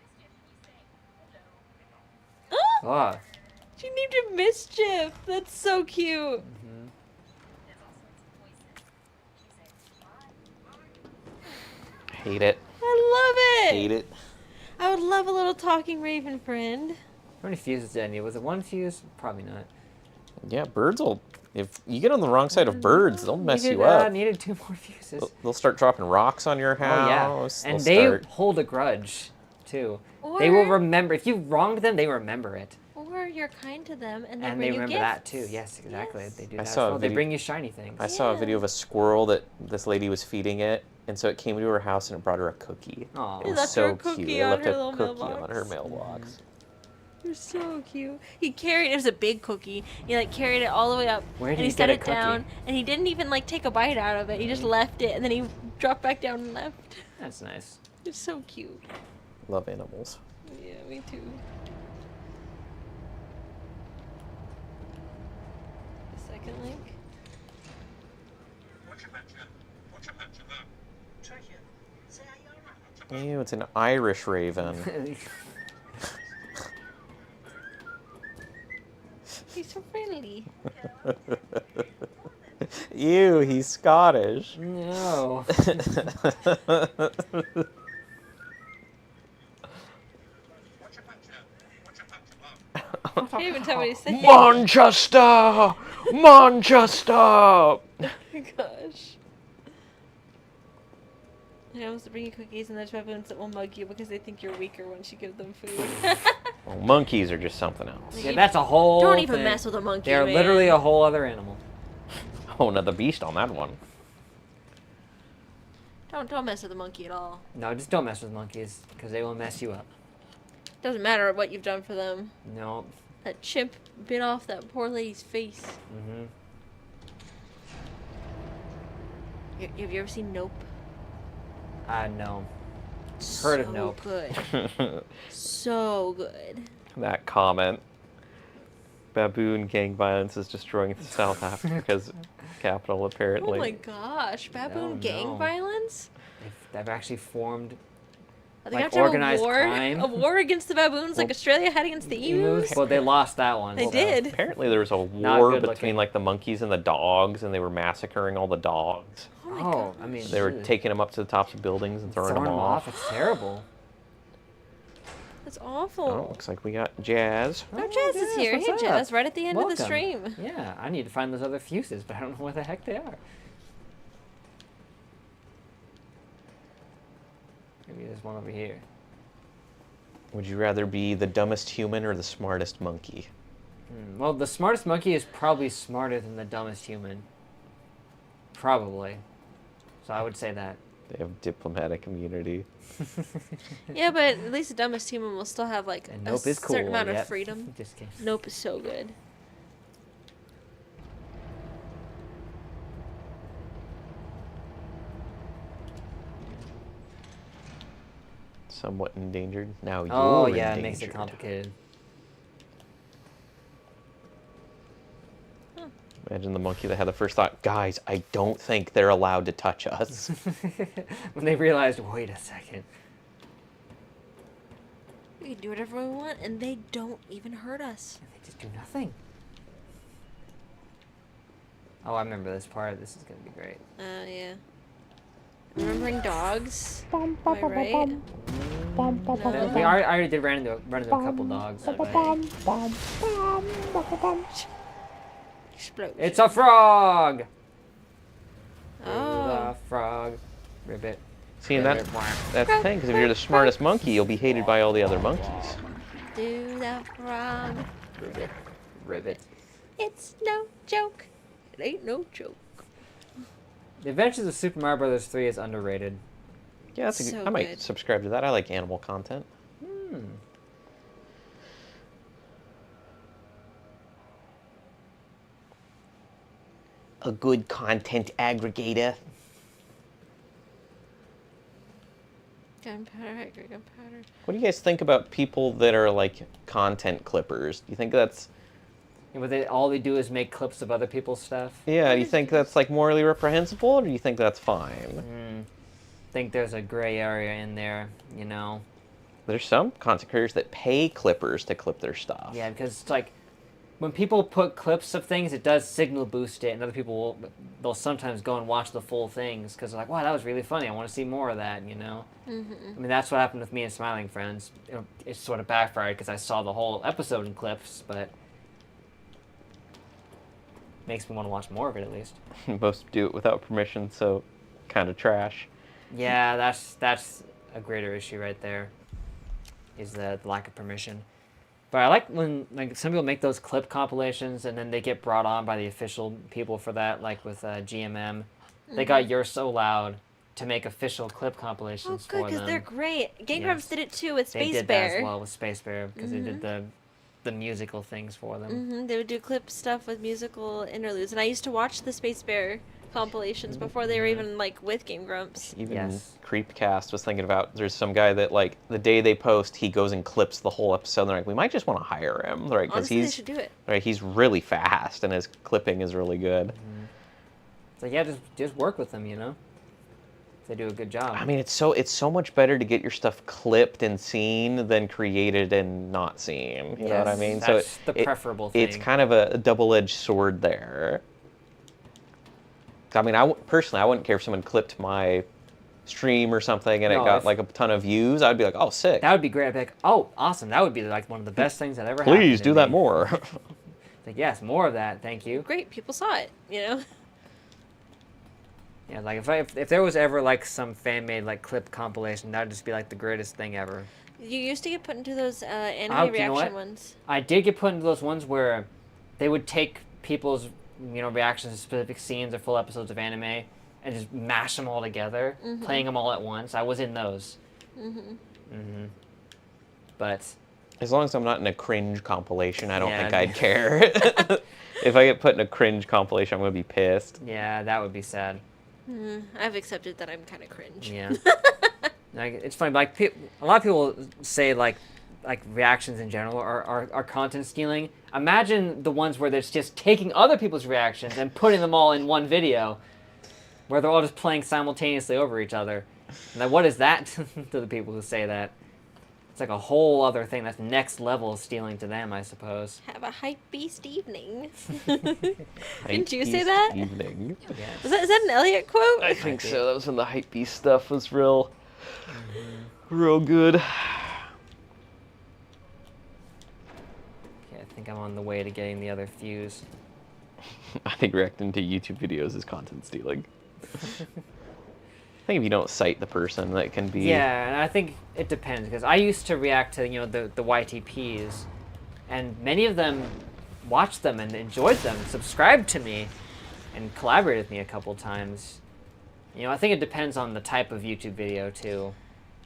Mischief, you say hello. Oh, Oh. she named him Mischief. That's so cute. There's all sorts of voices. She says, Hate it. I love it. Hate it. I would love a little talking raven friend. How many fuses did I need? Was it 1 fuse? Probably not. Yeah, birds will. If you get on the wrong side of birds, they'll mess you I up. needed 2 more fuses. They'll start dropping rocks on your Oh yeah, house. and they'll they start... hold a grudge, too. They will remember if you wronged them. They remember it, Or you're kind to them and and bring they you remember gifts. that too. Yes, exactly. Yes. They do I that. saw a They video- bring you shiny things. I saw a Yeah. video of a squirrel that this lady was feeding it, and so it came to her house and it brought her a cookie. Aw. It He was left her so a cookie cute. It on left her a little cookie mailbox. on her mailbox. You're so cute. He carried it was a big cookie. He like carried it all the way up Where did and he he set get a it down cookie? and he didn't even like take a bite out of it. He just left it and then he dropped back down and left. That's nice. It's so cute. Love animals. Yeah, me too. The second link. Ew, it's an Irish raven. He's so friendly. Ew, he's Scottish. No. He didn't even tell me what he said. Manchester! Manchester! Oh my gosh. I almost bring you cookies and there's baboons that will mug you because they think you're weaker once you give them food. Well, monkeys are just something else. Yeah, that's a whole Don't even thing. mess with a monkey, They're man. literally a whole other animal. Oh, another beast on that one. Don't mess with a monkey at all. No, just don't mess with monkeys, because they will mess you up. Doesn't matter what you've done for them. No. That chimp bit off that poor lady's face. Mm-hmm. Have you ever seen Nope? No. Heard of Nope. Good. So good. That comment. Baboon gang violence is destroying South Africa's capital, apparently. Oh my gosh, baboon Oh, gang no. violence? They've actually formed Are they like gonna have organized a war? crime. A war against the baboons like Well, Australia had against the emus? Well, they lost that one. They so- did. Apparently there was a Not war good between looking. like the monkeys and the dogs, and they were massacring all the dogs. Oh my Oh, god. I mean, They were shit. taking them up to the tops of buildings and throwing them off. It's terrible. That's awful. Oh, looks like we got Jazz. Oh, Jazz is here. what's Hey, up? Jazz, right at the end of the Welcome. stream. Yeah, I need to find those other fuses, but I don't know where the heck they are. Maybe there's one over here. Would you rather be the dumbest human or the smartest monkey? Well, the smartest monkey is probably smarter than the dumbest human. Probably. So I would say that. They have diplomatic immunity. Yeah, but at least the dumbest human will still have like And a Nope is cool. certain amount of yep. freedom. Just kidding. Nope is so good. Somewhat endangered. Now you're Oh, endangered. yeah, it makes it complicated. Imagine the monkey that had the first thought, guys, I don't think they're allowed to touch us. When they realized, wait a second. We can do whatever we want, and they don't even hurt us. They just do nothing. Oh, I remember this part. This is going to be great. Yeah. Remembering dogs? Am I right? No. I already did run into a couple dogs. but- Explode. It's a frog! Oh. The frog. Ribbit. See, and that's the thing, because if you're the smartest monkey, you'll be hated by all the other monkeys. Do the frog. Ribbit. Ribbit. It's no joke. It ain't no joke. The Adventures of Super Mario Bros. 3 is underrated. Yeah, that's a good, So I might good. subscribe to that. I like animal content. A good content aggregator. Gunpowder, I agree, gunpowder. What do you guys think about people that are like content clippers? Do you think that's All they do is make clips of other people's stuff. do you think that's like morally reprehensible, or do you think that's fine? I think there's a gray area in there, you know. There's some content creators that pay clippers to clip their stuff. Yeah, because it's like when people put clips of things, it does signal boost it, and other people they'll sometimes go and watch the full things because they're like, wow, that was really funny. I want to see more of that, you know? Mm-hmm. I mean, that's what happened with me and Smiling Friends. It sort of backfired because I saw the whole episode in clips, but makes me want to watch more of it at least. Most do it without permission, so kind of trash. Yeah, that's a greater issue right there, is the lack of permission. But I like when like some people make those clip compilations and then they get brought on by the official people for that, like with GMM. They got You're So Loud to make official clip Oh, compilations good, for because them. they're great. Game Yes. Grumps did it too with They Space did Bear. that as well with Space Bear because they did the musical things for them. They would do clip stuff with musical interludes, and I used to watch the Space Bear compilations before they were even like with Game Grumps. Even Yes. Creepcast was thinking about, there's some guy that like the day they post, he goes and clips the whole episode. And they're like, we might just want to hire him, right? Because Honestly, they should do it. right, he's really fast and his clipping is really good. So yeah, just work with them, you know. They do a good job. I mean, it's so much better to get your stuff clipped and seen than created and not seen. You know what I Yes, mean? that's so the preferable thing. It's kind of a double-edged sword there. I mean, personally, I wouldn't care if someone clipped my stream or something and No, it got if- like a ton of views. I'd be like, oh, sick. That would be great. I'd be like, oh, awesome. That would be like one of the best things that ever happened. Please to do that me. more. It's like, yes, more of that. Thank you. Great, people saw it, you know? Yeah, like if there was ever like some fan made like clip compilation, that'd just be like the greatest thing ever. You used to get put into those anime Oh, you know reaction what? ones. I did get put into those ones where they would take people's reactions to specific scenes or full episodes of anime and just mash them all together, playing them all at once. I was in those. But As long as I'm not in a cringe compilation, I don't Yeah, think I'd care. If I get put in a cringe compilation, I'm going to be pissed. yeah, that would be sad. I've accepted that I'm kind of cringe. Yeah. Like, it's funny, but like a lot of people say like reactions in general are content stealing. Imagine the ones where they're just taking other people's reactions and putting them all in one video, where they're all just playing simultaneously over each other. And like, what is that to the people who say that? It's like a whole other thing. That's next level stealing to them, I suppose. Have a hype beast evening. Didn't you say that? Evening. Yes. Is that an Elliot quote? I think so. That was when the hype beast stuff was real good. Okay, I think I'm on the way to getting the other fuse. I think reacting to YouTube videos is content stealing. I think if you don't cite the person, that can be... Yeah, and I think it depends, because I used to react to, the YTPs, and many of them watched them and enjoyed them, subscribed to me, and collaborated with me a couple times. I think it depends on the type of YouTube video, too.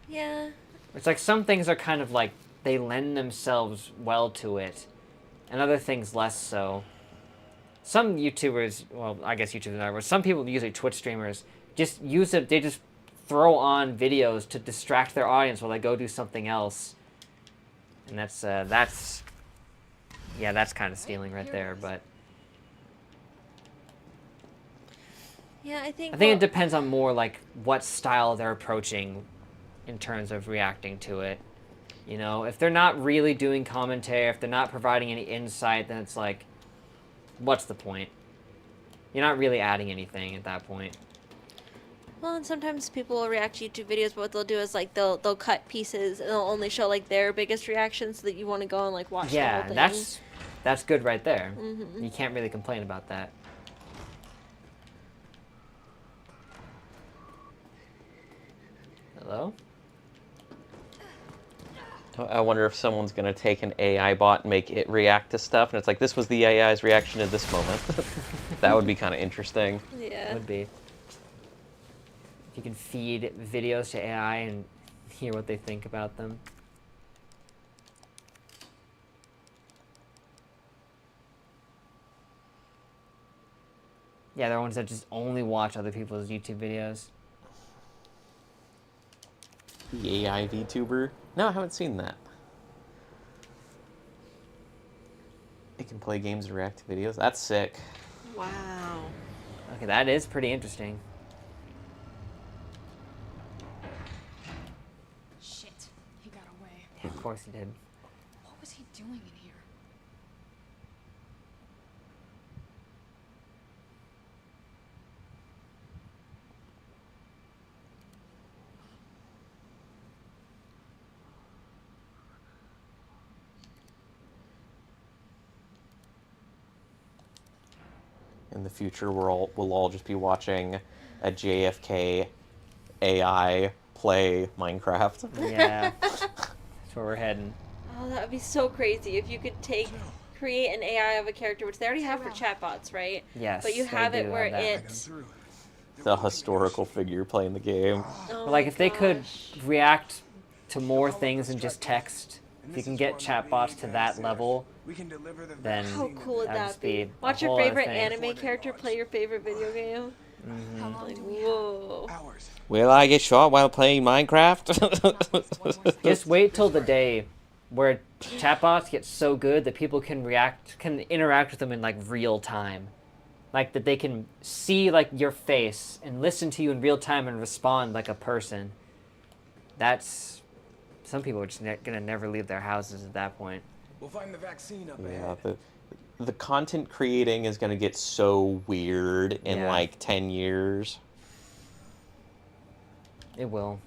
Yeah. It's like some things are kind of like, they lend themselves well to it, and other things less so. Some YouTubers, well, I guess YouTubers are, but some people, usually Twitch streamers, just use it, they just throw on videos to distract their audience while they go do something else. And that's kind of stealing right there, but... Yeah, I think it depends on more, like, what style they're approaching in terms of reacting to it. If they're not really doing commentary, if they're not providing any insight, then it's like, what's the point? You're not really adding anything at that point. Well, and sometimes people will react to YouTube videos, but what they'll do is like they'll cut pieces and they'll only show like their biggest reactions so that you want to go and like watch the whole thing. Yeah, that's good right there. You can't really complain about that. Hello? I wonder if someone's going to take an AI bot and make it react to stuff, and it's like, this was the AI's reaction at this moment. That would be kind of interesting. Yeah. Would be. If you can feed videos to AI and hear what they think about them. Yeah, there are ones that just only watch other people's YouTube videos. The AI VTuber? No, I haven't seen that. It can play games and react to videos? That's sick. Wow. Okay, that is pretty interesting. Shit. He got away. Yeah, of course he did. What was he doing in here? In the future, we'll all just be watching a JFK AI play Minecraft. Yeah. That's where we're heading. Oh, that would be so crazy if you could create an AI of a character, which they already have for chatbots, right? Yes, But you they have it do where have that. it. The historical figure playing the game. Oh Like, my if they could gosh. react to more things than just text, if you can get chatbots to that level, then How cool would that'd that just be? a Watch your whole other favorite thing. anime character play your favorite video game. How long Like, do we have? whoa. Hours. Will I get shot while playing Minecraft? Just wait till the day where chatbots get so good that people can interact with them in like real time. Like that they can see like your face and listen to you in real time and respond like a person. That's some people are just gonna never leave their houses at that point. We'll find the vaccine up Yeah, ahead. the content creating is going to get so weird in Yeah. like 10 years. It will.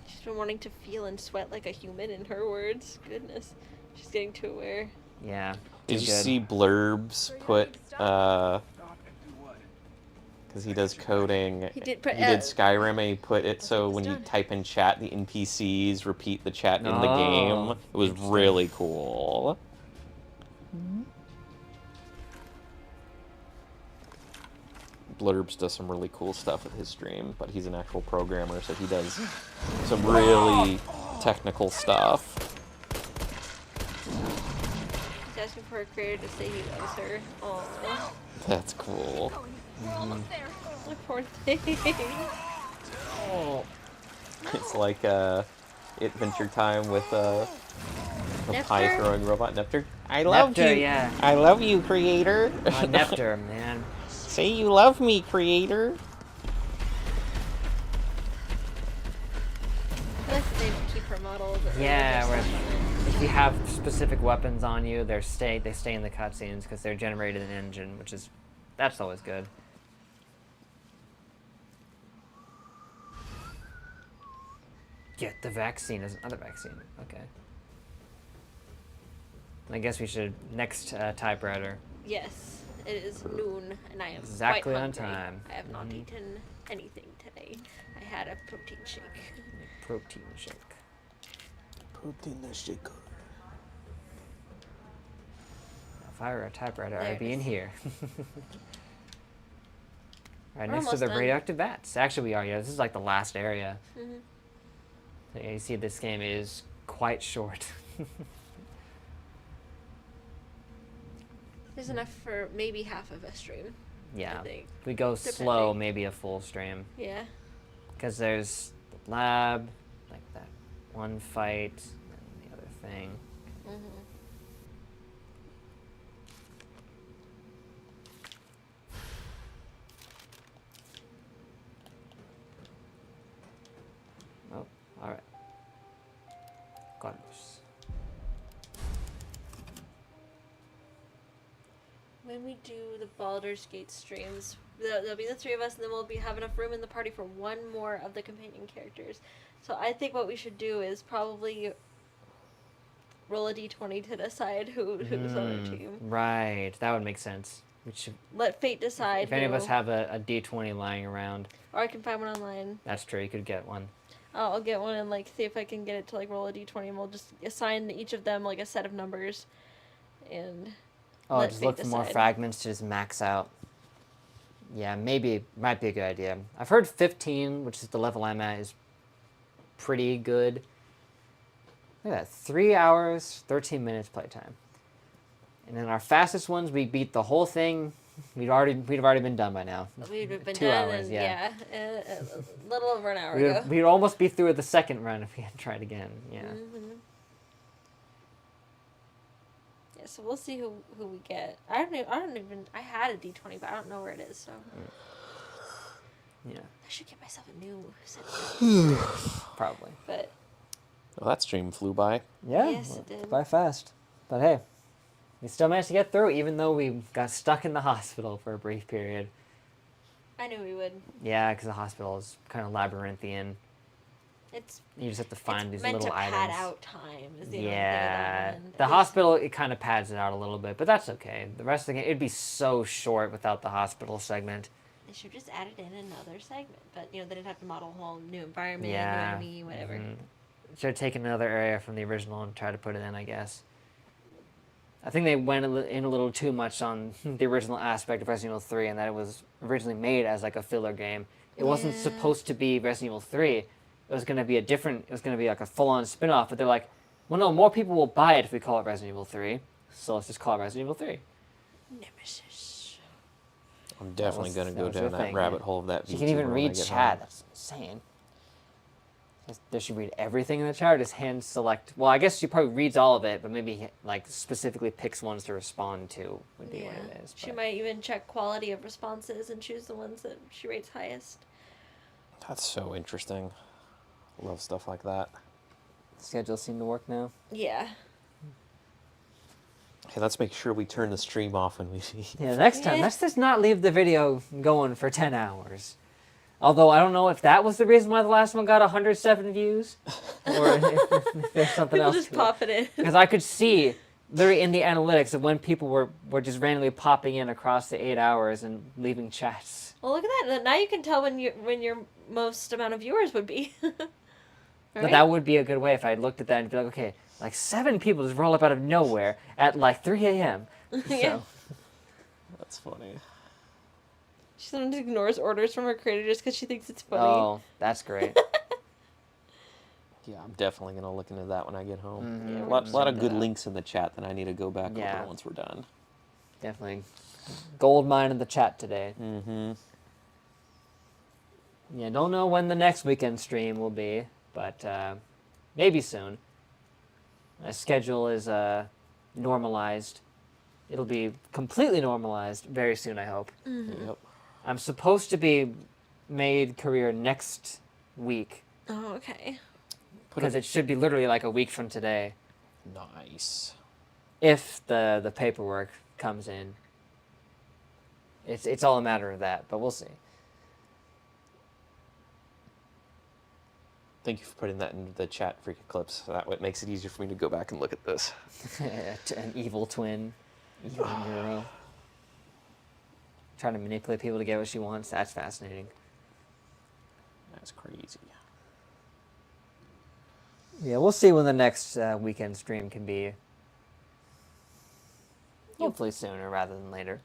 She's been wanting to feel and sweat like a human, in her words. Goodness. She's getting too aware. Yeah. Did too you good. see Blurbs put, because he does coding, He did put- he did Skyrim, and he put it so when you type in chat, the NPCs repeat the chat in the game. It was really cool. Blurbs does some really cool stuff with his stream, but he's an actual programmer, so he does some really technical stuff. She's asking for her creator to say he loves her. Aww. That's cool. We're almost there. Oh, poor thing. Oh. It's like Adventure Time with the pie Nepter? throwing robot Nepter. I love Nepter, you. yeah. I love you, creator. Nepter, man. Say you love me, creator. I like that they keep her models. Yeah, where if you have specific weapons on you, they stay in the cutscenes because they're generated in engine, that's always good. Get the vaccine as another vaccine. Okay. I guess we should next typewriter. Yes, it is noon, and I am Exactly quite on hungry. time. I have not eaten anything today. I had a protein shake. Protein shake. If I were a typewriter, There I'd be it in is. here. Right We're next to almost the done. radioactive vats. Actually, we are. Yeah, this is like the last area. Mhm. So, yeah, you see, this game is quite short. There's enough for maybe half of a stream. Yeah. I think. If we go slow, Depending. maybe a full stream. Yeah. Because there's the lab, like that one fight, and the other thing. Mhm. Oh, alright. Carlos. When we do the Baldur's Gate streams, there'll be the three of us, and then we'll have enough room in the party for one more of the companion characters. So I think what we should do is probably roll a d20 to decide who's on our team. Right, that would make sense. We should, Let fate decide. if any of us who- have a D20 lying around, or I can find one online. that's true, you could get one. I'll get one and like see if I can get it to like roll a d20, and we'll just assign each of them like a set of numbers, and Oh, let just fate look for more decide. fragments to just max out. Yeah, maybe, might be a good idea. I've heard 15, which is the level I'm at, is pretty good. Look at that, 3 hours, 13 minutes playtime. And then our fastest ones, we beat the whole thing. We'd have already been done by now. We've been 2 done hours, in, yeah. a little over an hour We'd, ago. we'd almost be through the second run if we had tried again. Yeah. Mhm. Yeah, so we'll see who we get. I had a d20, but I don't know where it is. So Yeah, I should get myself a new set. probably. But Well, that stream flew by. Yeah, Yes, it did. by fast. But hey, we still managed to get through, even though we got stuck in the hospital for a brief period. I knew we would. Yeah, because the hospital is kind of labyrinthian. It's You just have to find these meant little to items. pad out time. Is the only thing with Yeah, that one. the hospital, it kind of pads it out a little bit, but that's okay. The rest of the game, it'd be so short without the hospital segment. They should just added in another segment, but they didn't have to model a whole new environment, Yeah. new enemy, whatever. Should have taken another area from the original and tried to put it in, I guess. I think they went in a little too much on the original aspect of Resident Evil 3, and that it was originally made as like a filler game. It wasn't supposed to be Resident Evil 3. It was going to be it was going to be like a full-on spin-off, but they're like, well, no, more people will buy it if we call it Resident Evil 3, so let's just call it Resident Evil 3. Nemesis. I'm definitely was- going to that go was down your that thing, rabbit yeah. hole of that She VTuber can even when I read get chat. home. That's insane. Does she read everything in the chat or just hand select? Well, I guess she probably reads all of it, but maybe like specifically picks ones to respond to would be what it is. She but- might even check quality of responses and choose the ones that she rates highest. That's so interesting. Love stuff like that. Schedule seem to work now. Yeah. Hey, let's make sure we turn the stream off when we see. Yeah, next time, let's just not leave the video going for 10 hours. Although I don't know if that was the reason why the last one got 107 views, or if there's something People else. just pop it in. Because I could see literally in the analytics of when people were just randomly popping in across the 8 hours and leaving chats. Well, look at that. Now you can tell when your most amount of viewers would be. But that would be a good way if I looked at that and be like, okay, like 7 people just roll up out of nowhere at like 3 a.m. Yeah. So, That's funny. She sometimes ignores orders from her creator just because she thinks it's funny. oh, that's great. Yeah, I'm definitely going to look into that when I get home. Mhm. A lot of good Yeah. links in the chat that I need to go back Yeah. over once we're done. Definitely. Gold mine in the chat today. Mm-hmm. Yeah, don't know when the next weekend stream will be, but maybe soon. My schedule is normalized. It'll be completely normalized very soon, I hope. Yep. I'm supposed to be made career next week, Oh, okay. because it should be literally like a week from today, Nice. if the paperwork comes in. It's all a matter of that, but we'll see. Thank you for putting that into the chat, Freaking Clips. That way it makes it easier for me to go back and look at this. An evil twin, evil Euro. Trying to manipulate people to get what she wants. That's fascinating. That's crazy. Yeah, we'll see when the next weekend stream can be. Hopefully sooner rather than later.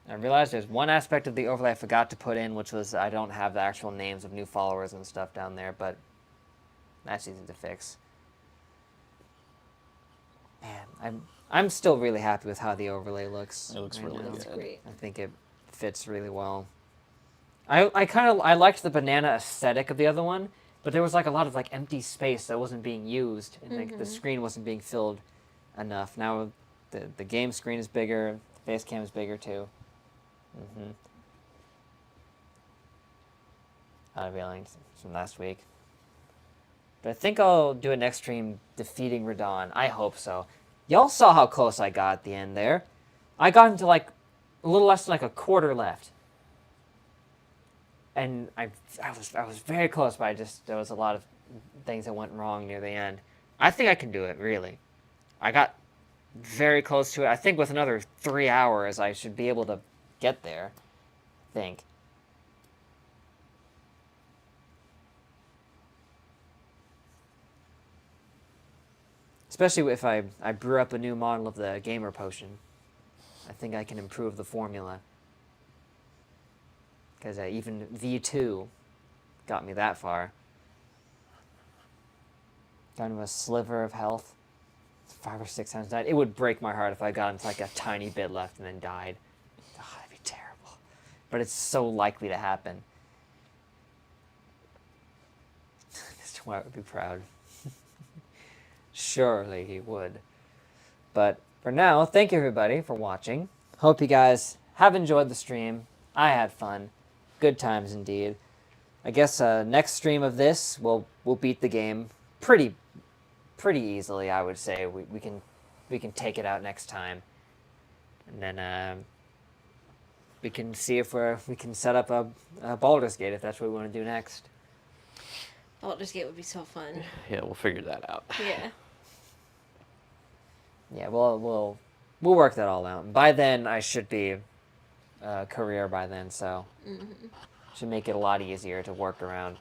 I realized there's one aspect of the overlay I forgot to put in, which was I don't have the actual names of new followers and stuff down there, but that's easy to fix. Man, I'm still really happy with how the overlay looks. It looks right really now. good. That's great. I think it fits really well. I liked the banana aesthetic of the other one, but there was like a lot of like empty space that wasn't being used, and like the screen wasn't being filled enough. Now the game screen is bigger, the face cam is bigger too. Unveiling from last week. But I think I'll do a next stream defeating Radon. I hope so. Y'all saw how close I got at the end there. I got into like a little less than like a quarter left. And I was very close, but there was a lot of things that went wrong near the end. I think I can do it, really. I got very close to it. I think with another 3 hours, I should be able to get there. I think. Especially if I brew up a new model of the gamer potion. I think I can improve the formula. Because even V2 got me that far. Down to a sliver of health. 5 or 6 times died. It would break my heart if I got into like a tiny bit left and then died. Oh, that'd be terrible. But it's so likely to happen. Mr. White would be proud. Surely he would. But for now, thank you everybody for watching. Hope you guys have enjoyed the stream. I had fun. Good times indeed. I guess next stream of this, we'll beat the game pretty easily. I would say we can take it out next time, and then we can see if we can set up a Baldur's Gate if that's what we want to do next. Baldur's Gate would be so fun. Yeah, we'll figure that out. Yeah. Yeah, we'll work that all out. By then, I should be career by then, so should make it a lot easier to work around.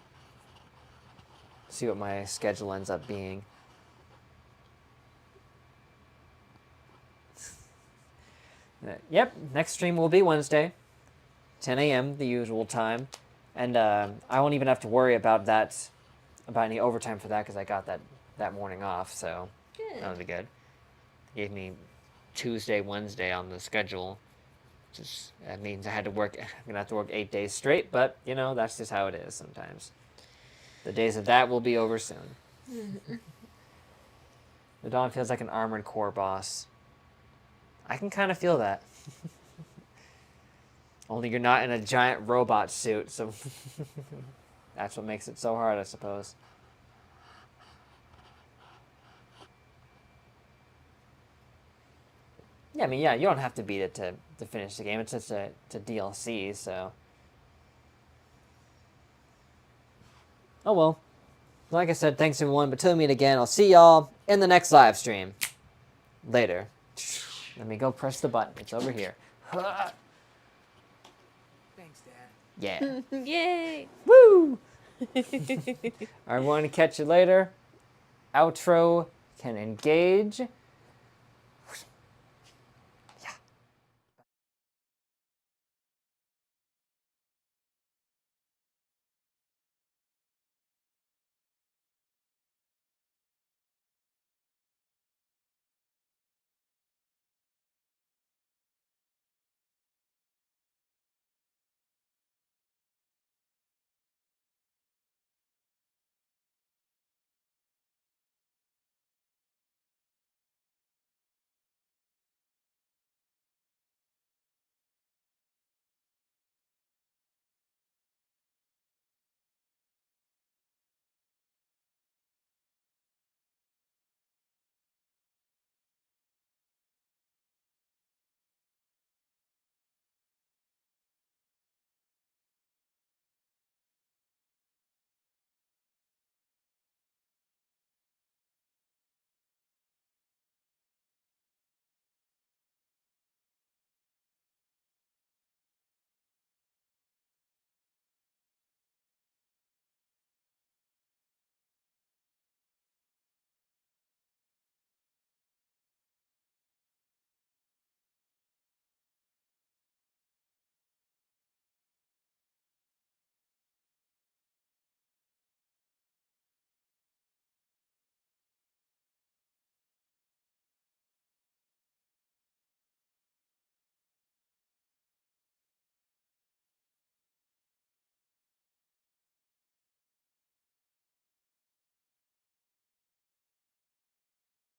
See what my schedule ends up being. Yep, next stream will be Wednesday, 10 a.m. the usual time, and I won't even have to worry about any overtime for that because I got that morning off, so Good. that'll be good. Gave me Tuesday, Wednesday on the schedule. That means I'm gonna have to work 8 days straight, but you know, that's just how it is sometimes. The days of that will be over soon. The Dawn feels like an Armored Core boss. I can kind of feel that. Only you're not in a giant robot suit, so that's what makes it so hard, I suppose. Yeah, I mean, yeah, you don't have to beat it to finish the game. It's just a DLC, so. Oh well. Like I said, thanks everyone, but till we meet again, I'll see y'all in the next live stream. Later. Let me go press the button. It's over here. Thanks, Dad. Yeah. Yay! Woo! Everyone, catch you later. Outro can engage.